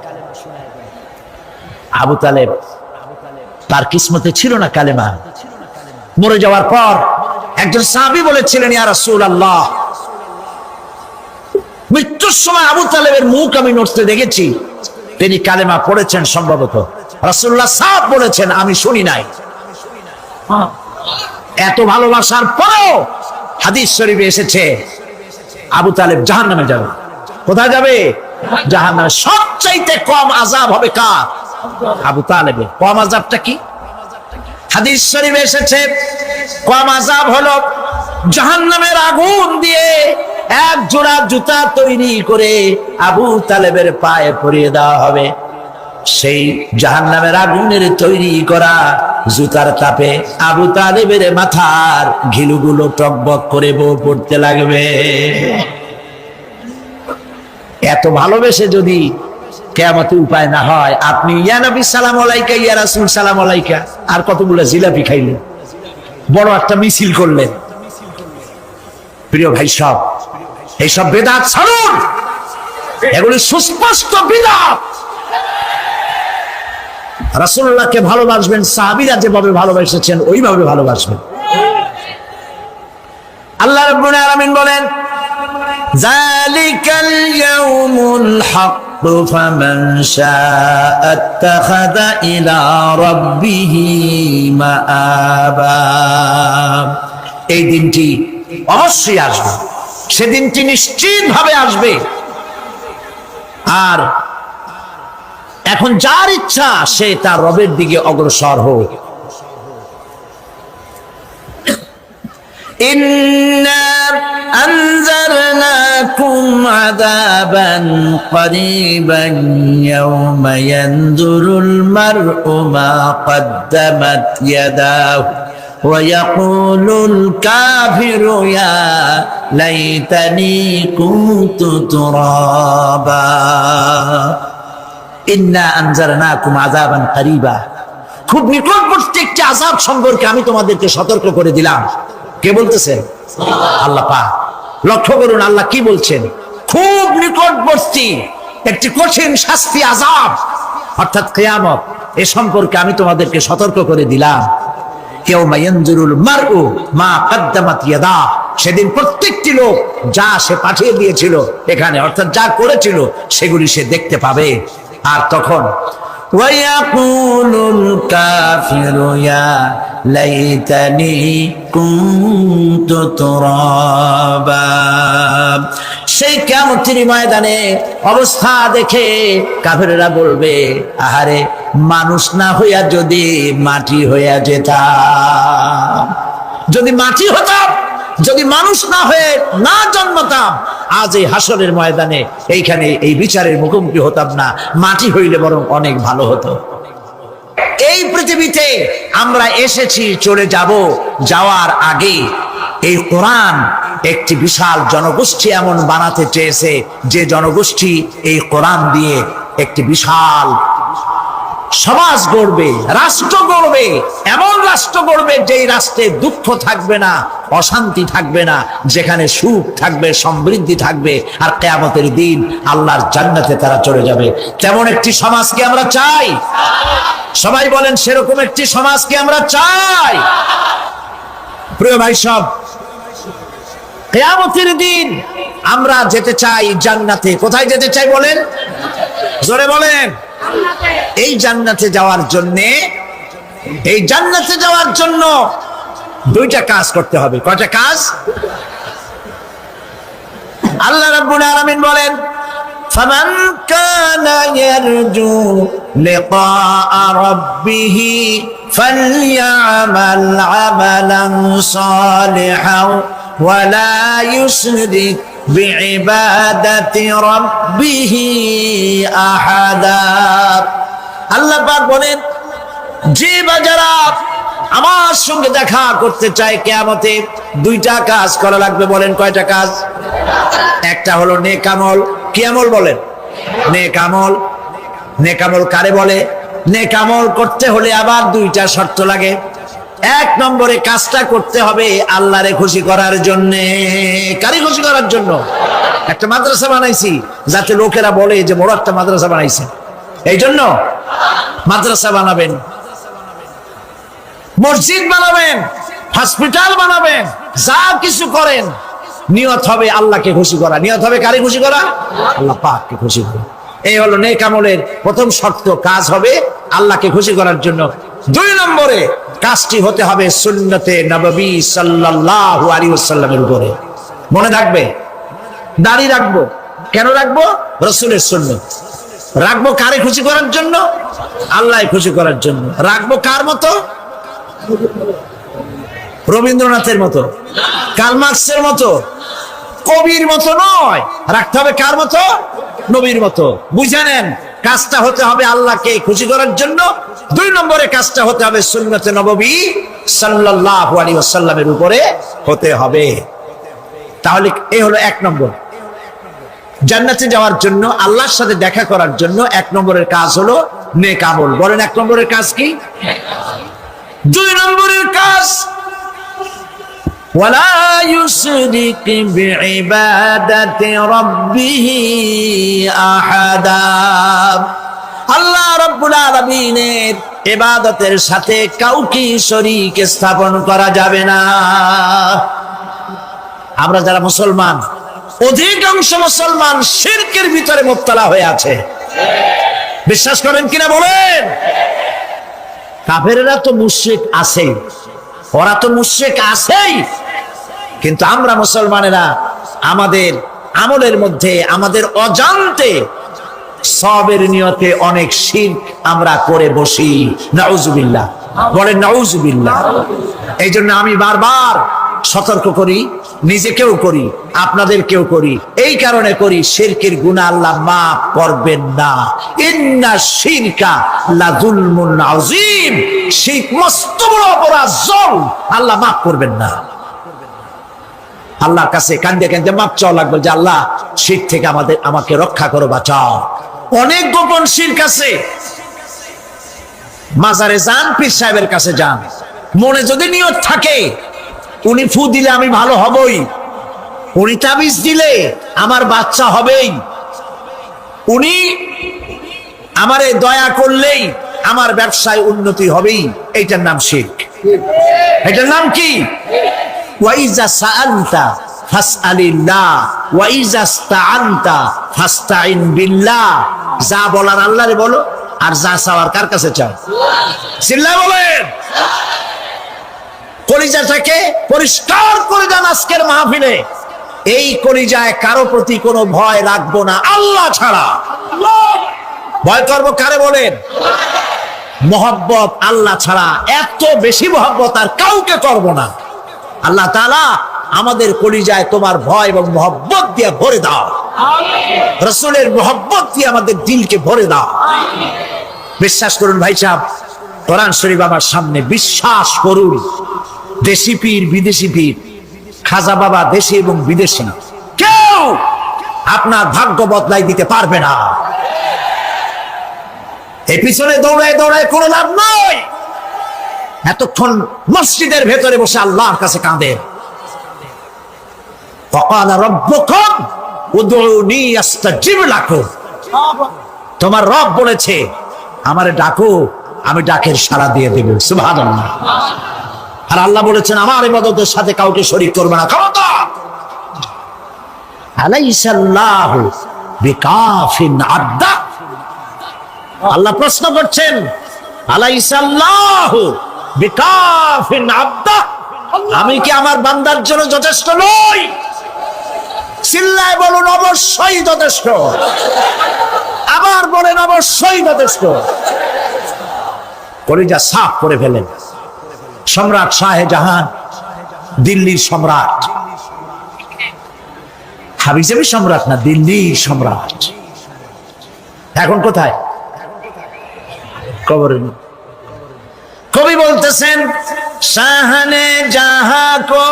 আবু তালেব তার কিসমতে ছিল না কালেমা। মরে যাওয়ার পর একজন সাহাবী বলেছিলেন, ইয়া রাসূলুল্লাহ, মৃত্যুর সময় আবু তালেবের মুখ আমি নড়তে দেখেছি, তিনি কালেমা পড়েছেন সম্ভবত। রাসূলুল্লাহ সাহেব বলেছেন, আমি শুনি নাই। এত ভালোবাসার পরেও হাদিস শরীফে এসেছে আবু তালেব জাহান্নামে যাবে। কোথায় যাবে? জাহান্নামে। সবচাইতে কম আযাব হবে কার? আবু তালেবের। কম আযাবটা কি? হাদিস শরীফে এসেছে কম আযাব হলো জাহান্নামের আগুন দিয়ে এক জোড়া জুতা তৈরি করে আবু তালেবের পায়ে পরিয়ে দেওয়া হবে। সেই জাহান্নামের আগুনের তৈরি করা জুতার তাপে আবু তালেবের মাথার ঘিলুগুলো টকবক করে বউ পড়তে লাগবে। এত ভালোবেসে যদি কিয়ামতে উপায় না হয়, আপনি ইয়া নবী সালাম আলাইকা, ইয়া রাসূল সালাম আলাইকা, আর কতগুলো জিলাপি খাইলেন, বড় একটা মিছিল করলেন। প্রিয় ভাই সব, এইসব বেদাত ছাড়ুন, এগুলি সুস্পষ্ট বিদআত। রাসূলুল্লাহকে ভালোবাসবেন, সাহাবীরা যেভাবে ভালোবেসেছেন ওইভাবে ভালোবাসবেন। আল্লাহ রাব্বুল আলামিন বলেন, যালিকাল ইয়াউমুল হক ফামান শাআ আত্তাখাযা ইলা রাব্বিহি মাআবা। এই দিনটি অবশ্যই আসবে, সেদিনটি নিশ্চিতভাবে আসবে। আর এখন যার ইচ্ছা সে তার রবের দিকে অগ্রসর হোক। ইন্না আনজারনাকুম আযাবান করিবান ইয়াওমা ইয়ানজুরুল মার'উ মা কদ্দামাত ইয়াদাহু ওয়া ইয়াকুলুল কাফিরু ইয়া লাইতানি কুনতু তুরাবা। ইন্না আনজারনাকুম আযাবান করিবা, খুব নিকটবর্তী একটি আযাব সম্পর্কে আমি তোমাদেরকে সতর্ক করে দিলাম। কে বলতেছেন? আল্লাহ পাক। লক্ষ্য করুন আল্লাহ কি বলছেন, খুব নিকটবর্তী একটি কঠিন শাস্তি, আযাব অর্থাৎ কিয়ামত, এ সম্পর্কে আমি তোমাদেরকে সতর্ক করে দিলাম। ইয়াউমা ইয়ানজুরুল মার'উ মা কদ্দামাত ইয়াদা, সেদিন প্রত্যেকটি লোক যা সে পাঠিয়ে দিয়েছিল এখানে, অর্থাৎ যা করেছিল সেগুলি সে দেখতে পাবে। আর তখন ওয়ায়াকুলুল কাফিরু ইয়া লাইতানি কুনতু তুরাবা। সেই কিয়ামতের ময়দানে অবস্থা দেখে কাফেররা বলবে, আহারে মানুষ না হইয়া যদি মাটি হইয়া যেতাম, যদি মাটি হতাম, যদি মানুষ না হয়ে না জন্মতাম, আজ এই হাসরের ময়দানে এইখানে এই বিচারের মুখোমুখি হতাম না, মাটি হইলে বরং অনেক ভালো হতো। এই পৃথিবীতে আমরা এসেছি, চলে যাব, যাওয়ার আগে এই কোরআন একটি বিশাল জনগোষ্ঠী এমন বানাতে চেয়েছে যে জনগোষ্ঠী এই কোরআন দিয়ে একটি বিশাল সমাজ গড়বে, রাষ্ট্র গড়বে, এমন রাষ্ট্র গড়বে যেই রাষ্ট্রে দুঃখ থাকবে না, অশান্তি থাকবে না, যেখানে সুখ থাকবে, সমৃদ্ধি থাকবে, আর কিয়ামতের দিন আল্লাহর জান্নাতে তারা চলে যাবে। তেমন একটি সমাজকে আমরা চাই। সবাই বলেন, সেরকম একটি সমাজকে আমরা চাই। প্রিয় ভাই সব, কিয়ামতের দিন আমরা যেতে চাই জান্নাতে। কোথায় যেতে চাই বলেন? জোরে বলেন। এই জান্নাতে যাওয়ার জন্য দুইটা কাজ করতে হবে। কয়টা কাজ? আল্লাহ রাব্বুল আলামিন বলেন, فمن كان يرجو لقاء ربه فليعمل عملا صالحا ولا يشرك بعبادة ربه أحدا আল্লাহ পাক বলেন, যে বাজারা আমার সঙ্গে দেখা করতে চায় কিয়ামতে দুইটা কাজ করা লাগবে। বলেন কয়টা কাজ? একটা হলো নেক আমল। কি আমল বলেন? নেক আমল। নেক আমল কারে বলে? নেক আমল করতে হলে আবার দুইটা শর্ত লাগে। এক নম্বরে কাজটা করতে হবে আল্লাহরে খুশি করার জন্য। কারে খুশি করার জন্য? একটা মাদ্রাসা বানাইছি যাতে লোকেরা বলে যে বড় একটা মাদ্রাসা বানাইছে, এই জন্য মাদ্রাসা বানাবেন, মসজিদ বানাবেন, হসপিটাল বানাবেন, যা কিছু করেন নিয়ত হবে আল্লাহকে খুশি করা। নিয়ত হবে কারে খুশি করা? আল্লাহ পাককে খুশি করা। এই হলো নেক আমলের প্রথম শর্ত, কাজ হবে আল্লাহকে খুশি করার জন্য। দুই নম্বরে কাজটি হতে হবে সুন্নতে নববী সাল্লাল্লাহু আলাইহি ওয়াসাল্লামের উপরে। মনে থাকবে, দাড়ি রাখবো। কেন রাখবো? রাসূলের সুন্নাত। রাখবো কারে খুশি করার জন্য? আল্লাহকে খুশি করার জন্য। রাখবো কার মতো? রবীন্দ্রনাথের মতো, কার্ল মার্কসের মতো, কবির মতো নয়। রাখতে হবে কার মতো? নবীর মতো। বুঝে নেন, কাজটা হতে হবে আল্লাহকে খুশি করার জন্য। দুই নম্বরে কাজটা হতে হবে সুন্নতে নববী সাল্লাল্লাহু আলাইহি ওয়াসাল্লামের উপরে হতে হবে। তাহলে এই হলো এক নম্বর। জান্নাতে যাওয়ার জন্য, আল্লাহর সাথে দেখা করার জন্য এক নম্বরের কাজ হলো নেক আমল। বলেন এক নম্বরের কাজ কি? দুই নম্বরের কাজ ওয়ালা ইউশরিক বিইবাদাতি রাব্বিহি আহাদা। আল্লাহ রাব্বুল আলামিনের ইবাদতের সাথে কাউকে শরীক স্থাপন করা যাবে না। আমরা যারা মুসলমান, অধিকাংশ মুসলমান শিরকের ভিতরে মুবতালা হয়ে আছে। বিশ্বাস করেন কিনা বলেন? কাফেররা তো মুশরিক আছেই, ওরা তো মুশরিক আছেই, কিন্তু আমরা মুসলমানেরা আমাদের আমলের মধ্যে আমাদের অজান্তে সবের নিয়তে অনেক শিরক আমরা করে বসি। নাউজুবিল্লাহ। বলেন নাউজুবিল্লাহ। এই জন্য আমি বারবার সতর্ক করি, নিজেকেও করি, আপনাদেরকেও করি। এই কারণে করি, শিরকের গুনাহ আল্লাহ মাফ করবেন না। ইন্না শিরকা লাযুলমুন আযীম। শিরক মস্ত বড় অপরাধ, জুলম, আল্লাহ মাফ করবেন না। আল্লাহর কাছে কান্দে কান্দে মাফ চাওয়া লাগবে যে আল্লাহ শিরক থেকে আমাকে রক্ষা করো, বাঁচাও। অনেক গোপন শিরক আছে। মাজারে যান, পীর সাহেবের কাছে যান, মনে যদি নিয়ত থাকে উনি ফু দিলে আমি ভালো হবই, উনি তাবিজ দিলে আমার বাচ্চা হবেই, উনি আমারে দয়া করলেই আমার ব্যবসায় উন্নতি হবেই, এইটার নাম শিরক। এটার নাম কি? ওয়াইজা সাআলতা ফাসআলিল্লাহ ওয়াইজা ইসতাআনতা ফাসতাইন বিল্লাহ। যা বলার আল্লাহরে বলো, আর যা চাওয়ার কার কাছে চাও? চিল্লায় বলেন। কলিজাটাকে পরিষ্কার করে যান আজকের মাহফিলে। এই কলিজায় কারো প্রতি কোনো ভয় রাখবো না আল্লাহ ছাড়া। ভয় করবো কারে বলেন? মহব্বত আল্লাহ ছাড়া, এত বেশি মহব্বত আর কাউকে করব না। আল্লাহ তাআলা আমাদের কলিজায় তোমার ভয় এবং মহব্বত দিয়ে ভরে দাও। রাসূলের মহব্বত দিয়ে আমাদের দিলকে ভরে দাও। বিশ্বাস করুন ভাই সাহেব, কোরআন শরীফ আমার সামনে, বিশ্বাস করুন। দেশি পীর, বিদেশি পীর, খাজা বাবা দেশি এবং বিদেশি, কেউ আপনার ভাগ্য বদলাই দিতে পারবে না। এই পিছনে দৌড়ায় দৌড়ায় কোনো লাভ নয়। এতক্ষণ মসজিদের ভেতরে বসে আল্লাহর কাছে কাঁদে। ওয়াকালা রাব্বুকুম উদউনি আস্তাজিব লাকুম। তোমার রব বলেছে আমারে ডাকো, আমি ডাকের সাড়া দিয়ে দেব। সুবহানাল্লাহ। আর আল্লাহ বলেছেন আমার ইবাদতের সাথে কাউকে শরীক করবে না। খবরদার। আলাইসাল্লাহু বিকাফিন আবদা। আল্লাহ প্রশ্ন করছেন, আলাইসাল্লাহু বিকাফিন আবদা, আমি কি আমার বান্দার জন্য যথেষ্ট নই? চিল্লায় বলুন অবশ্যই যথেষ্ট, আবার বলেন অবশ্যই যথেষ্ট। কলিজা সাফ করে ফেলেন। সম্রাট শাহজাহান, দিল্লির সম্রাট, হাবিজাবি সম্রাট না, দিল্লির সম্রাট। এখন কোথায়? কবরের মধ্যে। কবি বলতেছেন, শাহনে জাহাं को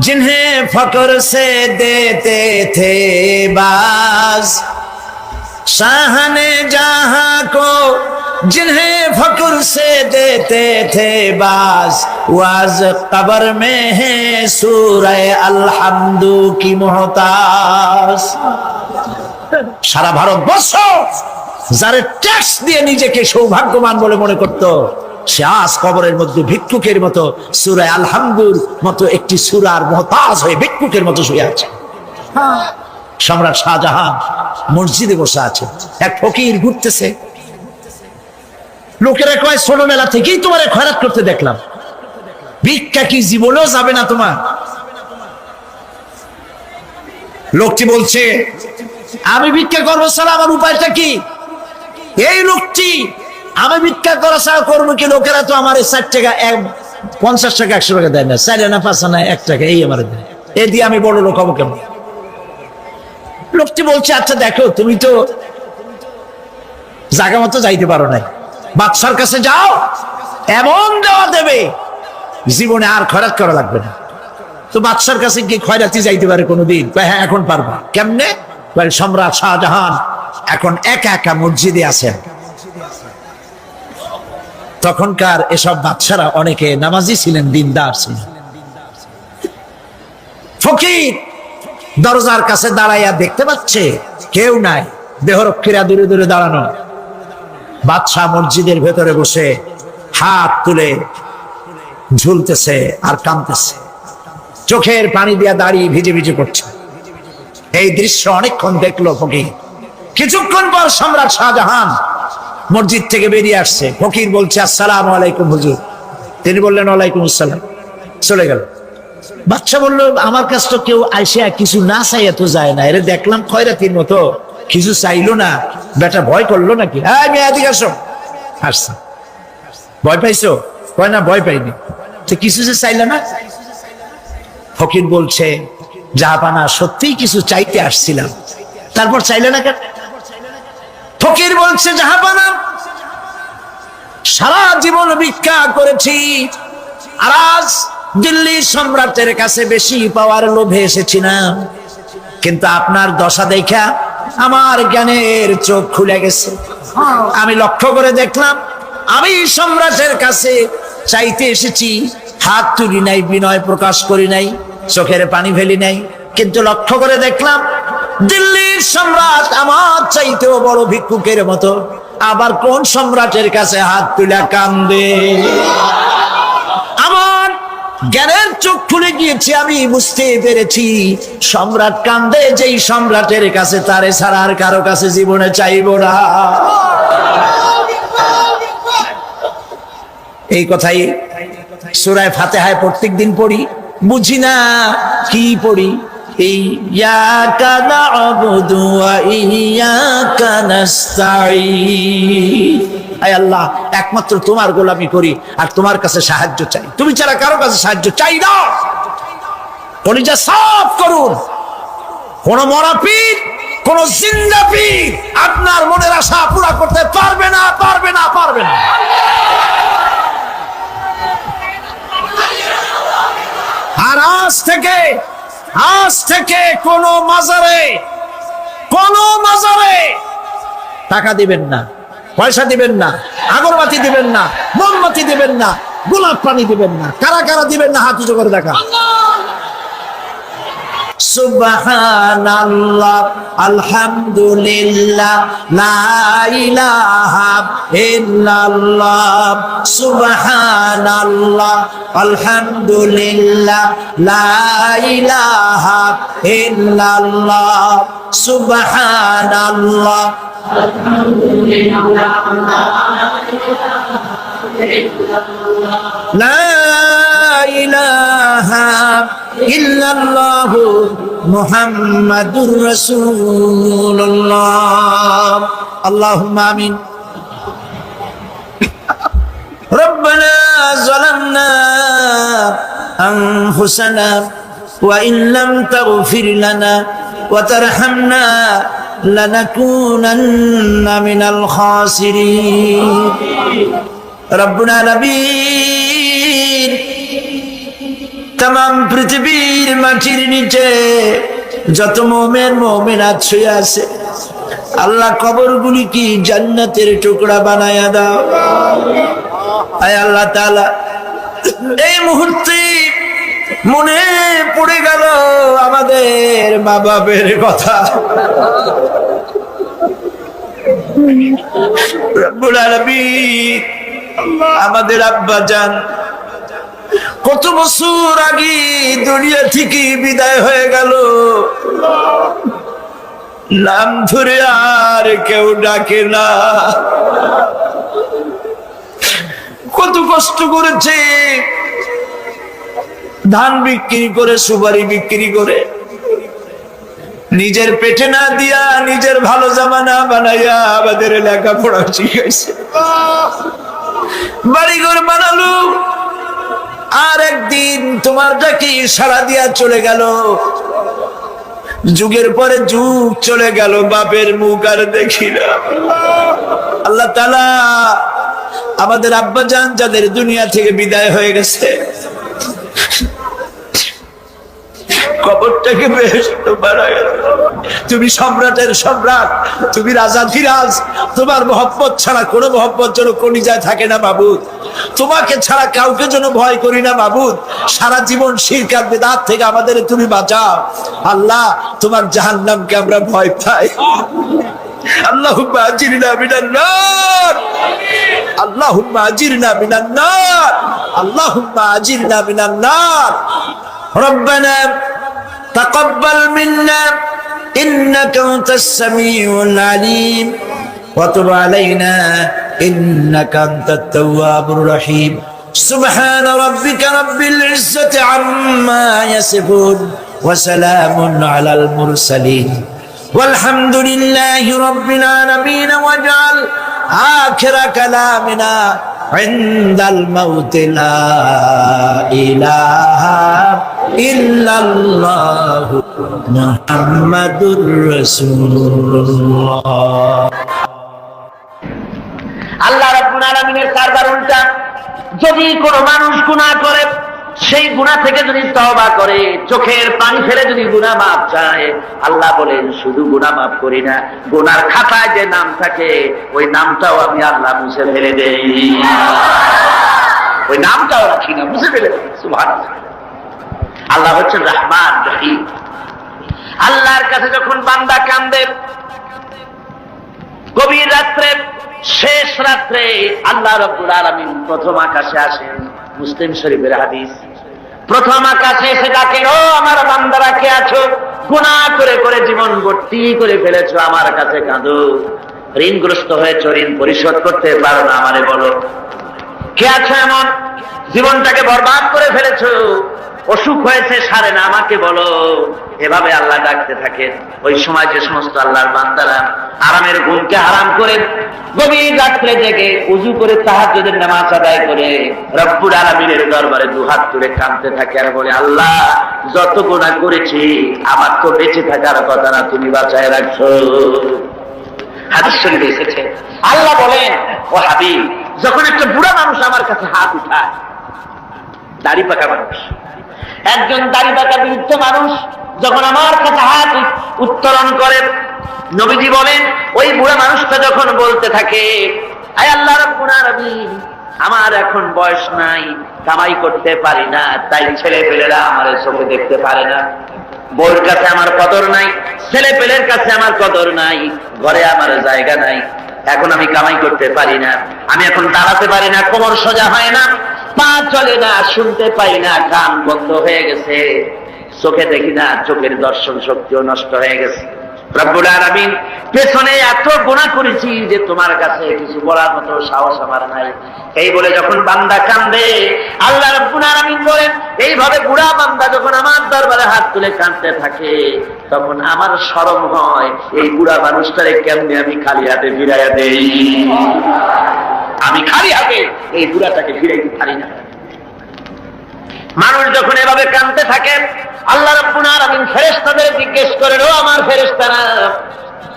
जिन्हें फक्र से देते थे बाज, शाहने जहां को जिन्हें फक्र से देते थे बाज, वाज कब्र में है सूरह अलहम्दु की मोहताज। সারা ভারতবর্ষ যারা ট্যাক্স দিয়ে নিজেকে সৌভাগ্যবান বলে মনে করত, সে আজ কবরের মধ্যে ভিক্ষুকের মতো সূরা আলহামদুর মতো একটি সূরার মুহতাজ হয়ে ভিক্ষুকের মতো শুয়ে আছে। সম্রাট শাহজাহান মসজিদে বসে আছে, এক ফকির ঘুরতেছে। লোকেরা কয় ছোটবেলা থেকেই তোমার খয়রাত করতে দেখলাম, ভিক্ষা কি জীবনেও যাবে না তোমার? লোকটি বলছে, আমি ভিক্ষা করবো ছাড়া আমার উপায়টা কি? এই লোকটি, আমি ভিক্ষা করা ছাড়া করবো কি? লোকেরা তো আমার 60 টাকা 50 টাকা 100 টাকা দেয় না, 4 আনা 5 আনা 1 টাকা এই আমার দেয়, এ দিয়ে আমি বড় লোক হবো কেমন? লোকটি বলছে, আচ্ছা দেখো, তুমি তো জায়গা মতো যাইতে পারো নাই, বাদশার কাছে যাও, এমন দেওয়া দেবে জীবনে আর খয়রাত করা লাগবে না। তো বাদশার কাছে কি খয়রাতি যাইতে পারে কোনোদিন? হ্যাঁ, এখন পারবা। কেমনে? সম্রাট শাহজাহান এখন একা একা মসজিদে আছেন। তখনকার এসব বাদশারা অনেকে নামাজি ছিলেন, দিনদার ছিলেন। ফকির দরজার কাছে দাঁড়াইয়া দেখতে পাচ্ছে কেউ নাই, দেহরক্ষীরা দূরে দূরে দাঁড়ানো। বাদশাহ মসজিদের ভেতরে বসে হাত তুলে ঝুলতেছে আর কাঁদতেছে, চোখের পানি দিয়া দাঁড়িয়ে ভিজে ভিজে পড়ছে। এই দৃশ্য অনেকক্ষণ দেখলো ফকির। কিছুক্ষণ পর সম্রাট শাহজাহান মসজিদ থেকে বেরিয়ে আসছে। ফকির বলছে, আসসালামু আলাইকুম হুজুর। তিনি বললেন, ওয়ালাইকুম আসসালাম। চলে গেল। বাদশা বলল, আমার কাছে তো কেউ আইসা কিছু না চাইয়া তো যায় না, এর দেখলাম খয়রাতির মতো কিছু চাইলো না, বেটা ভয় করলো নাকি? হ্যাঁ, মেয়ে এদিকে আসো। আসছে। ভয় পাইছো? কয় না, ভয় পাইনি। তো কিছু যে চাইলে না? ফকির বলছে, জাহাপানা, সত্যিই কিছু চাইতে আসছিলাম। তারপর চাইলে না কেন? ফকির বলছে, জাহাপানা, সারা জীবন ভিক্ষা করেছি, আর আজ দিল্লির সম্রাটের কাছে বেশি পাওয়ার লোভে এসেছি না, কিন্তু আপনার দশা দেখা আমার জ্ঞানের চোখ খুলে গেছে। আমি লক্ষ্য করে দেখলাম, আমি সম্রাটের কাছে চাইতে এসেছি, হাত তুলি নাই, বিনয় প্রকাশ করি নাই, চোখের পানি ফেলি নাই, কিন্তু লক্ষ্য করে দেখলাম দিল্লির সম্রাট আমার চাইতেও বড় ভিক্ষুকের মতো। আবার কোন সম্রাটের কাছে হাত তুলে কান্দে? আমার জ্ঞানের চোখ খুলে গিয়েছে, আমি বুঝতে পেরেছি সম্রাট কান্দে যেই সম্রাটের কাছে, তারে ছাড়া আর কারো কাছে জীবনে চাইব না। এই কথাই সূরা ফাতিহায় প্রত্যেকদিন পড়ি, বুঝি না কি পড়ি। ইয়াকা না'বুদু ওয়া ইয়াকা নাস্তাঈন। আয় আল্লাহ, একমাত্র তোমার গোলামি করি আর তোমার কাছে সাহায্য চাই, তুমি ছাড়া কারো কাছে সাহায্য চাই না। কলিজা সাফ করুন। কোন মরা পীর, কোন জিন্দা পীর আপনার মনের আশা পুরা করতে পারবে না, পারবে না, পারবে না। আর আজ থেকে কোন মাজারে টাকা দিবেন না, পয়সা দিবেন না, আগরবাতি দিবেন না, মোমবাতি দিবেন না, গোলাপ পানি দিবেন না। কারা কারা দিবেন না হাত উঁচু করে দেখা। সুবহানাল্লাহ, আলহামদুলিল্লাহ, লা ইলাহা ইল্লাল্লাহ। সুবহানাল্লাহ, আলহামদুলিল্লাহ, লা ইলাহা ইল্লাল্লাহ। সুবহানাল্লাহ, আলহামদুলিল্লাহ, লা ইলাহা ইল্লাল্লাহ, মুহাম্মাদুর রাসূলুল্লাহ। আল্লাহুম্মা আমিন। রব্বানা যালামনা আনফুসানা ওয়া ইন লাম তাগফির লানা ওয়া তারহামনা লানাকুনান্না মিনাল খাসিরিন। রব্বুল আলামিন, तमाम পৃথিবীর মাটির নিচে যত মুমিন মুমিনাত শুয়ে আছে আল্লাহ কবরগুলি কি জান্নাতের টুকরা বানায়া দাও। আয় আল্লাহ তাআলা, এই মুহূর্তে মনে পড়ে গেল আমাদের মা বাবার কথা। রব্বুল আলামিন, আমাদের আব্বা জান কত বছর আগে দুনিয়া থেকে বিদায় হয়ে গেল, নাম ধরে আর কেউ ডাকে না। কত কষ্ট করেছে, ধান বিক্রি করে, সুপারি বিক্রি করে, নিজের পেটে না দিয়া নিজের ভালো জামা না বানাইয়া আমাদের লেখাপড়া শিখাইছে, বাড়িঘর বানালো। আর একদিন তোমার ডাকে সাড়া দিয়া চলে গেল। যুগের পরে যুগ চলে গেল, বাপের মুখ আর দেখি না। আল্লাহ তাআলা, আমাদের আব্বা জান যাদের দুনিয়া থেকে বিদায় হয়ে গেছে, কবরটাকে বেহেশত বানায়। তুমি সম্রাটের সম্রাট, তুমি রাজাধিরাজ, তোমার মহব্বত ছাড়া কোনো মহব্বত যেন কলিজায় থাকে না মাবুদ। তোমাকে ছাড়া কাউকে যেন ভয় করি না মাবুদ। সারা জীবন শিরক আর বিদআত থেকে আমাদের তুমি বাঁচাও আল্লাহ। তোমার জাহান্নামকে আমরা ভয় পাই। আল্লাহুম্মা আজিরনা মিনান নার, আল্লাহুম্মা আজিরনা মিনান নার, আল্লাহুম্মা আজিরনা মিনান নার। রব্বানা তাকাব্বাল মিন্না ইন্নাকা আনতাস সামিউল আলিম ওয়া তুব আলাইনা ইন্নাকা আনতাত তাওয়াবুর রহিম। সুবহান রাব্বিকা রাব্বিল ইজ্জাতি আম্মা ইয়াসিফুন ওয়া সালামুন আলাল মুরসালিন ওয়ালহামদুলিল্লাহি রাব্বিল আলামিন। ওয়াজআল আখিরা কালামিনা ইনদাল মাউত লা ইলাহা ইল্লাল্লাহ মুহাম্মাদুর রাসূলুল্লাহ। আল্লাহ রাব্বুল আলামিনের কারবার উল্টা। যদি কোনো মানুষ গুনাহ করে, সেই গুনাহ থেকে যদি তওবা করে, চোখের পানি ফেলে যদি গুনাহ মাফ চায়, আল্লাহ বলেন শুধু গুনাহ মাফ করি না, গুনার খাতায় যে নাম থাকে ওই নামটাও আমি আল্লাহ মুছে ফেলে দেই। ওই নামটাও রাখি না, মুছে ফেলে দেই। সুবহানাল্লাহ। আল্লাহ হচ্ছেন রহমান রহিম। আল্লাহর কাছে যখন বান্দা কান্দে, গভীর রাত্রে, শেষ রাত্রে আল্লাহ রাব্বুল আলামিন প্রথম আকাশে আসেন। মুসলিম শরীফের হাদিস। প্রথম আকাশে এসে ডাকেন, ও আমার বান্দারা কে আছো? গুনাহ করে করে জীবন ভর্তি করে ফেলেছো, আমার কাছে কাঁদো। ঋণগ্রস্ত হয়েছো, ঋণ পরিশোধ করতে পারো না, আমারে বলো কে আছো এমন? জীবনটাকে বরবাদ করে ফেলেছো, অসুখ হয়েছে সারে না, আমাকে বলো। এভাবে আল্লাহ ডাকতে থাকেন। ওই সময় যে সমস্ত আল্লাহর বান্দারা আরামের ঘুমকে হারাম করে গভীর রাত্রে জেগে উযু করে তাহাজ্জুদের নামাজ আদায় করে রব্বুল আলামিনের দরবারে দুহাত তুলে কাঁদতে থাকে আর বলে, আল্লাহ যত গুনাহ করেছি আমার তো বেঁচে থাকার কথা না, তুমি বাঁচায় রাখছো। হাদিস শরীফে এসেছে, আল্লাহ বলেন, ও হাবিব, যখন একটা বুড়া মানুষ আমার কাছে হাত উঠায়, দাড়ি পাকা মানুষ, একজন দাড়ি পাকা বৃদ্ধ মানুষ যখন আমার কাছে হাত উত্তোলন করে, নবীজি বলেন ওই বুড়া মানুষটা যখন বলতে থাকে, আয় আল্লাহ রাব্বুল আলামিন, আমার এখন বয়স নাই, কামাই করতে পারি না, তাই ছেলে পেলেরা আমার চোখে দেখতে পারে না, বউর কাছে আমার কদর নাই, ছেলে পেলের কাছে আমার কদর নাই, ঘরে আমার জায়গা নাই, এখন আমি কামাই করতে পারি না, আমি এখন দাঁড়াতে পারি না, কোমর সোজা হয় না, পা চলে না, শুনতে পাই না, কান বন্ধ হয়ে গেছে, চোখে দেখি না, চোখের দর্শন শক্তিও নষ্ট হয়ে গেছে। রব্বুল আলামিন, পেছনে এত গুনাহ করেছি যে তোমার কাছে কিছু বলার মতো সাহস আমার নাই। এই বলে যখন বান্দা কান্দে, আল্লাহ রব্বুল আলামিন বলেন, এইভাবে বুড়া বান্দা যখন আমার দরবারে হাত তুলে কাঁদতে থাকে, তখন আমার শরম হয় এই বুড়া মানুষটারে কেমনে আমি খালি হাতে ফিরাইয়া দেই। আমি খালি হাতে এই বুড়াটাকে ফিরাইতে পারি না। মানুষ যখন এভাবে কাঁদতে থাকে, আল্লাহ রাব্বুল আলামিন ফেরেশতাদের জিজ্ঞেস করেন, ও আমার ফেরেশতারা,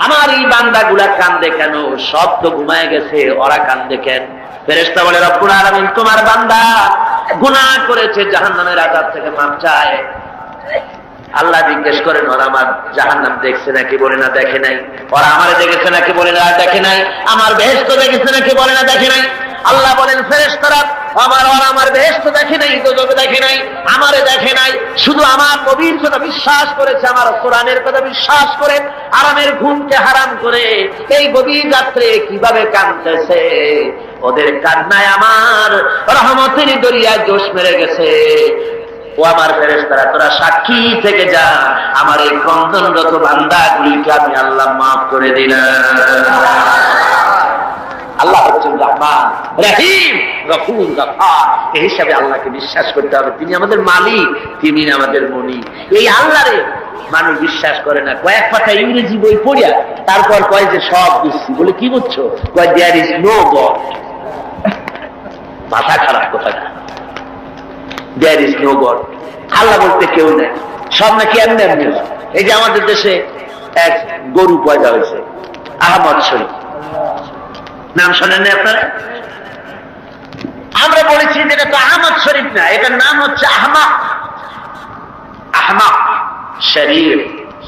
আমার এই বান্দাগুলা কান্দে কেন? সব তো ঘুমায় গেছে, ওরা কান্দে কেন? ফেরেশতা বলে, রব্বুল আলামিন তোমার বান্দা গুনাহ করেছে, জাহান্নামের আযাব থেকে মাপ চায়। আল্লাহ জিজ্ঞেস করেন, ওরা আমার জাহান্নাম দেখছে নাকি? বলে না দেখে নাই। ওরা আমারে দেখেছে নাকি? বলে না দেখে নাই। আমার বেহেশত দেখেছে নাকি? বলে না দেখে নাই। আল্লাহ বলেন, ফেরেশতারা আমার বেহেশত দেখে নাই, দোজখ দেখে নাই, আমারে দেখে নাই, শুধু আমার নবীর কথা বিশ্বাস করেছে, আমার কোরআনের কথা বিশ্বাস করে আরামের ঘুমকে হারাম করে এই গভীর রাত্রে কিভাবে কাঁদতেছে। ওদের কান্নায় আমার রহমতের দরিয়ায় জোশ মেরে গেছে। ও আমার ফেরেশতারা, তোরা সাক্ষী থেকে যা, আমার এই ক্রন্দনরত বান্দাগুলিকে আমি আল্লাহ মাফ করে দিলাম। আল্লাহ হচ্ছেন রহমান রহিম গফুর গফার। এই হিসাবে আল্লাহকে বিশ্বাস করতে হবে, তিনি আমাদের মালিক, তিনি আমাদের মনি। এই আল্লাহরে মানুষ বিশ্বাস করে না। কয়েক পাতা ইংরেজি বই পড়িয়া তারপর কয় যে সব বুঝছি। বলে কি বুঝছো? কয় দেয়ার ইজ নো গড। মাথা খারাপ কথা না। দেয়ার ইজ নো গড, আল্লাহ বলতে কেউ নেই, সব নাকি এমনি এমনি। এই যে আমাদের দেশে এক গরু পয়দা হয়েছে, আহমদ শরীফ, নাম শোনেন না আপনারা? আমরা বলেছি যে এটা তো আহমদ শরীফ না, এটার নাম হচ্ছে আহমাক। আহমাক শরীফ,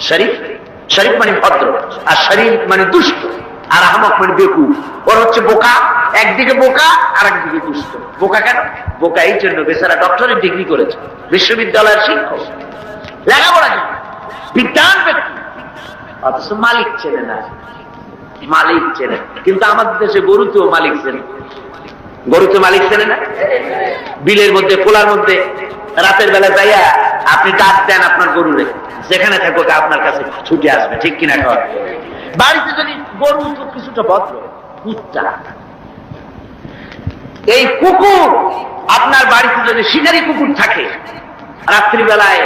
শরীফ শরীফ মানে ভদ্র, আর শরীফ মানে দুষ্ট, আর আহমক মানে বেকুব। ওর হচ্ছে বোকা, একদিকে বোকা আর একদিকে দুষ্ট। বোকা কেন? বোকা এই জন্য বেচারা ডক্টরের ডিগ্রি করেছে, বিশ্ববিদ্যালয়ের শিক্ষক, লেখাপড়া বিজ্ঞান ব্যক্তি, অথচ মালিক চেনে না। মালিক চেনে, কিন্তু আমাদের দেশে গরুতেও মালিক চেনে। গরুতে মালিক চেনে না। বিলের মধ্যে, খোলার মধ্যে রাতের বেলা যাইয়া আপনি ডাক দেন আপনার গরুরে, যেখানে থাকুক আপনার কাছে ছুটে আসবে, ঠিক কিনা? কর বাড়িতে যদি গরু তো কিছুটা ভদ্র, কুত্তা, এই কুকুর আপনার বাড়িতে যদি শিকারী কুকুর থাকে, রাত্রিবেলায়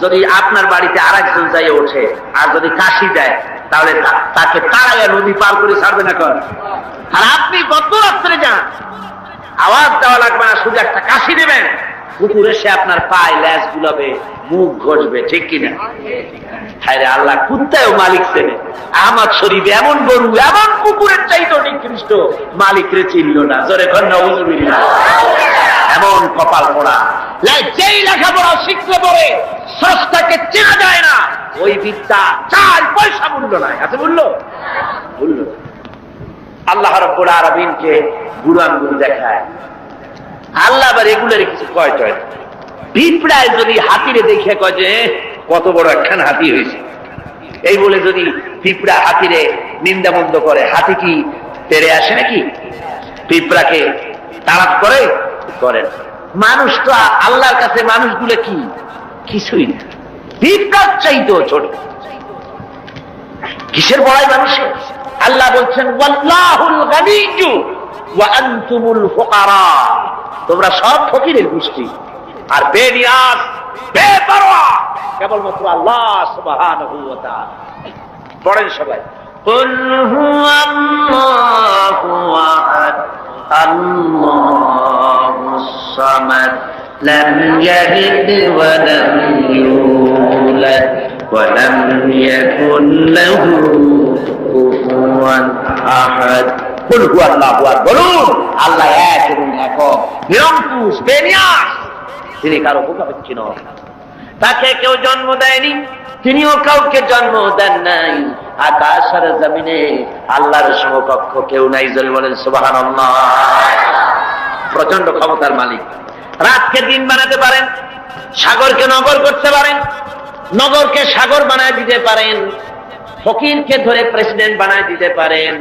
যদি আপনার বাড়িতে আর একজন যাই ওঠে আর যদি কাশি দেয়, তাহলে তাকে তাড়াইয়া নদী পার করে ছাড়বে না। কর আর আপনি গত রাত্রে যান, আওয়াজ দেওয়া লাগবে না, শুধু একটা কাশি দেবেন, কুকুর এসে আপনার পায়ে ল্যাজ গুলাবে, মুখ ঘষবে, ঠিক কিনা? হ্যাঁ রে, আল্লাহ কুত্তায়ও মালিক চেনে। আহমদ শরীফ এমন গরু, এমন কুকুরের চাইতে নিকৃষ্ট, মালিক রে চিনল না। জোরে কর নাউযুবিল্লাহ। এমন কপাল পোড়া। যেই লেখাপড়া শিখতে পড়ে স্রষ্টাকে চেনা যায় না, ওই বিদ্যা 4 পয়সা মূল্য নাই। আছে মূল্য? মূল্য। আল্লাহ রাব্বুল আলামিনকে গুরু দেখায়, আল্লাহ আবার এগুলোর কিছু কয় টয়। পিঁপড়ায় যদি হাতিরে দেখে কয় যে কত বড় একখান হাতি হয়েছে, এই বলে যদি পিঁপড়া হাতিরে নিন্দামন্দ করে, হাতি কি তেড়ে আসে নাকি? পিঁপড়াকে তাড়াত করে? করেন। মানুষ তো আল্লাহর কাছে মানুষগুলো কি? কিছুই না, পিঁপড়ার চাইতেও ছোট। কিসের বড়াই মানুষের? আল্লাহ বলছেন, ওয়াল্লাহুল গানিয়্যু ওয়া আনতুমুল ফুকারা। তোমরা সব ফকিরের গোষ্ঠী আর বেনিয়াজ, বেপরোয়া কেবলমাত্র আল্লাহ সুবহানাহু ওয়া তাআলা। পড়েন সবাই, কুল হুয়াল্লাহু আহাদ আল্লাহুস সামাদ লাম ইয়ালিদ ওয়া লাম ইউলাদ ওয়া লাম ইয়াকুল লাহু কুফুয়ান আহাদ। কুল হুয়াল্লাহু আহাদ, বলুন আল্লাহ এক এবং একক, নিরঙ্কুশ, বেনিয়াজ, তিনি কারো মুখাপেক্ষী নন। তাকে কেউ জন্ম দেয়নি, তিনিও কাউকে জন্ম দেন নাই। আকাশ আর জমিনে আল্লাহর সমকক্ষ কেউ নাই। জোরে বলেন সুবহানাল্লাহ। প্রচন্ড ক্ষমতার মালিক। রাতকে দিন বানাতে পারেন, সাগরকে নগর করতে পারেন, নগরকে সাগর বানায় দিতে পারেন, ফকিরকে ধরে প্রেসিডেন্ট বানায় দিতে পারেন,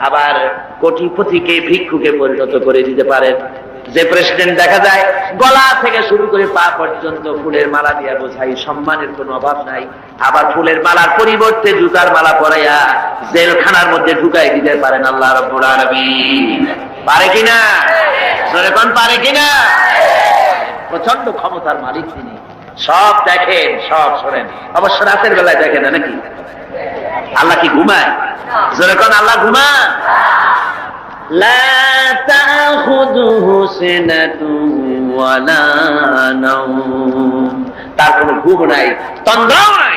আবার কোটিপতিকে ভিক্ষুকে পরিণত করে দিতে পারেন। যে প্রেসিডেন্ট দেখা যায় গলা থেকে শুরু করে পা পর্যন্ত ফুলের মালা দিয়া বোঝাই, সম্মানের কোনো অভাব নাই। আবার ফুলের মালার পরিবর্তে জুতার মালা পরাইয়া জেলখানার মধ্যে ঢুকাই দিতে পারেন আল্লাহ রাব্বুল আলামিন। পারে কিনা? জোরে কোন পারে কিনা? প্রচন্ড ক্ষমতার মালিক তিনি, সব দেখেন, সব শোনেন। অবশ্য রাতের বেলায় দেখেন না নাকি? আল্লাহ কি ঘুমায়? জোরে কোন আল্লাহ ঘুমায়? লা তাখুযুহু সিনাতুন ওয়ালা নাওম, তার কোনো ঘুম নাই, তন্দ্রাও নাই,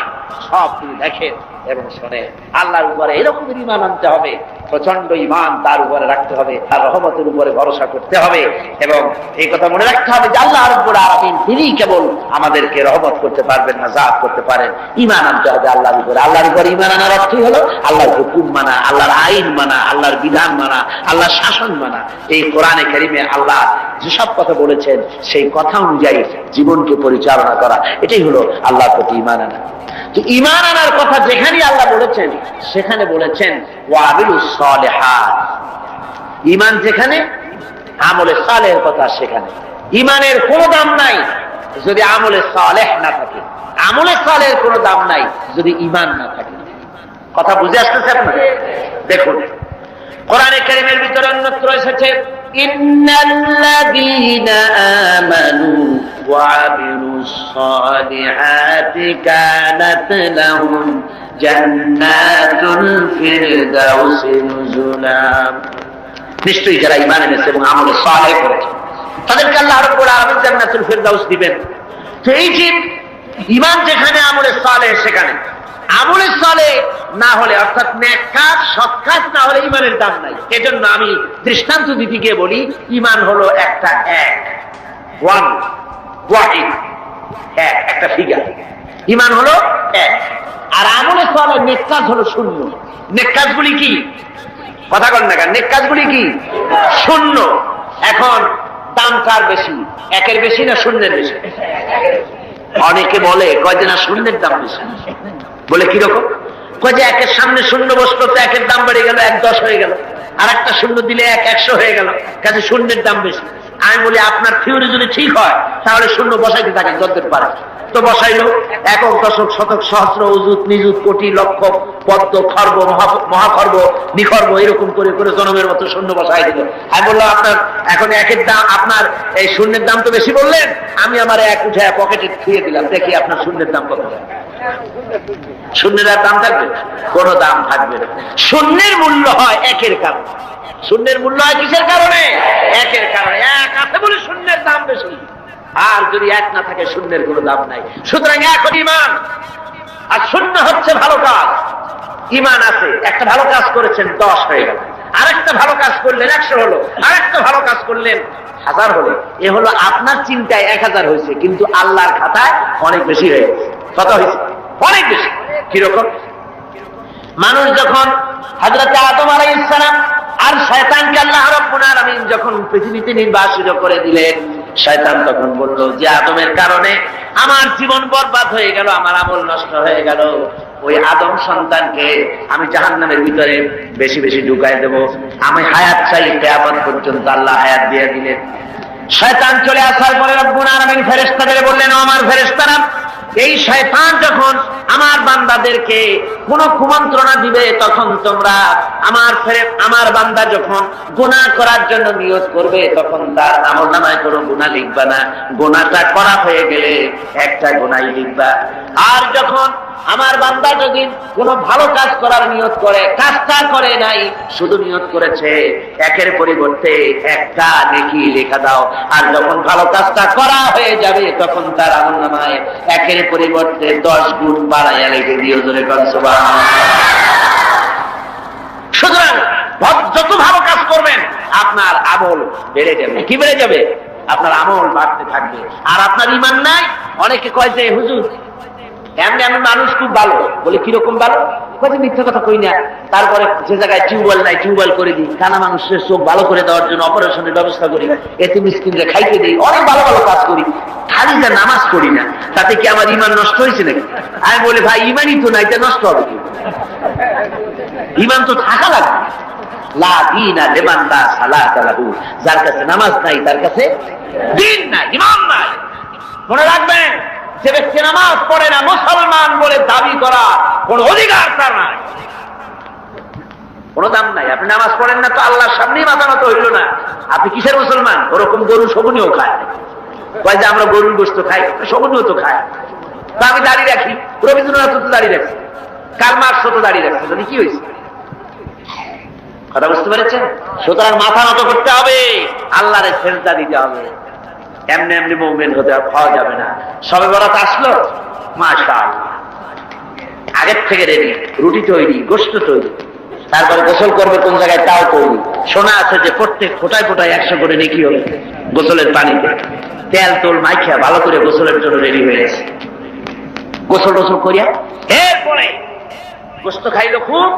সব তিনি দেখেন এবং শোনেন। আল্লাহর উপরে এরকম ঈমান আনতে হবে, প্রচন্ড ঈমান তার উপরে রাখতে হবে, তার রহমতের উপরে ভরসা করতে হবে এবং এই কথা মনে রাখতে হবে যে আল্লাহ রাব্বুল আলামিন তিনি কেবল আমাদেরকে রহমত করতে পারবেন না, জাত করতে পারেন। ঈমান আনতে হবে আল্লাহর উপরে। আল্লাহর উপরে ঈমান আনার অর্থই হলো আল্লাহর হুকুম মানা, আল্লাহর আইন মানা, আল্লাহর বিধান মানা, আল্লাহর শাসন মানা। এই কোরআনে কারীমে আল্লাহ যেসব কথা বলেছেন সেই কথা অনুযায়ী জীবনকে পরিচালনা করা, এটাই হলো আল্লাহর প্রতি ঈমান আনা। তো ঈমান আনার কথা যেখানে আল্লাহ বলেছেন সেখানে বলেছেন ওয়াবিলুস সালিহাত। ঈমান যেখানে, আমলে সালেহের কথা সেখানে। ঈমানের কোনো দাম নাই যদি আমলে সালেহ না থাকে, আমলে সালেহের কোনো দাম নাই যদি ঈমান না থাকে। কথা বুঝে আসতেছে আপনার? দেখুন কোরআনে কারীমের ভিতরে অন্যত্র এসেছে ইন্নাল্লাযীনা আমানু ওয়া আমিলুস সালিহাতি কানাত লাহুম জান্নাতুল ফিরদাউসি নুজুলা। নিশ্চয়ই যারা ঈমান এনেছে এবং আমলে সালেহ করেছে তাদেরকে আল্লাহ রাব্বুল আলামিন জান্নাতুল ফিরদাউস দিবেন। তো এই যে ঈমান যেখানে, আমলে সালেহ সেখানে। আমলে সালেহ না হলে, অর্থাৎ নেক কাজ, সৎ কাজ না হলে ঈমানের দাম নাই। এজন্য আমি দৃষ্টান্ত দিতে গিয়ে বলি ঈমান হলো একটা এক, ওয়াহিদ, একটা ফিগার। ঈমান হলো এক, আর আমলে সালেহ নেক কাজ হলো শূন্য। নেক কাজগুলি কি? কথা বলেন না কেন? নেক কাজগুলি কি? শূন্য। এখন দাম কার বেশি, একের বেশি না শূন্যের বেশি? অনেকে বলে কয় যে না শূন্যের দাম বেশি। বলে কিরকম? কয় যে একের সামনে শূন্য বসলো তো একের দাম বেড়ে গেল, 1-10 হয়ে গেল, আর একটা শূন্য দিলে 100 হয়ে গেল, কাজে শূন্যের দাম বেশি। আমি বলি আপনার থিওরি যদি ঠিক হয় তাহলে শূন্য বসাইতে থাকেন যতদিন পারে। তো বসাইলো একক, দশক, শতক, সহস্র, অযুত, নিযুত, কোটি, লক্ষ, পদ্ম, খর্ব, মহাখর্ব, নিখর্ব, এরকম করে করে জনমের মতো শূন্য বসাই দিল। আমি বললাম আপনার এখন একের দাম, আপনার এই শূন্যের দাম তো বেশি বললেন, আমি আমার এক উঠে পকেটে খুঁয়ে দিলাম, দেখি আপনার শূন্যের দাম কত। শূন্যের আর দাম থাকবে? কোনো দাম থাকবে না। শূন্যের মূল্য হয় একের কারণে। শূন্যের মূল্য হয় কিসের কারণে? একের কারণে। এক আছে বলে শূন্যের দাম বেশি, আর যদি এক না থাকে শূন্যের কোনো দাম নাই। সুতরাং এক হল ঈমান, আর শূন্য হচ্ছে ভালো কাজ। ঈমান আছে, একটা ভালো কাজ করেছেন 10 হয়ে গেল, আরেকটা ভালো কাজ করলেন 100 হলো, আরেকটা ভালো কাজ করলেন 1000 হলো। এ হলো আপনার চিন্তায় 1000 হয়েছে, কিন্তু আল্লাহর খাতায় অনেক বেশি হয়ে গেছে। কত হয়েছে? অনেক বেশি। কিরকম? মানুষ যখন হযরত আদম আলাইহিস সালাম আর শয়তানকে আল্লাহ রাব্বুল আলামিন যখন পৃথিবীতে নির্বাসিত করে দিলেন, শয়তান তখন বলল যে আদমের কারণে আমার জীবন বরবাদ হয়ে গেল, আমার আমল নষ্ট হয়ে গেল, ওই আদম সন্তানকে আমি জাহান্নামের ভিতরে বেশি বেশি ঢুকাই দেব, আমি হায়াত চাই কিয়ামত পর্যন্ত। আল্লাহ হায়াত দিয়ে দিলেন। শয়তান চলে আসার পরে রব্বুল আলামিন ফেরেশতাদের বললেন, ও আমার ফেরেশতারা, এই শয়তান যখন আমার বান্দাদেরকে কোন কুমন্ত্রণা দিবে তখন তোমরা আমার বান্দা যখন গুনাহ করার জন্য নিয়ত করবে তখন তার আমলনামায় কোনো গুনাহ লিখবা না, গুনাহটা করা হয়ে গেলে একটা গুনাহই লিখবা। আর যখন আমার বান্দা যদি কোনো ভালো কাজ করার নিয়ত করে, কাজটা করে নাই, শুধু নিয়ত করেছে, একের পরিবর্তে একটা নেকি লেখা দাও। আর যখন ভালো কাজটা করা হয়ে যাবে তখন তার আমলনামায় একের পরিবর্তে 10 গুণ বাড়াইয়া লিখে দিও। জোরে বল সুবহানাল্লাহ। সুতরাং যত ভালো কাজ করবেন আপনার আমল বেড়ে যাবে। কি বেড়ে যাবে? আপনার আমল বাড়তে থাকবে। আর আপনার ঈমান নাই। অনেকে কয় যে হুজুর এমনি আমি মানুষ খুব ভালো, বলে কিরকম ভালো? মিথ্যা কথা কই না। তারপরে যে জায়গায় টিউবওয়েল নাই টিউবওয়েল করে দিই, কানা মানুষের চোখ ভালো করে দেওয়ার জন্য অপারেশনের ব্যবস্থা করি, এতে মিসকিনরে খাইতে দিই, অনেক ভালো ভালো কাজ করি, খালি যা নামাজ পড়ি না, তাতে কি আমার ঈমান নষ্ট হয়েছে নাকি? আমি বলি ভাই ঈমানই তো নাই, এটা নষ্ট হবে কি? ঈমান তো থাকা লাগবে। লা দীনা লিমান লা সালাতা লাহু, যার কাছে নামাজ নাই তার কাছে দ্বীন নাই, ঈমান নাই। মনে রাখবেন, যে ব্যক্তি নামাজ পড়ে না, মুসলমান বলে দাবি করা কোন অধিকার তার নাই, কোন দাম নাই। আপনি নামাজ পড়েন না তো আল্লাহর সামনেই মাথা নত হইল না, আপনি কিসের মুসলমান? ওরকম গরু শগুনিও খায়, কয় যে আমরা গরুর গোস্ত খাই, সমুদ্র তো খায়, তা আমি দাঁড়িয়ে রাখি। রবীন্দ্রনাথ তো দাঁড়িয়ে রাখছি, কার্ল মার্কস তো দাঁড়িয়ে রাখছে, তাহলে কি হয়েছে? কথা বুঝতে পেরেছেন? সুতরাং মাথা নত করতে হবে, আল্লাহরে সেজদা দিতে হবে। এমনি এমনি মুমিন হতে খাওয়া যাবে না। সবে বরাত আসলো, মাশাআল্লাহ, আগের থেকে রেডি, রুটি তৈরি, গোশত তৈরি, তারপরে গোসল করবে কোন জায়গায় তাও তৈরি। শোনা আছে যে প্রত্যেক ফোটায় ফোটায় 100 করে নেকি হবে গোসলের পানিতে। তেল তোল মাইখিয়া ভালো করে গোসলের জন্য রেডি হয়ে গেছে। গোসল টোসল করিয়া এরপরে গোস্ত খাইলো খুব,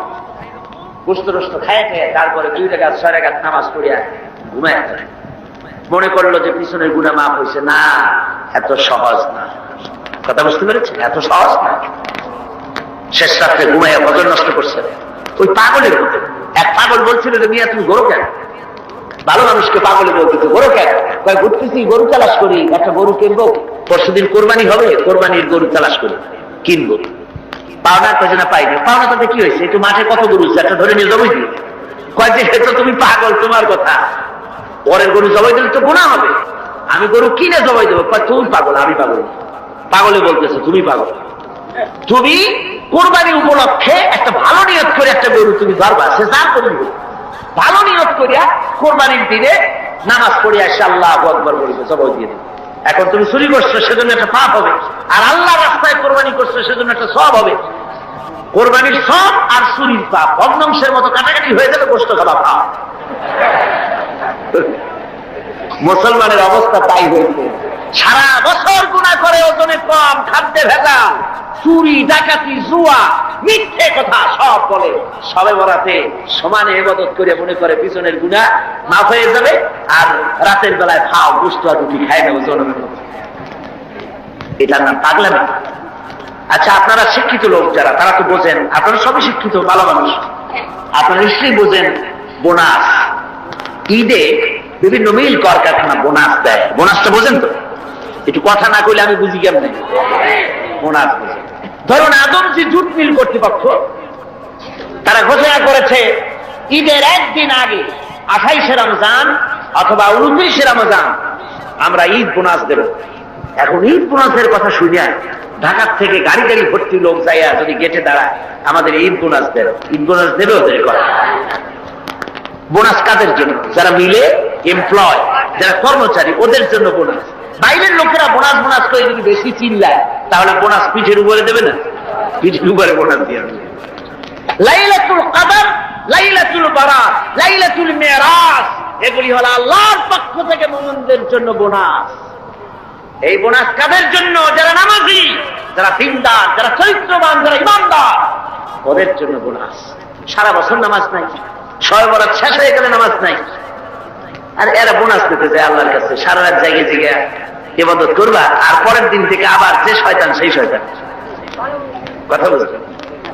গোস্ত টোস্ত খায় তারপরে 2 রাকাত 6 রাকাত নামাজ পড়িয়া ঘুমায় যায়। মনে করলো যে পিছনের গুনাহ মাফ হয়েছে। না, এত সহজ না। কথা বুঝতে পেরেছেন? এত সহজ না। শেষ রাত্রে ঘুমাইয়া ফজর নষ্ট করছে ওই পাগলের মতো। এক পাগল বলছিল যে মিয়া তুমি গরু কেন? ভালো মানুষকে পাগলে বলতেছে গরু কেন? ঘুরতেছি, গরু তালাশ করি, একটা গরু কিনবো, পরশুদিন কোরবানি হবে, কোরবানির গরু তালাশ করি, কিনবো। পাওনা কাজে না পাইনি। পাওনা তাতে কি হয়েছে? একটু মাঠে কত গরু একটা ধরে নিয়ে জবাই দিই। কয় যে তো তুমি পাগল, তোমার কথা, পরের গরু জবাই দিলে তো গুনাহ হবে, আমি গরু কিনে জবাই দেবো। তুমি পাগল, আমি পাগল। পাগলে বলতেছে তুমি পাগল। তুমি কোরবানি উপলক্ষে একটা ভালো নিয়ত করে একটা গরু তুমি ধরবা, সে যা করবি ভালো নিয়ত করিয়া কোরবানির দিনে নামাজ পড়িয়া এসে আল্লাহু আকবার বলবে, জবাই দিয়ে দেবে। এখন তুমি চুরি করছো, সেজন্য একটা পাপ হবে, আর আল্লাহ রাস্তায় কোরবানি করছো, সেজন্য একটা সওয়াব হবে। কোরবানির সওয়াব আর চুরির পাপ ভগ্নাংশের মতো কাটাকাটি হয়ে যাবে, গোশত খাওয়া পাপ। মুসলমানের অবস্থা তাই হয়েছে। সারা বছর গুনাহ করে, ওজনে কম, খাদ্যে ভেজাল, চুরি, ডাকাতি, জুয়া, মিথ্যে কথা সব বলে। সবে বরাতে সমানে ইবাদত করে মনে করে পিছনের গুনাহ মাফ হয়ে যাবে, আর রাতের বেলায় খাও গোশত আর রুটি খায় না জনমের মতো। এটার নাম পাগলামি। আচ্ছা, আপনারা শিক্ষিত লোক যারা, তারা তো বোঝেন, আপনারা সবই শিক্ষিত, ভালো মানুষ, আপনারা নিশ্চয়ই বোঝেন বোনাস। ঈদে বিভিন্ন মিল কলকারখানা বোনাস দেয়। বোনাসটা বোঝেন তো? একটু কথা না কইলে আমি বুঝি কেমন বোনাস বোঝেন। ধরুন আদমজি জুট মিল কর্তৃপক্ষ, তারা ঘোষণা করেছে ঈদের একদিন আগে 28শে রমজান অথবা 29শে রমজান আমরা ঈদ বোনাস দেব। এখন ঈদ বোনাসের কথা শুনে ঢাকার থেকে গাড়ি গাড়ি ভর্তি লোক যাইয়া যদি গেটে দাঁড়ায় আমাদের ঈদ বোনাস দেবে, ঈদ বোনাস দেবে ওদের কথা। বোনাস কাদের জন্য? যারা মিলে এমপ্লয়, যারা কর্মচারী, ওদের জন্য বোনাস। বাইরের লোকেরা বোনাস বোনাস করে যদি বেশি চিল্লায়, তাহলে বোনাস পিঠের উপরে দেবে না, পিঠের উপরে বোনাস দিয়ে দেবে। লাইলাতুল কদর, লাইলাতুল বারাত, লাইলাতুল মিরাজ, এগুলি হলো আল্লাহর পক্ষ থেকে মুমিনদের জন্য বোনাস। এই বোনাস কাদের জন্য? যারা নামাজি, যারা দিনদার, যারা চরিত্রবান, যারা ইমানদার, ওদের জন্য বোনাস। সারা বছর নামাজ নাই, শবে বরাত শেষ হয়ে গেলে নামাজ নাই, আর এরা বোনাস পেতে যায় আল্লাহর কাছে। সারা রাত জায়গায় জায়গায় ইবাদত করবা, আর পরের দিন থেকে আবার যে শয়তান সেই শয়তান। কথা বুঝলেন?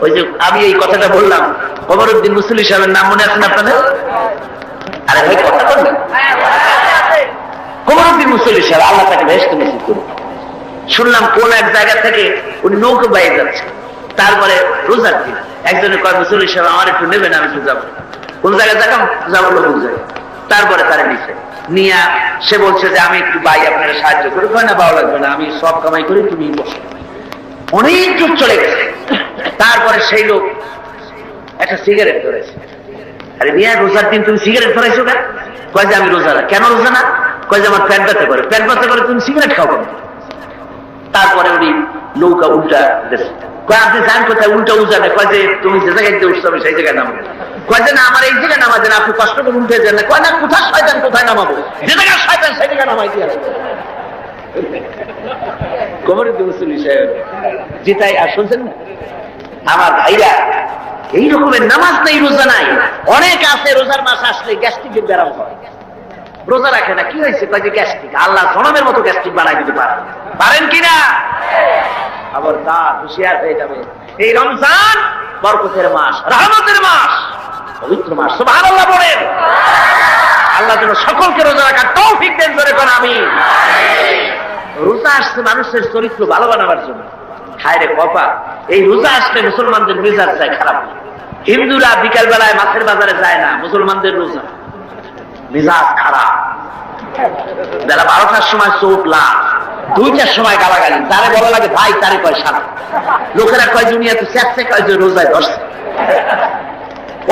ওই যে আমি এই কথাটা বললাম, কমরউদ্দিন মুসল্লি সাহেবের নাম মনে আছে না আপনাদের? আরে ভাই কথা বললেন, কমরউদ্দিন মুসল্লি সাহেব, আল্লাহ তাকে বেহেশত নসিব করুন। শুনলাম কোন এক জায়গা থেকে উনি নৌকা বাইয়ে যাচ্ছে, তারপরে রোজার দিন একজনে কয় মুসল্লি সাহেব আমার একটু নেবেন, আমি একটু যাবো। কোন জায়গায় যাবো কোন জায়গায়। তারপরে তারা নিচে নিয়ে সে বলছে যে আমি একটু ভাই আপনারা সাহায্য করে, কয় না ভালো লাগবে না, আমি সব কামাই করি, তুমি বসো। অনেক দূর চলে গেছে। তারপরে সেই লোক একটা সিগারেট ধরেছে। আরে মিয়া, রোজার দিন তুমি সিগারেট ধরাইছো কেন? কয় যে আমি রোজা না। কেন রোজা না? কয় যে আমার পেট ব্যথা করে। পেট ব্যথা করে তুমি সিগারেট খাও কেন? তারপরে উনি নৌকা উল্টা দেশে। কয় আপনি যান কোথায়? উল্টা উজানে। কয় যে তুমি যে জায়গায় দিয়ে উঠছো আমি সেই জায়গায় নামো। কয় যে না, আমার এই জায়গায় নামা দেন, আপনি কষ্ট করে উল্টে যান না। কয় না, কোথায় শয়তান, কোথায় নামাবো? যে জায়গায় শয়তান সেই জায়গায় নামাই দিয়ে আসবে। কমরউদ্দিন মুসল্লি সাহেব জিতাই। আর শুনছেন না আমার ভাইরা, এই রকমের নামাজ নেই, রোজা নাই। অনেক আছে রোজার মাস আসলে গ্যাস্ট্রিকের ব্যারাম হয়, রোজা রাখে না। কি হয়েছে? কয় যে গ্যাস্ট্রিক। আল্লাহ জনমের মতো গ্যাস্ট্রিক বানাই দিতে পারেন কিনা? আবার তা হুঁশিয়ার হয়ে যাবে। এই রমজান বরকতের মাস, রহমতের মাস, পবিত্র মাস। সুবহানাল্লাহ বলেন। আল্লাহ যেন সকলকে রোজা রাখার তৌফিক দেন, জোরে কোন আমিন। রোজা আসছে মানুষের চরিত্র ভালো বানাবার জন্য। খায় রে কপা, এই রোজা আসলে মুসলমানদের মেজাজ যায় খারাপ। হিন্দুরা বিকাল বেলায় মাছের বাজারে যায় না, মুসলমানদের রোজা মেজাজ খারাপ। বেলা 12টার সময় চোখ লাল, 2টার সময় গালাগালি, যারে বলা লাগে ভাই তারে কয় সারা। লোকেরা কয় দুনিয়াতে চেষ্টা কয় যে রোজায় ধরছে।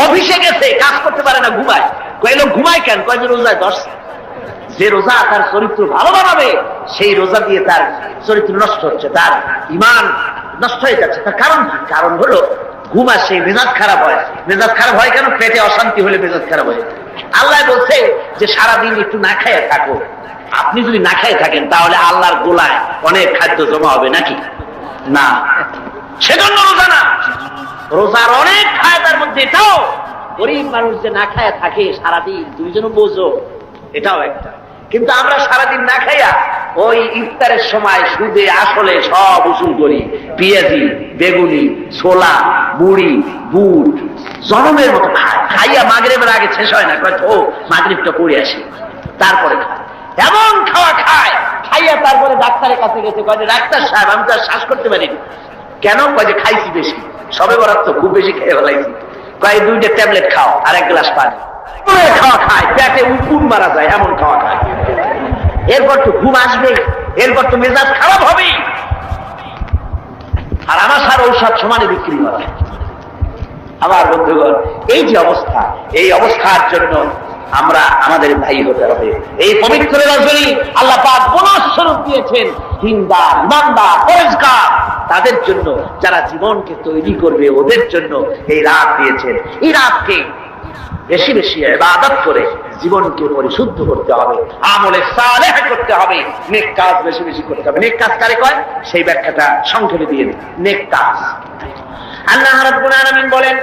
অফিসে গেছে, কাজ করতে পারে না, ঘুমায়। কয় লোক ঘুমায় কেন? কয় যে রোজায় ধরছে। যে রোজা তার চরিত্র ভালো বানাবে, সেই রোজা দিয়ে তার চরিত্র নষ্ট হচ্ছে, তার ঈমান নষ্ট হয়ে যাচ্ছে। তার কারণ হলো ঘুম আসে, মেজাজ খারাপ হয়। মেজাজ খারাপ হয় কেন? পেটে অশান্তি হলে মেজাজ খারাপ হয়। আল্লাহ বলছে যে সারাদিন একটু না খাইয়ে থাকো। আপনি যদি না খাইয়ে থাকেন তাহলে আল্লাহর গোলায় অনেক খাদ্য জমা হবে নাকি? না, সেজন্য রোজা না। রোজার অনেক খায়, তার মধ্যে এটাও গরিব মানুষ যে না খায় থাকে সারাদিন, দুইজনও বোঝো, এটাও একটা। কিন্তু আমরা সারাদিন না খাইয়া ওই ইফতারের সময় সুদে আসলে সব উসুল করি। পেঁয়াজি, বেগুনি, ছোলা, মুড়ি, বুট জনমের মতো খাইয়া মাগরিবের আগে শেষ হয় না। কয় ও মাগরিবটা পড়ে আসি, তারপরে খায়। এমন খাওয়া খায়, খাইয়া তারপরে ডাক্তারের কাছে গেছে। কয় যে ডাক্তার সাহেব আমি তো আর শ্বাস করতে পারিনি। কেন? কয় যে খাইছি বেশি, সবে বরাত তো খুব বেশি খেয়ে ফেলাইছি। কয় 2টা ট্যাবলেট খাও আর 1 গ্লাস পানি। খাওয়া খায়, পেটে উকুন মারা যায়, এমন খাওয়া খায়। এরপর তো ঘুম আসবে, এরপর তো মেজাজ খারাপ হবে। আর আমার সার ঔষধ সমানে বিক্রি হয়। আমার বন্ধুগণ, এই যে অবস্থা, এই অবস্থার জন্য আমরা আমাদের ভাই হতে হবে। এই পবিত্র রজনী আল্লাহ পাক বোনাস স্বরূপ দিয়েছেন দিনদার, ইমানদার, পরেজগার তাদের জন্য, যারা জীবনকে তৈরি করবে ওদের জন্য এই রাত দিয়েছেন। এই রাতকে বেশি বেশি ইবাদত করে জীবনকে পরিশুদ্ধ করতে হবে, আমলে সালেহ করতে হবে, নেক কাজ বেশি বেশি করতে হবে। নেক কাজ কারে কয় সেই ব্যাখ্যাটা সংক্ষেপে দিয়ে দিই। নেক কাজ, আল্লাহ রাব্বুল আলামিন বলেন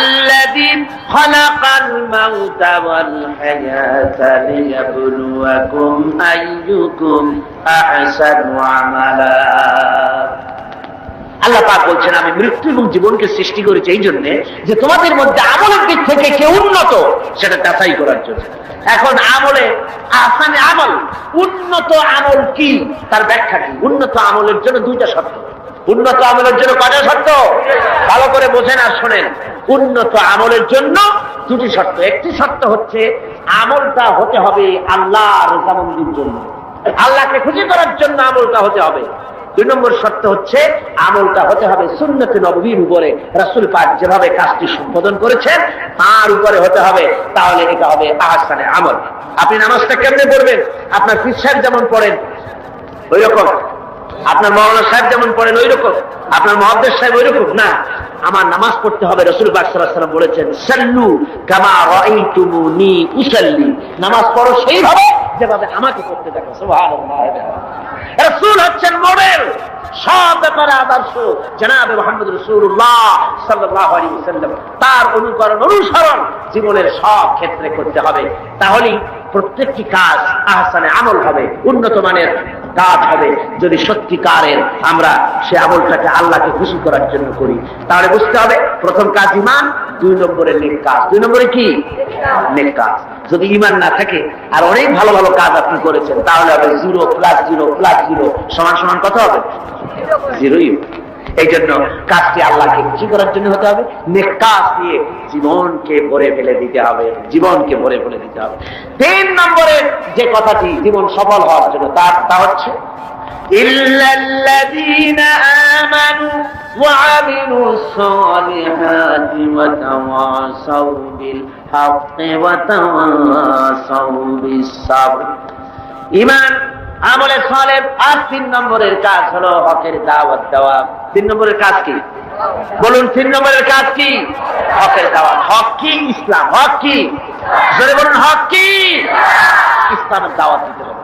الذي خلق الموت والحياة ليبلوكم أيكم أحسن عملا। আল্লাহ পাক বলছেন আমি মৃত্যু এবং জীবনকে সৃষ্টি করেছি এই জন্য যে তোমাদের মধ্যে আমলের দিক থেকে কে উন্নত সেটা যাচাই করার জন্য। এখন আমলে আহসানে আমল, উন্নত আমল কি তার ব্যাখ্যা কি? উন্নত আমলের জন্য 2টা শর্ত। উন্নত আমলের জন্য কয়টা শর্ত? ভালো করে বোঝেন আর শোনেন। উন্নত আমলের জন্য 2টি শর্ত। একটি শর্ত হচ্ছে আমলটা হতে হবে আল্লাহর রজামন্দির জন্য, আল্লাহকে খুশি করার জন্য আমলটা হতে হবে। 2 নম্বর শর্ত হচ্ছে আমলটা হতে হবে সুন্নতে নববীর উপরে, রাসূল পাক যেভাবে কাজটি সম্পাদন করেছেন তার উপরে হতে হবে, তাহলে এটা হবে আহসানে আমল। আপনি নামাজটা কেমনে পড়বেন? আপনার পীর সাহেব যেমন পড়েন ওই রকম, আপনার মাওলানা সাহেব যেমন পড়েন ওই রকম, আপনার মুহাদ্দিস সাহেব ওই রকম না। আমার নামাজ পড়তে হবে, রাসূল পাক সাল্লাল্লাহু আলাইহি ওয়াসাল্লাম বলেছেন সাল্লু কামা রাআইতুমুনি উসাল্লি, নামাজ পড়ো সেইভাবে যেভাবে আমাকে পড়তে দেখো। সুবহানাল্লাহ। রাসূল হচ্ছেন মডেল, সব ব্যাপারে আদর্শ। জনাবে মুহাম্মদ রাসূলুল্লাহ সাল্লাল্লাহু আলাইহি ওয়াসাল্লাম, তার অনুকরণ অনুসরণ জীবনের সব ক্ষেত্রে করতে হবে। তাহলেই প্রত্যেকটি কাজ আহসানে আমল হবে, উন্নত মানের কাজ হবে। যদি সত্যিকারের আমরা সে আমলটাকে আল্লাহকে খুশি করার জন্য করি, তাহলে বুঝতে হবে প্রথম কাজ ঈমান, 2 নম্বরে নেক কাজ। 2 নম্বরে কি? নেক কাজ। যদি ঈমান না থাকে আর অনেক ভালো ভালো কাজ আপনি করেছেন তাহলে হবে 0 + 0 + 0 = কত হবে? 0ই। এই জন্য কাজটি আল্লাহকে খুশি করার জন্য হতে হবে। নেক কাজ দিয়ে জীবনকে ভরে ফেলে দিতে হবে, জীবনকে ভরে ফেলে দিতে হবে। 3 নম্বরের যে কথাটি জীবন সফল হওয়ার জন্য তা হচ্ছে ইল্লাল্লাযীনা আমানু ওয়া আমিলুস সালিহাতি ওয়া তাওয়াসাউ বিল হাক্কি ওয়া তাওয়াসাউ বিস সাবর। ঈমান, আমলে সালেহ আর 3 নম্বরের কাজ হলো হকের দাওয়াত দেওয়া। 3 নম্বরের কাজ কি? বলুন 3 নম্বরের কাজ কি? হকের দাওয়াত। হক কি? ইসলাম। হক কি? জোরে বলুন, হক কি? ইসলামের দাওয়াত দিতে হবে।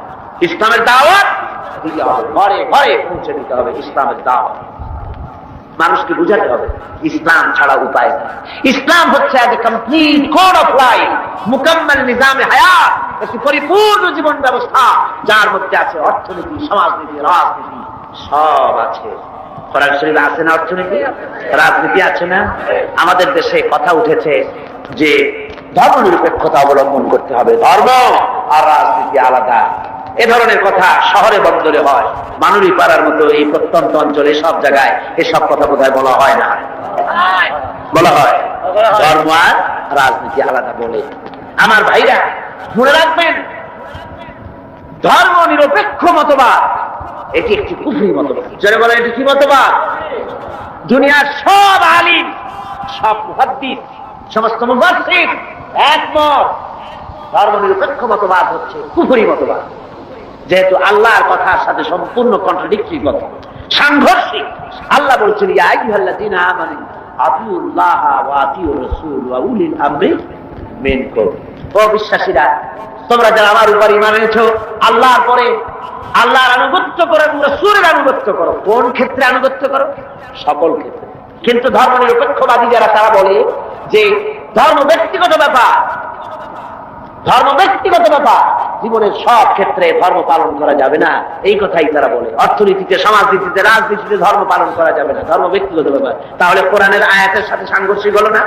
ইসলামের দাওয়াত দিতে হবে, ঘরে ঘরে পৌঁছে দিতে হবে ইসলামের দাওয়াত। মানুষকে বুঝাতে হবে ইসলাম ছাড়া উপায় নেই। ইসলাম হচ্ছে একটা কমপ্লিট কোড অফ লাইফ, মুকাম্মাল নিজামে হায়াত, একটি পরিপূর্ণ জীবন ব্যবস্থা যার মধ্যে আছে অর্থনীতি, সমাজনীতি, রাজনীতি, সব আছে। কোরআন শরীফে আছে না অর্থনীতি, রাজনীতি আছে না? আমাদের দেশে কথা উঠেছে যে ধর্মনিরপেক্ষতা অবলম্বন করতে হবে, ধর্ম আর রাজনীতি আলাদা। এ ধরনের কথা শহরে বন্দরে হয়, মানুরি পাড়ার মতো এই প্রত্যন্ত অঞ্চলে সব জায়গায় এসব কথা বোধহয় বলা হয় না। বলা হয় ধর্ম আর রাজনীতি আলাদা বলে। আমার ভাইরা মনে রাখবেন, ধর্ম নিরপেক্ষ মতবাদ এটি একটি কুফরি মতবাদ। যারা বলে এটি কি মতবাদ? দুনিয়ার সব আলিম, সব মুহাদ্দিস, সমস্ত মুফাসসির একমত, ধর্ম নিরপেক্ষ মতবাদ হচ্ছে কুফরি মতবাদ। যেহেতু আল্লাহর কথার সাথে সম্পূর্ণ কন্ট্রাডিক্টরি কথা, সাংঘর্ষিক। আল্লাহ বলছেন ইয়া আইয়ুহাল্লাযীনা আমানু আতিউল্লাহ ওয়া আতিউর রাসূল ওয়া উলিল আমরি মিনকুম। ও বিশ্বাসীরা, তোমরা যারা আমার উপর ঈমান এনেছো, আল্লাহর পরে আল্লাহর আনুগত্য করো এবং রাসূলের আনুগত্য করো। কোন ক্ষেত্রে আনুগত্য করো? সকল ক্ষেত্রে। কিন্তু ধর্ম নিরপেক্ষবাদী যারা, তারা বলে যে ধর্ম ব্যক্তিগত ব্যাপার, ধর্ম ব্যক্তিগত ব্যাপার, জীবনের সব ক্ষেত্রে ধর্ম পালন করা যাবে না, এই কথাই তারা বলে। অর্থনীতিতে, সমাজনীতিতে, রাজনীতিতে ধর্ম পালন করা যাবে না, ধর্ম ব্যক্তিগত ব্যাপার। তাহলে কোরআনের আয়াতের সাথে সাংঘর্ষিক হলো না?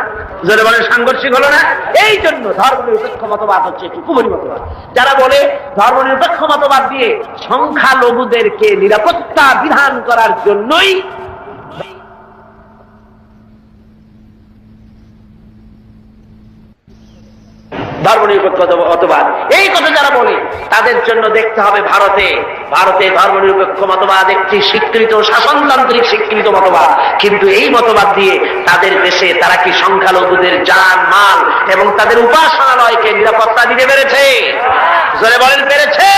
জোরে বলেন, সাংঘর্ষিক হলো না? এই জন্য ধর্ম নিরপেক্ষ মতবাদ হচ্ছে একটি কুফরি মতবাদ। যারা বলে ধর্ম নিরপেক্ষ মতবাদ দিয়ে সংখ্যালঘুদেরকে নিরাপত্তা বিধান করার জন্যই ধর্ম নিরপেক্ষ মতবাদ, এই কথা যারা বলে, তাদের জন্য দেখতে হবে ভারতে ধর্ম নিরপেক্ষ মতবাদ একটি স্বীকৃত শাসনতান্ত্রিক স্বীকৃত মতবাদ। কিন্তু এই মতবাদ দিয়ে তাদের দেশে তারা কি সংখ্যালঘুদের জান মাল এবং তাদের উপাসনালয়কে নিরাপত্তা দিতে পেরেছে? জোরে বলেন, পেরেছে?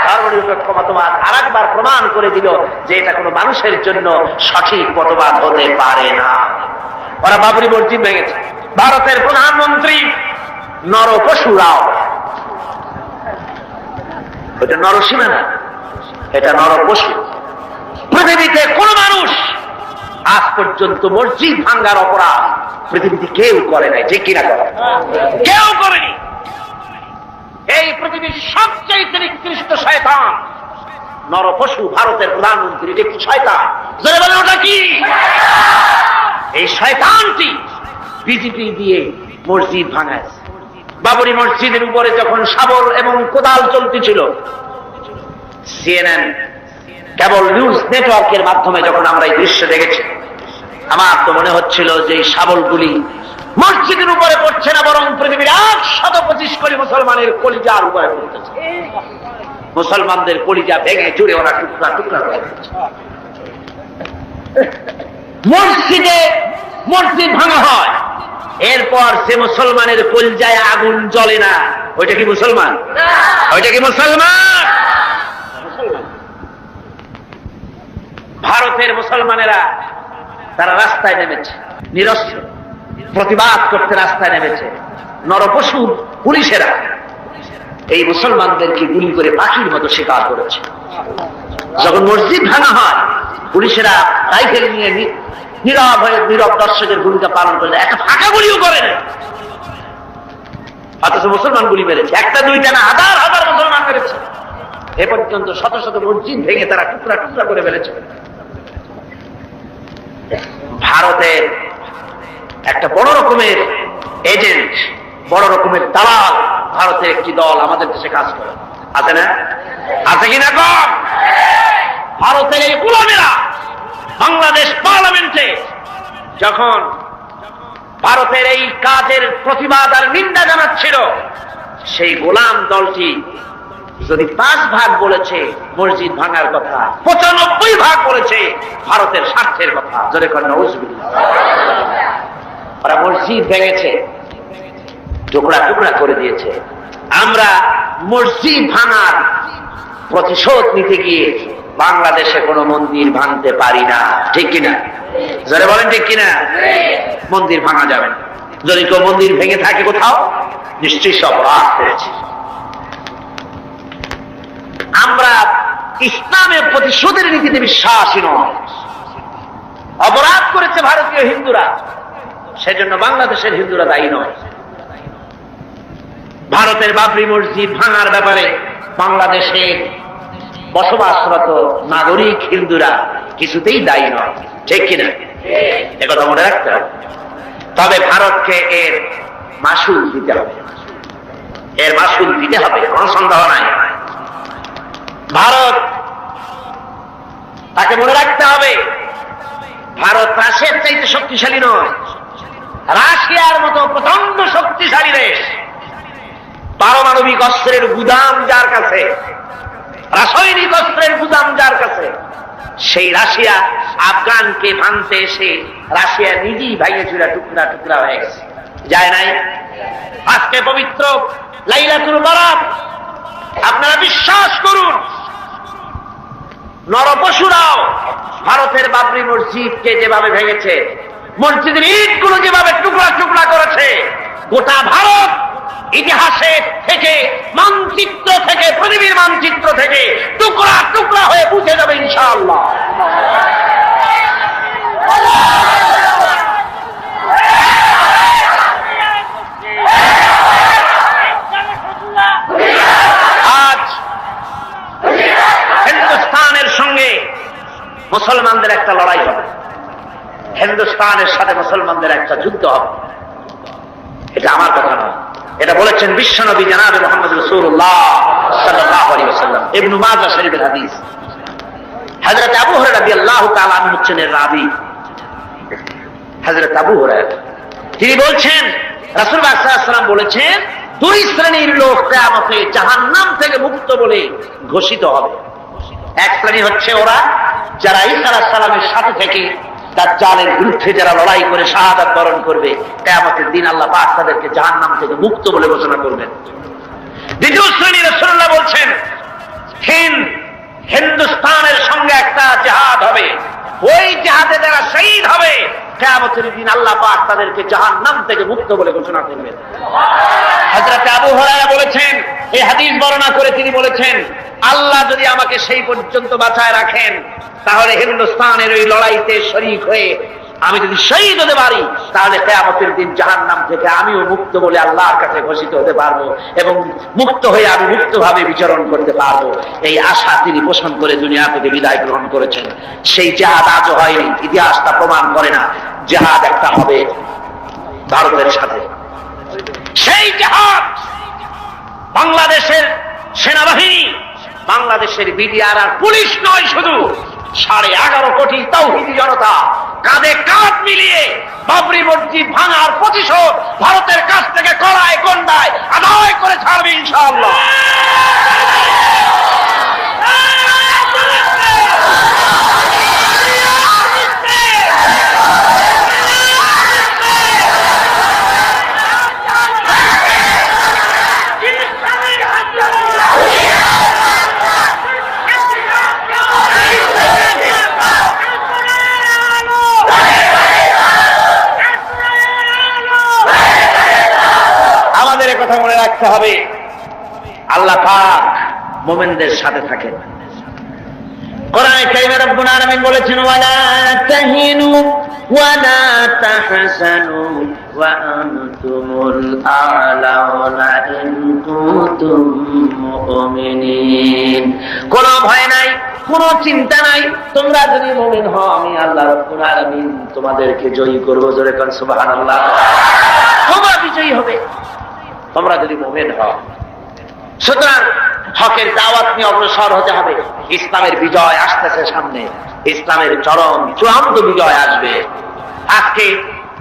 ধর্ম নিরপেক্ষ মতবাদ আরেকবার প্রমাণ করে দিল যে এটা কোনো মানুষের জন্য সঠিক মতবাদ হতে পারে না। ওরা বাবরি মসজিদ ভেঙেছে। ভারতের প্রধানমন্ত্রী নর পশুরাও, এটা নরসীমা না, এটা নর পশু। পৃথিবীতে কোন মানুষ আজ পর্যন্ত মসজিদ ভাঙ্গার অপরাধ পৃথিবীতে কেউ করে নাই, যে কিনা করে, কেউ করেনি। এই পৃথিবীর সবচেয়ে নিকৃষ্ট শয়তান নর পশু ভারতের প্রধানমন্ত্রী, এটা কি শয়তান? যারা বলে ওটা কি? এই শয়তানটি বিজেপি দিয়ে মসজিদ ভাঙায়। বাবরি মসজিদের উপরে যখন শাবল এবং কোদাল চলতেছিল, সিএনএন কেবল নিউজ নেটওয়ার্কের মাধ্যমে যখন আমরা এই দৃশ্য দেখেছি, আমার তো মনে হচ্ছিল যে এই শাবলগুলি মসজিদের উপরে পড়ছে না, বরং পৃথিবীর 125 কোটি মুসলমানের কলিজার উপরে পড়তেছে। মুসলমানদের কলিজা ভেঙে চুরে ওরা টুকরা টুকরা করে দিচ্ছে। মসজিদ ভাঙা হয়, এরপর সে মুসলমানের কলিজায় আগুন জ্বলে না, ওইটা কি মুসলমান? ওইটা কি মুসলমান? ভারতের মুসলমানেরা তারা রাস্তায় নেমেছে, নিরস্ত্র প্রতিবাদ করতে রাস্তায় নেমেছে। নরপশু পুলিশেরা এই মুসলমানদেরকে গুলি করে পাখির মতো শিকার করেছে। যখন মসজিদ ভাঙা হয়, পুলিশেরা রাইফেল নিয়ে নীরব হয়ে নীরব দর্শকের ভূমিকা পালন করে, একটা ফাঁকা গুলিও করে না। অথচ মুসলমান গুলি মেরেছে, একটা দুইটা না, হাজার হাজার মুসলমান মেরেছে। এ পর্যন্ত শত শত মসজিদ ভেঙে তারা টুকরা টুকরা করে ফেলেছে। ভারতের একটা বড় রকমের এজেন্ট, বড় রকমের দালাল, ভারতের একটি দল আমাদের দেশে কাজ করে, আছে না? আছে কিনা কম? ভারতের এই গোলামেরা বাংলাদেশ পার্লামেন্টে যখন ভারতের এই কাজের প্রতিবাদ আর নিন্দা জানাচ্ছিল, সেই গোলাম দলটি যদি 5 ভাগ বলেছে মসজিদ ভাঙার কথা, 95 ভাগ বলেছে ভারতের স্বার্থের কথা। জোরে করেন নাউজুবিল্লাহ। ওরা মসজিদ ভেঙেছে, টুকরা টুকরা করে দিয়েছে। আমরা মসজিদ ভাঙার প্রতিশোধ নিতে গিয়ে বাংলাদেশে কোনো মন্দির ভাঙতে পারি না, ঠিক কিনা? যারা বলেন ঠিক কিনা? মন্দির ভাঙা যাবে না। যদি কেউ মন্দির ভেঙে থাকে কোথাও, নিশ্চয়ই সব অপরাধ করেছে। আমরা ইসলামের প্রতিশোধের নীতিতে বিশ্বাসী নয়। অপরাধ করেছে ভারতীয় হিন্দুরা, সেজন্য বাংলাদেশের হিন্দুরা দায়ী নয়। ভারতের বাবরি মসজিদ ভাঙার ব্যাপারে বাংলাদেশের বসবাসরত নাগরিক হিন্দুরা কিছুতেই দায়ী নয়, ঠিক কিনা? একথা মনে রাখতে হবে। তবে ভারতকে এর মাসুল দিতে হবে, এর মাসুল দিতে হবে, কোনো সন্দেহ নাই। ভারত, তাকে মনে রাখতে হবে, ভারত রাশিয়ার চাইতে শক্তিশালী নয়। রাশিয়ার মতো প্রচন্ড শক্তিশালী দেশ পারমাণবিক অস্ত্রের গুদাম যার কাছে, রাসায়নিক অস্ত্রের গুদাম যার কাছে, সেই রাশিয়া আফগানকে ভাঙতে এসে রাশিয়া নিজেই ভাইয়ে চুরা টুকরা টুকরা হয়ে গেছে। যায় নাই? আজকে পবিত্র লাইলাতুল বারাত, আপনারা বিশ্বাস করুন, নরপশুরাও ভারতের বাবরি মসজিদকে যেভাবে ভেঙেছে, মসজিদের ইটগুলো যেভাবে টুকরা টুকরা করেছে, গোটা ভারত ইতিহাসের থেকে, মানচিত্র থেকে, পৃথিবীর মানচিত্র থেকে টুকরা টুকরা হয়ে বুঝে যাবে ইনশাআল্লাহ। আজ হিন্দুস্তানের সঙ্গে মুসলমানদের একটা লড়াই হবে, হিন্দুস্তানের সাথে মুসলমানদের একটা যুদ্ধ হবে। এটা আমার কথা নয়, এটা বলেছেন বিশ্বনবী জনাবে মুহাম্মদ রাসূলুল্লাহ সাল্লাল্লাহু আলাইহি ওয়াসাল্লাম। ইবনে মাজাহ শরীফের হাদিস। হযরত আবু হুরায়রা রাদিয়াল্লাহু তাআলা আনহু হচ্ছেন রাবী। হযরত আবু হুরায়রা তিনি বলছেন, রাসূলুল্লাহ সাল্লাল্লাহু আলাইহি ওয়াসাল্লাম বলেছেন, দুই শ্রেণীর লোক কিয়ামতে জাহান্নাম থেকে মুক্ত বলে ঘোষিত হবে। এক শ্রেণী হচ্ছে ওরা যারা ঈসা আলাইহিস সালামের সাথে থেকে দাজ্জালের বিরুদ্ধে যারা লড়াই করে শাহাদাত বরণ করবে, কিয়ামতের দিন আল্লাহ পাক তাদেরকে জাহান্নাম থেকে মুক্ত বলে ঘোষণা করবেন। দ্বিতীয় শ্রেণী রাসূলুল্লাহ বলছেন, হিন্দুস্তানের সঙ্গে একটা জিহাদ হবে, ওই জিহাদে যারা শহীদ হবে, কিয়ামতের দিন আল্লাহ পাক তাদেরকে জাহান্নাম থেকে মুক্ত বলে ঘোষণা করবেন। হযরত আবু হুরায়রা বলেছেন, এই হাদিস বর্ণনা করে তিনি বলেছেন, আল্লাহ যদি আমাকে সেই পর্যন্ত বাঁচায় রাখেন, তাহলে হিন্দুস্তানের ওই লড়াইতে শরীক হয়ে আমি যদি শহীদ হতে পারি, তাহলে কিয়ামতের দিন জাহান্নাম থেকে আমিও মুক্ত বলে আল্লাহর কাছে ঘোষিত হতে পারবো, এবং মুক্ত হয়ে আমি মুক্তভাবে বিচরণ করতে পারবো। এই আশা তিনি পোষণ করে দুনিয়া থেকে বিদায় গ্রহণ করেছেন। সেই জিহাদ আজও হয়নি, ইতিহাস তা প্রমাণ করে না। জিহাদ একটা হবে ভারতের সাথে। সেই জিহাদ বাংলাদেশের সেনাবাহিনী, বাংলাদেশের বিডিআর আর পুলিশ নয়, শুধু 11.5 কোটি তাওহীদি জনতা কাঁধে কাঁধ মিলিয়ে বাবরি মসজিদ ভাঙার প্রতিশোধ ভারতের কাছ থেকে কড়ায় গন্ডায় আদায় করে ছাড়বে ইনশাআল্লাহ। কথা মনে রাখতে হবে, আল্লাহ পাক মুমিনদের সাথে থাকেন। কোরআনে কারীমে রব্বুল আলামিন বলেছেন, ওয়ালা তাহিনু ওয়ালা তাহজানু ওয়া আনতুমুল আ'লাউনা ইন কুনতুম মুমিনিন। কোনো ভয় নাই, কোনো চিন্তা নাই, তোমরা যদি মুমিন হও, আমি আল্লাহ রব্বুল আলামিন তোমাদেরকে জয়ী করব। জোরে কোন সুবহানাল্লাহ। তোমরা বিজয়ী হবে তোমরা যদি মুমিন হও। সুতরাং হকের দাওয়াত নিয়ে অগ্রসর হতে হবে। ইসলামের বিজয় আসতেছে সামনে, ইসলামের চরম চূড়ান্ত বিজয় আসবে। আজকে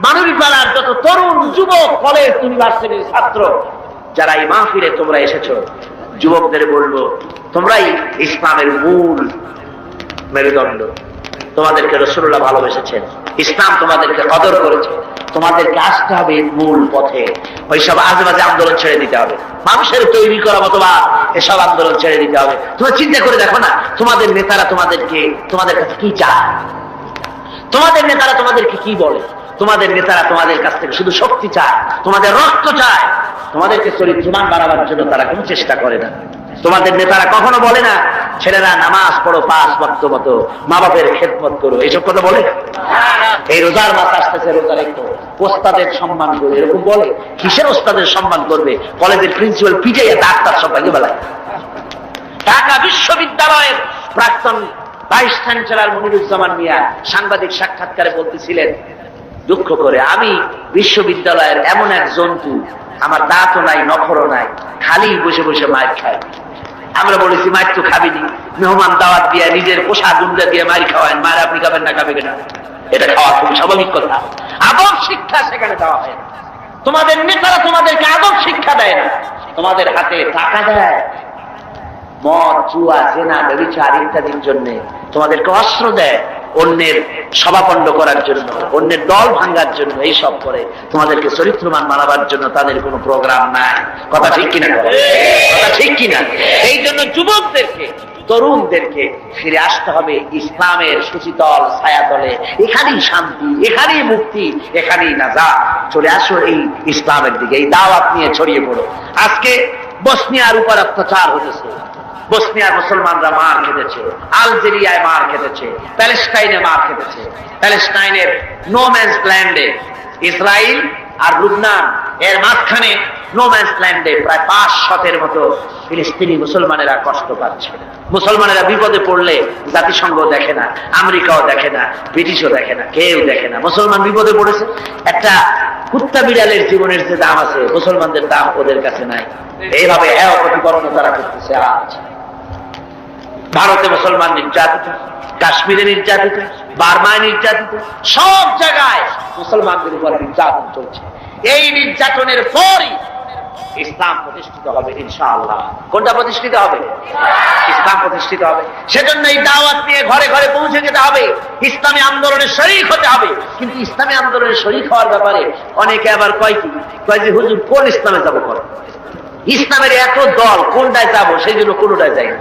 মানবীপাড়ার যত তরুণ যুবক, কলেজ ইউনিভার্সিটির ছাত্র যারা এই মাহফিলে তোমরা এসেছো, যুবকদের বলবো, তোমরাই ইসলামের মূল মেরুদণ্ড। তোমাদেরকে রাসূলুল্লাহ ভালোবেসেছেন, ইসলাম তোমাদেরকে কদর করেছে, তোমাদেরকে আসতে হবে মূল পথে। ওইসব আজেবাজে আন্দোলন ছেড়ে দিতে হবে, মানুষের তৈরি করা মতবাদ এসব আন্দোলন ছেড়ে দিতে হবে। তোমরা চিন্তা করে দেখো না, তোমাদের নেতারা তোমাদের কাছে কি চায়, তোমাদের নেতারা তোমাদেরকে কি বলে। তোমাদের নেতারা তোমাদের কাছ থেকে শুধু শক্তি চায়, তোমাদের রক্ত চায়, তোমাদেরকে চরিত্রবান বানাবার জন্য তারা কোনো চেষ্টা করে না। তোমাদের নেতারা কখনো বলে না, ছেলেরা নামাজ পড়ো 5 ওয়াক্ত মতো, মা বাপের খেদমত করো, এইসব কথা বলে? এই রোজার মাস আসতেছে, রোজা রেখো, ওস্তাদের সম্মান করো, এরকম বলে? কিসের ওস্তাদের সম্মান করবে? কলেজের প্রিন্সিপাল পিটাইয়া ডাক্তার সব আগে বেলায়। ঢাকা বিশ্ববিদ্যালয়ের প্রাক্তন ভাইস চ্যান্সেলর মনিরুজ্জামান মিয়া সাংবাদিক সাক্ষাৎকারে বলতেছিলেন, দুঃখ করে, আমি বিশ্ববিদ্যালয়ের এমন এক জন্তু, আমার দাঁতও নাই, নখরও নাই, খালি বসে বসে মায়ের খায়। আমরা বলেছি, মায়ের তো খাবিনি, মেহমান দাওয়াত দিয়ে নিজের পোষা গুন্ডা দিয়ে মায়ের খাওয়ায়, মায়ের আপনি খাবেন না, খাবে কিনা? এটা খাওয়া খুব স্বাভাবিক কথা। আদব শিক্ষা সেখানে দেওয়া হয় না। তোমাদের নেতারা তোমাদেরকে আদব শিক্ষা দেয় না। তোমাদের হাতে টাকা দেয় মদ, জুয়া, জেনা, ব্যভিচার ইত্যাদির জন্য, তোমাদেরকে অস্ত্র দেয় অন্যের সভাপণ্ড করার জন্য, অন্যের দল ভাঙ্গার জন্য, এইসব করে তোমাদেরকে চরিত্রবান বানাবার জন্য তাদের কোনো প্রোগ্রাম নাই। কথা ঠিক কিনা? কথা ঠিক কিনা? এই জন্য যুবকদেরকে, তরুণদেরকে ফিরে আসতে হবে ইসলামের সুশীতল ছায়াতলে। এখানেই শান্তি, এখানেই মুক্তি, এখানেই নাজাত। চলে আসো এই ইসলামের দিকে, এই দাওয়াত নিয়ে ছড়িয়ে পড়ো। আজকে বসনিয়ার উপর অত্যাচার হতেছে, বসনিয়ার মুসলমানরা মার খেতেছে, আলজেরিয়ায় মার খেতেছে, প্যালেস্টাইনে মার খেতেছে। প্যালেস্টাইনের নো ম্যানস ল্যান্ডে, ইসরায়েল আর লুবনান এর মাঝখানে নো ম্যানস ল্যান্ডে প্রায় 500-এর মতো ফিলিস্তিনি মুসলমানেরা কষ্ট পাচ্ছে। মুসলমানেরা বিপদে পড়লে জাতিসংঘ দেখে না, আমেরিকাও দেখে না, ব্রিটিশও দেখে না, কেউ দেখে না। মুসলমান বিপদে পড়েছে, একটা কুত্তা বিড়ালের জীবনের যে দাম আছে মুসলমানদের দাম ওদের কাছে নাই। এইভাবে প্রতিকরণ তারা করতেছে। আজ ভারতে মুসলমান নির্যাতিত, কাশ্মীরে নির্যাতিত, বার্মায় নির্যাতিত, সব জায়গায় মুসলমানদের উপর নির্যাতন চলছে। এই নির্যাতনের পরই ইসলাম প্রতিষ্ঠিত হবে ইনশাআল্লাহ। কোনটা প্রতিষ্ঠিত হবে? ইসলাম প্রতিষ্ঠিত হবে। সেজন্য এই দাওয়াত নিয়ে ঘরে ঘরে পৌঁছে যেতে হবে, ইসলামী আন্দোলনে শরীক হতে হবে। কিন্তু ইসলামী আন্দোলনে শরীক হওয়ার ব্যাপারে অনেকে আবার কয় যে হুজুর কোন ইসলামে যাবো? ইসলামের এত দল, কোনটায় যাবো? সেই জন্য কোনটায় যাই না।